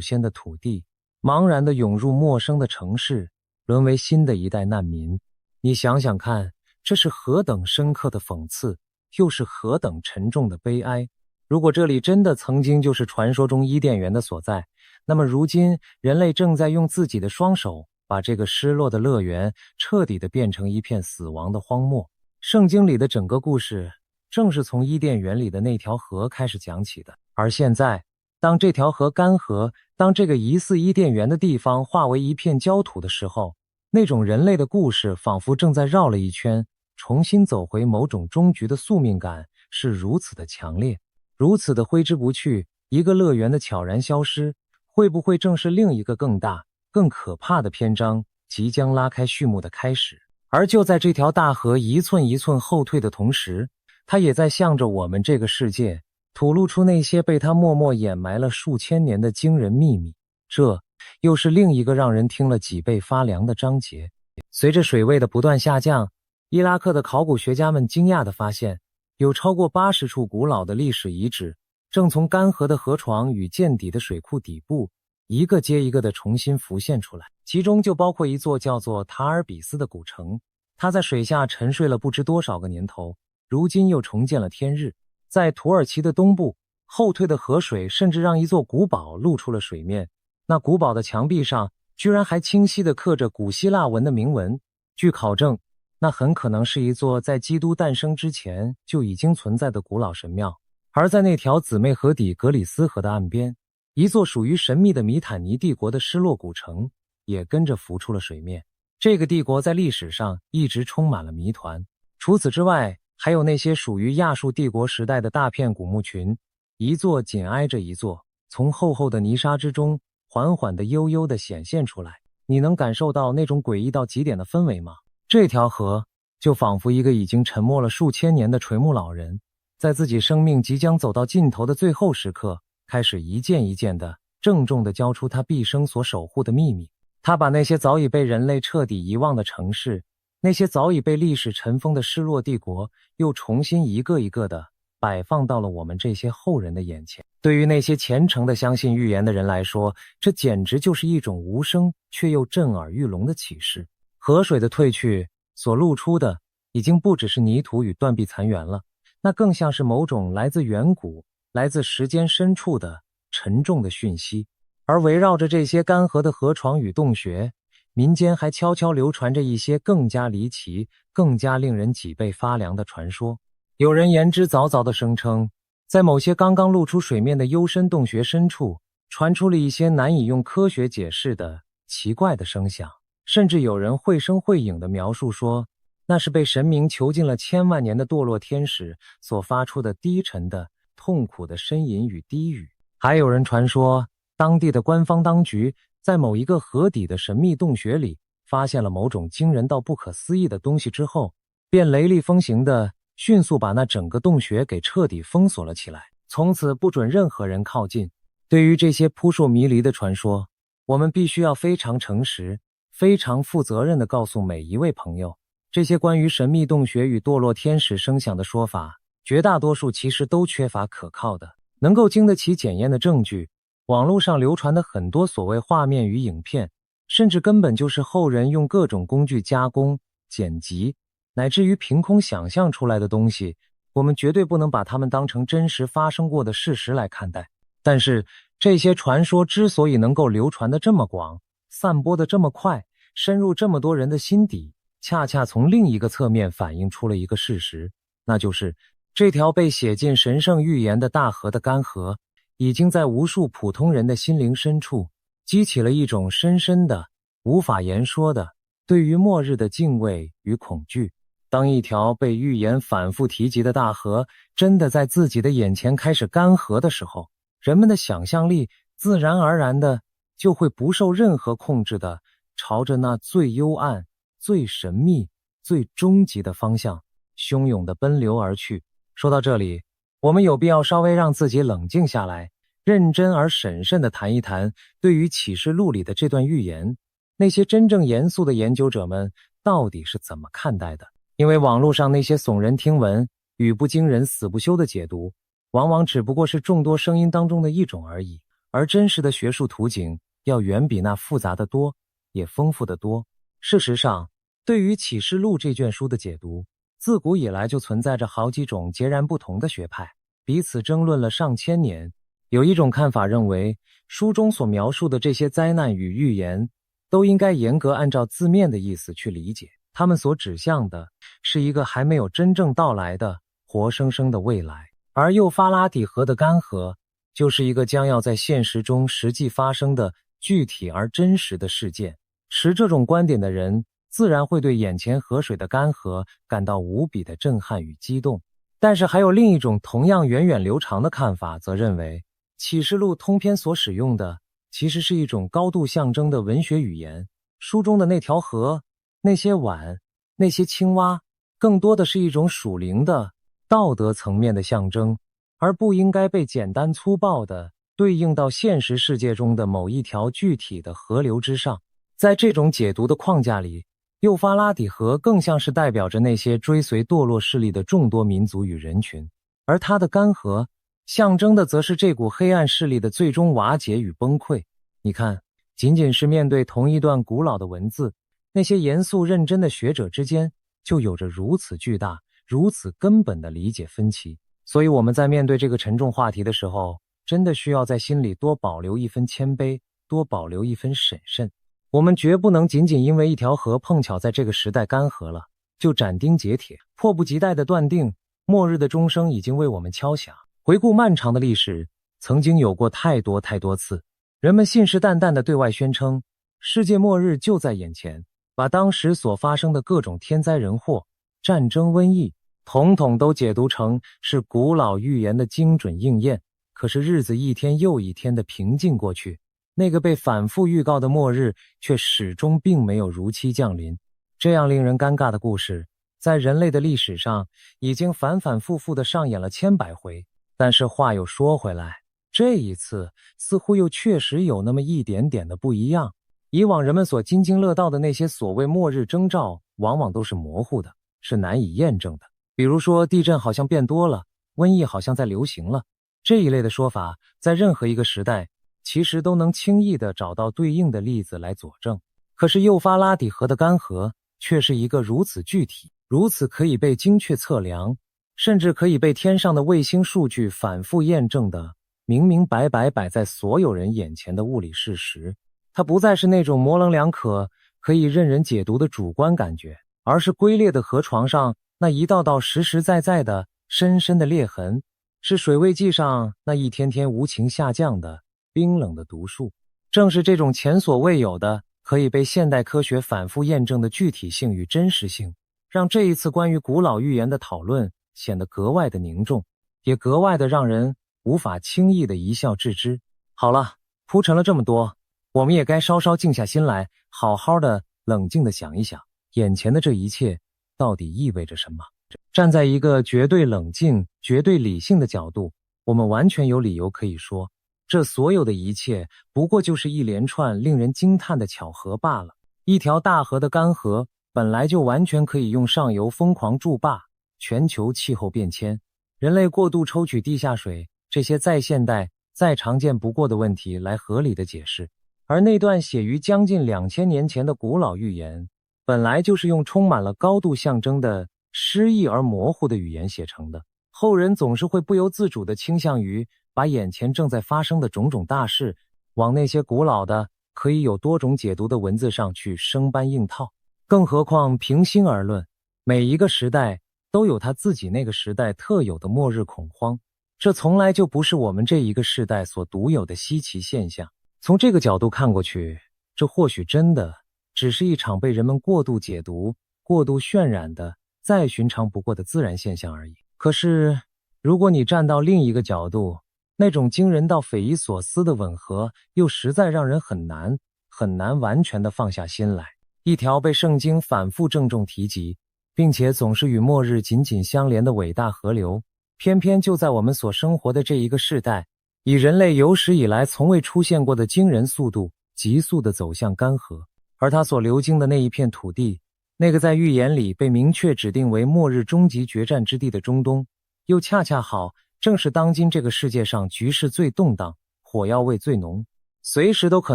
先的土地，茫然地涌入陌生的城市，沦为新的一代难民。你想想看，这是何等深刻的讽刺，又是何等沉重的悲哀。如果这里真的曾经就是传说中伊甸园的所在，那么如今人类正在用自己的双手把这个失落的乐园彻底地变成一片死亡的荒漠。圣经里的整个故事正是从伊甸园里的那条河开始讲起的。而现在，当这条河干涸，当这个疑似伊甸园的地方化为一片焦土的时候，那种人类的故事仿佛正在绕了一圈，重新走回某种终局的宿命感是如此的强烈，如此的挥之不去。一个乐园的悄然消失，会不会正是另一个更大、更可怕的篇章即将拉开序幕的开始？而就在这条大河一寸一寸后退的同时，它也在向着我们这个世界吐露出那些被它默默掩埋了数千年的惊人秘密。这又是另一个让人听了脊背发凉的章节。随着水位的不断下降，伊拉克的考古学家们惊讶地发现，有超过80处古老的历史遗址正从干涸的河床与见底的水库底部一个接一个地重新浮现出来，其中就包括一座叫做塔尔比斯的古城。它在水下沉睡了不知多少个年头，如今又重见了天日。在土耳其的东部，后退的河水甚至让一座古堡露出了水面，那古堡的墙壁上居然还清晰地刻着古希腊文的铭文。据考证，那很可能是一座在基督诞生之前就已经存在的古老神庙。而在那条姊妹河底格里斯河的岸边，一座属于神秘的米坦尼帝国的失落古城也跟着浮出了水面。这个帝国在历史上一直充满了谜团。除此之外，还有那些属于亚述帝国时代的大片古墓群，一座紧挨着一座，从厚厚的泥沙之中缓缓地悠悠地显现出来。你能感受到那种诡异到极点的氛围吗？这条河就仿佛一个已经沉默了数千年的垂暮老人，在自己生命即将走到尽头的最后时刻，开始一件一件的郑重地交出他毕生所守护的秘密。他把那些早已被人类彻底遗忘的城市，那些早已被历史尘封的失落帝国，又重新一个一个的摆放到了我们这些后人的眼前。对于那些虔诚的相信预言的人来说，这简直就是一种无声却又震耳欲聋的启示。河水的退去所露出的已经不只是泥土与断壁残垣了，那更像是某种来自远古、来自时间深处的沉重的讯息。而围绕着这些干涸的河床与洞穴，民间还悄悄流传着一些更加离奇、更加令人脊背发凉的传说。有人言之凿凿地声称，在某些刚刚露出水面的幽深洞穴深处，传出了一些难以用科学解释的奇怪的声响，甚至有人绘声绘影地描述说，那是被神明囚禁了千万年的堕落天使所发出的低沉的、痛苦的呻吟与低语。还有人传说，当地的官方当局在某一个河底的神秘洞穴里发现了某种惊人到不可思议的东西之后，便雷厉风行地迅速把那整个洞穴给彻底封锁了起来，从此不准任何人靠近。对于这些扑朔迷离的传说，我们必须要非常诚实、非常负责任地告诉每一位朋友，这些关于神秘洞穴与堕落天使声响的说法，绝大多数其实都缺乏可靠的、能够经得起检验的证据。网络上流传的很多所谓画面与影片，甚至根本就是后人用各种工具加工、剪辑，乃至于凭空想象出来的东西，我们绝对不能把它们当成真实发生过的事实来看待。但是这些传说之所以能够流传得这么广，散播得这么快，深入这么多人的心底，恰恰从另一个侧面反映出了一个事实，那就是这条被写进神圣预言的大河的干涸，已经在无数普通人的心灵深处激起了一种深深的、无法言说的对于末日的敬畏与恐惧。当一条被预言反复提及的大河真的在自己的眼前开始干涸的时候，人们的想象力自然而然的就会不受任何控制的朝着那最幽暗、最神秘、最终极的方向汹涌地奔流而去。说到这里，我们有必要稍微让自己冷静下来，认真而审慎地谈一谈对于启示录里的这段预言，那些真正严肃的研究者们到底是怎么看待的。因为网络上那些耸人听闻、语不惊人死不休的解读，往往只不过是众多声音当中的一种而已，而真实的学术图景要远比那复杂得多，也丰富得多。事实上，对于启示录这卷书的解读，自古以来就存在着好几种截然不同的学派，彼此争论了上千年。有一种看法认为，书中所描述的这些灾难与预言都应该严格按照字面的意思去理解，他们所指向的是一个还没有真正到来的活生生的未来，而幼发拉底河的干涸就是一个将要在现实中实际发生的具体而真实的事件。持这种观点的人自然会对眼前河水的干涸感到无比的震撼与激动。但是还有另一种同样源远流长的看法，则认为启示录通篇所使用的其实是一种高度象征的文学语言，书中的那条河、那些碗、那些青蛙，更多的是一种属灵的道德层面的象征，而不应该被简单粗暴地对应到现实世界中的某一条具体的河流之上。在这种解读的框架里，幼发拉底河更像是代表着那些追随堕落势力的众多民族与人群，而它的干涸象征的则是这股黑暗势力的最终瓦解与崩溃。你看，仅仅是面对同一段古老的文字，那些严肃认真的学者之间就有着如此巨大、如此根本的理解分歧。所以我们在面对这个沉重话题的时候，真的需要在心里多保留一分谦卑，多保留一分审慎。我们绝不能仅仅因为一条河碰巧在这个时代干涸了，就斩钉截铁、迫不及待地断定末日的钟声已经为我们敲响。回顾漫长的历史，曾经有过太多次，人们信誓旦旦地对外宣称世界末日就在眼前，把当时所发生的各种天灾人祸、战争、瘟疫统统都解读成是古老预言的精准应验。可是日子一天又一天的平静过去，那个被反复预告的末日却始终并没有如期降临。这样令人尴尬的故事，在人类的历史上已经反反复复地上演了千百回。但是话又说回来，这一次似乎又确实有那么一点点的不一样。以往人们所津津乐道的那些所谓末日征兆，往往都是模糊的，是难以验证的。比如说地震好像变多了，瘟疫好像在流行了，这一类的说法，在任何一个时代其实都能轻易地找到对应的例子来佐证。可是幼发拉底河的干涸却是一个如此具体、如此可以被精确测量，甚至可以被天上的卫星数据反复验证的明明白白摆在所有人眼前的物理事实。它不再是那种模棱两可可以任人解读的主观感觉，而是龟裂的河床上那一道道实实在在的深深的裂痕，是水位计上那一天天无情下降的冰冷的读数。正是这种前所未有的可以被现代科学反复验证的具体性与真实性，让这一次关于古老预言的讨论显得格外的凝重，也格外的让人无法轻易的一笑置之。好了，铺陈了这么多，我们也该稍稍静下心来，好好的冷静的想一想，眼前的这一切到底意味着什么。站在一个绝对冷静、绝对理性的角度，我们完全有理由可以说，这所有的一切不过就是一连串令人惊叹的巧合罢了。一条大河的干涸本来就完全可以用上游疯狂筑坝、全球气候变迁、人类过度抽取地下水这些再现代、再常见不过的问题来合理的解释。而那段写于将近2000年前的古老预言，本来就是用充满了高度象征的诗意而模糊的语言写成的。后人总是会不由自主地倾向于把眼前正在发生的种种大事，往那些古老的、可以有多种解读的文字上去生搬硬套。更何况平心而论，每一个时代都有它自己那个时代特有的末日恐慌，这从来就不是我们这一个世代所独有的稀奇现象。从这个角度看过去，这或许真的只是一场被人们过度解读、过度渲染的再寻常不过的自然现象而已。可是，如果你站到另一个角度，那种惊人到匪夷所思的吻合，又实在让人很难完全的放下心来。一条被圣经反复郑重提及，并且总是与末日紧紧相连的伟大河流，偏偏就在我们所生活的这一个世代，以人类有史以来从未出现过的惊人速度，急速地走向干涸。而它所流经的那一片土地，那个在预言里被明确指定为末日终极决战之地的中东，又恰恰好正是当今这个世界上局势最动荡、火药味最浓、随时都可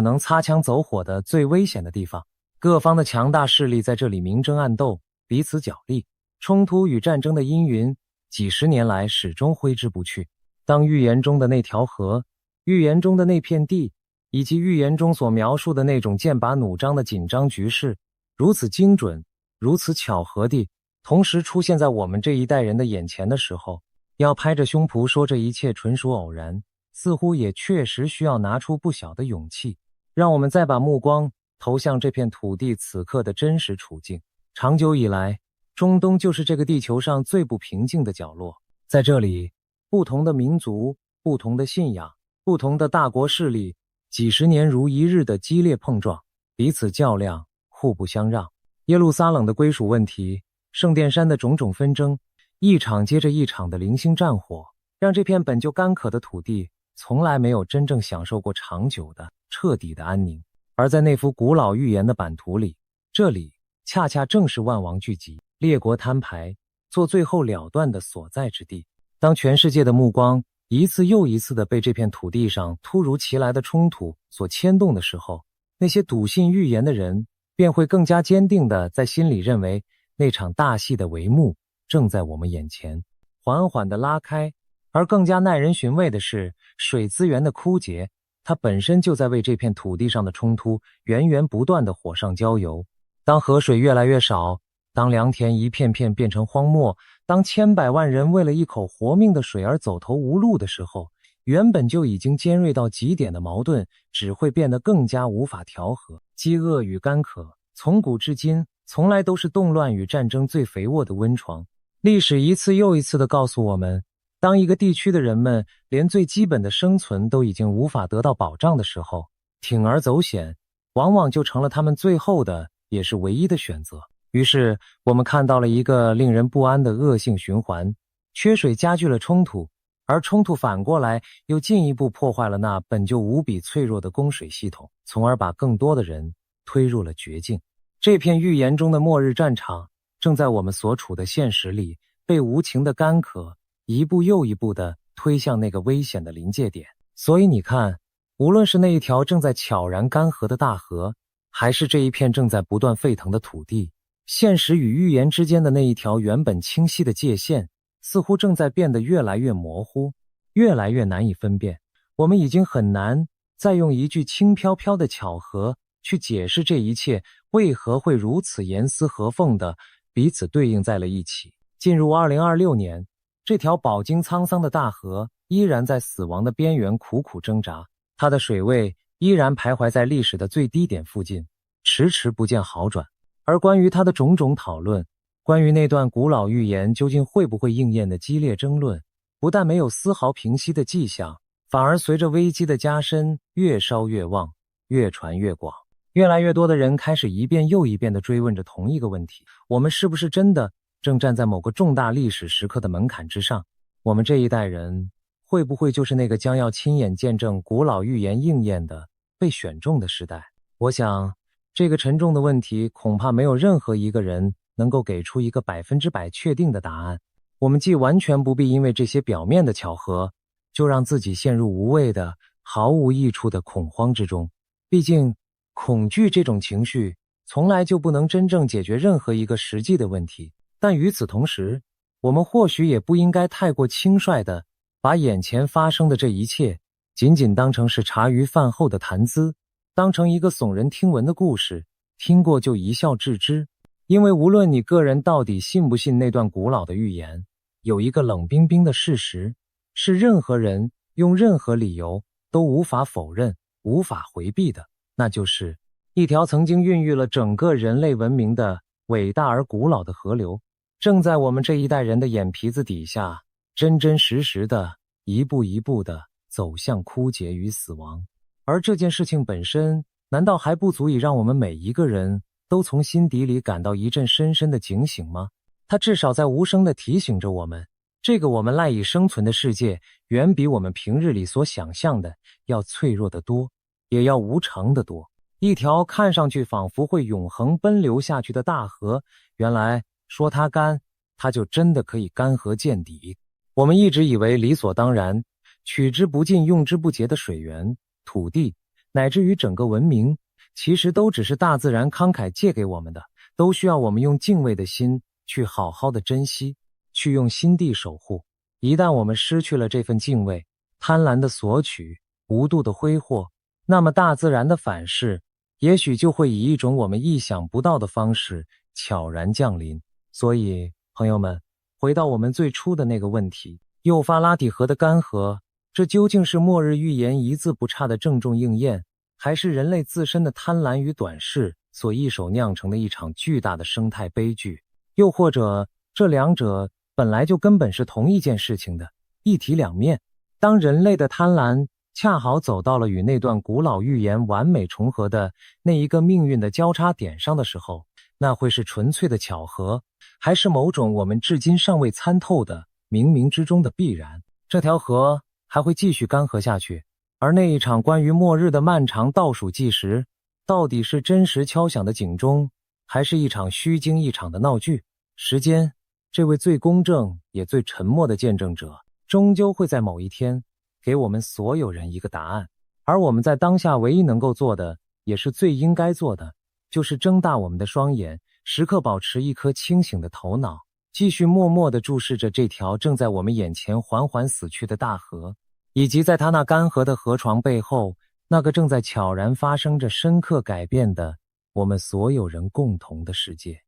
能擦枪走火的最危险的地方。各方的强大势力在这里明争暗斗，彼此角力，冲突与战争的阴云几十年来始终挥之不去。当预言中的那条河、预言中的那片地，以及预言中所描述的那种剑拔弩张的紧张局势，如此精准、如此巧合地同时出现在我们这一代人的眼前的时候，要拍着胸脯说这一切纯属偶然，似乎也确实需要拿出不小的勇气。让我们再把目光投向这片土地此刻的真实处境。长久以来，中东就是这个地球上最不平静的角落。在这里，不同的民族、不同的信仰、不同的大国势力，几十年如一日的激烈碰撞，彼此较量，互不相让。耶路撒冷的归属问题，圣殿山的种种纷争，一场接着一场的零星战火，让这片本就干渴的土地从来没有真正享受过长久的、彻底的安宁。而在那幅古老预言的版图里，这里恰恰正是万王聚集、列国摊牌、做最后了断的所在之地。当全世界的目光一次又一次地被这片土地上突如其来的冲突所牵动的时候，那些笃信预言的人便会更加坚定地在心里认为，那场大戏的帷幕正在我们眼前缓缓地拉开。而更加耐人寻味的是，水资源的枯竭，它本身就在为这片土地上的冲突源源不断地火上浇油。当河水越来越少，当良田一片片变成荒漠，当千百万人为了一口活命的水而走投无路的时候，原本就已经尖锐到极点的矛盾只会变得更加无法调和。饥饿与干渴从古至今从来都是动乱与战争最肥沃的温床。历史一次又一次地告诉我们，当一个地区的人们连最基本的生存都已经无法得到保障的时候，铤而走险往往就成了他们最后的也是唯一的选择。于是我们看到了一个令人不安的恶性循环，缺水加剧了冲突，而冲突反过来又进一步破坏了那本就无比脆弱的供水系统，从而把更多的人推入了绝境。这片预言中的末日战场正在我们所处的现实里被无情的干渴一步又一步地推向那个危险的临界点。所以你看，无论是那一条正在悄然干涸的大河，还是这一片正在不断沸腾的土地，现实与预言之间的那一条原本清晰的界限似乎正在变得越来越模糊，越来越难以分辨。我们已经很难再用一句轻飘飘的巧合去解释这一切为何会如此严丝合缝地彼此对应在了一起。进入2026年，这条饱经沧桑的大河依然在死亡的边缘苦苦挣扎，它的水位依然徘徊在历史的最低点附近，迟迟不见好转。而关于它的种种讨论，关于那段古老预言究竟会不会应验的激烈争论，不但没有丝毫平息的迹象，反而随着危机的加深越烧越旺，越传越广。越来越多的人开始一遍又一遍地追问着同一个问题：我们是不是真的正站在某个重大历史时刻的门槛之上？我们这一代人会不会就是那个将要亲眼见证古老预言应验的被选中的时代？我想这个沉重的问题恐怕没有任何一个人能够给出一个100%确定的答案。我们既完全不必因为这些表面的巧合就让自己陷入无谓的毫无益处的恐慌之中，毕竟恐惧这种情绪从来就不能真正解决任何一个实际的问题。但与此同时，我们或许也不应该太过轻率地把眼前发生的这一切仅仅当成是茶余饭后的谈资，当成一个耸人听闻的故事，听过就一笑置之。因为无论你个人到底信不信那段古老的预言，有一个冷冰冰的事实，是任何人用任何理由都无法否认、无法回避的，那就是一条曾经孕育了整个人类文明的伟大而古老的河流，正在我们这一代人的眼皮子底下，真真实实的一步一步的走向枯竭与死亡。而这件事情本身，难道还不足以让我们每一个人都从心底里感到一阵深深的警醒吗？它至少在无声地提醒着我们，这个我们赖以生存的世界，远比我们平日里所想象的要脆弱得多，也要无常得多。一条看上去仿佛会永恒奔流下去的大河，原来说它干，它就真的可以干涸见底。我们一直以为理所当然，取之不尽用之不竭的水源、土地，乃至于整个文明，其实都只是大自然慷慨借给我们的，都需要我们用敬畏的心去好好的珍惜，去用心地守护。一旦我们失去了这份敬畏，贪婪的索取，无度的挥霍，那么大自然的反噬也许就会以一种我们意想不到的方式悄然降临。所以朋友们，回到我们最初的那个问题，幼发拉底河的干涸，这究竟是末日预言一字不差的郑重应验，还是人类自身的贪婪与短视所一手酿成的一场巨大的生态悲剧？又或者这两者本来就根本是同一件事情的一体两面？当人类的贪婪恰好走到了与那段古老预言完美重合的那一个命运的交叉点上的时候，那会是纯粹的巧合，还是某种我们至今尚未参透的冥冥之中的必然？这条河还会继续干涸下去，而那一场关于末日的漫长倒数计时，到底是真实敲响的警钟，还是一场虚惊一场的闹剧？时间，这位最公正也最沉默的见证者，终究会在某一天给我们所有人一个答案。而我们在当下唯一能够做的，也是最应该做的，就是睁大我们的双眼，时刻保持一颗清醒的头脑，继续默默地注视着这条正在我们眼前缓缓死去的大河，以及在它那干涸的河床背后，那个正在悄然发生着深刻改变的我们所有人共同的世界。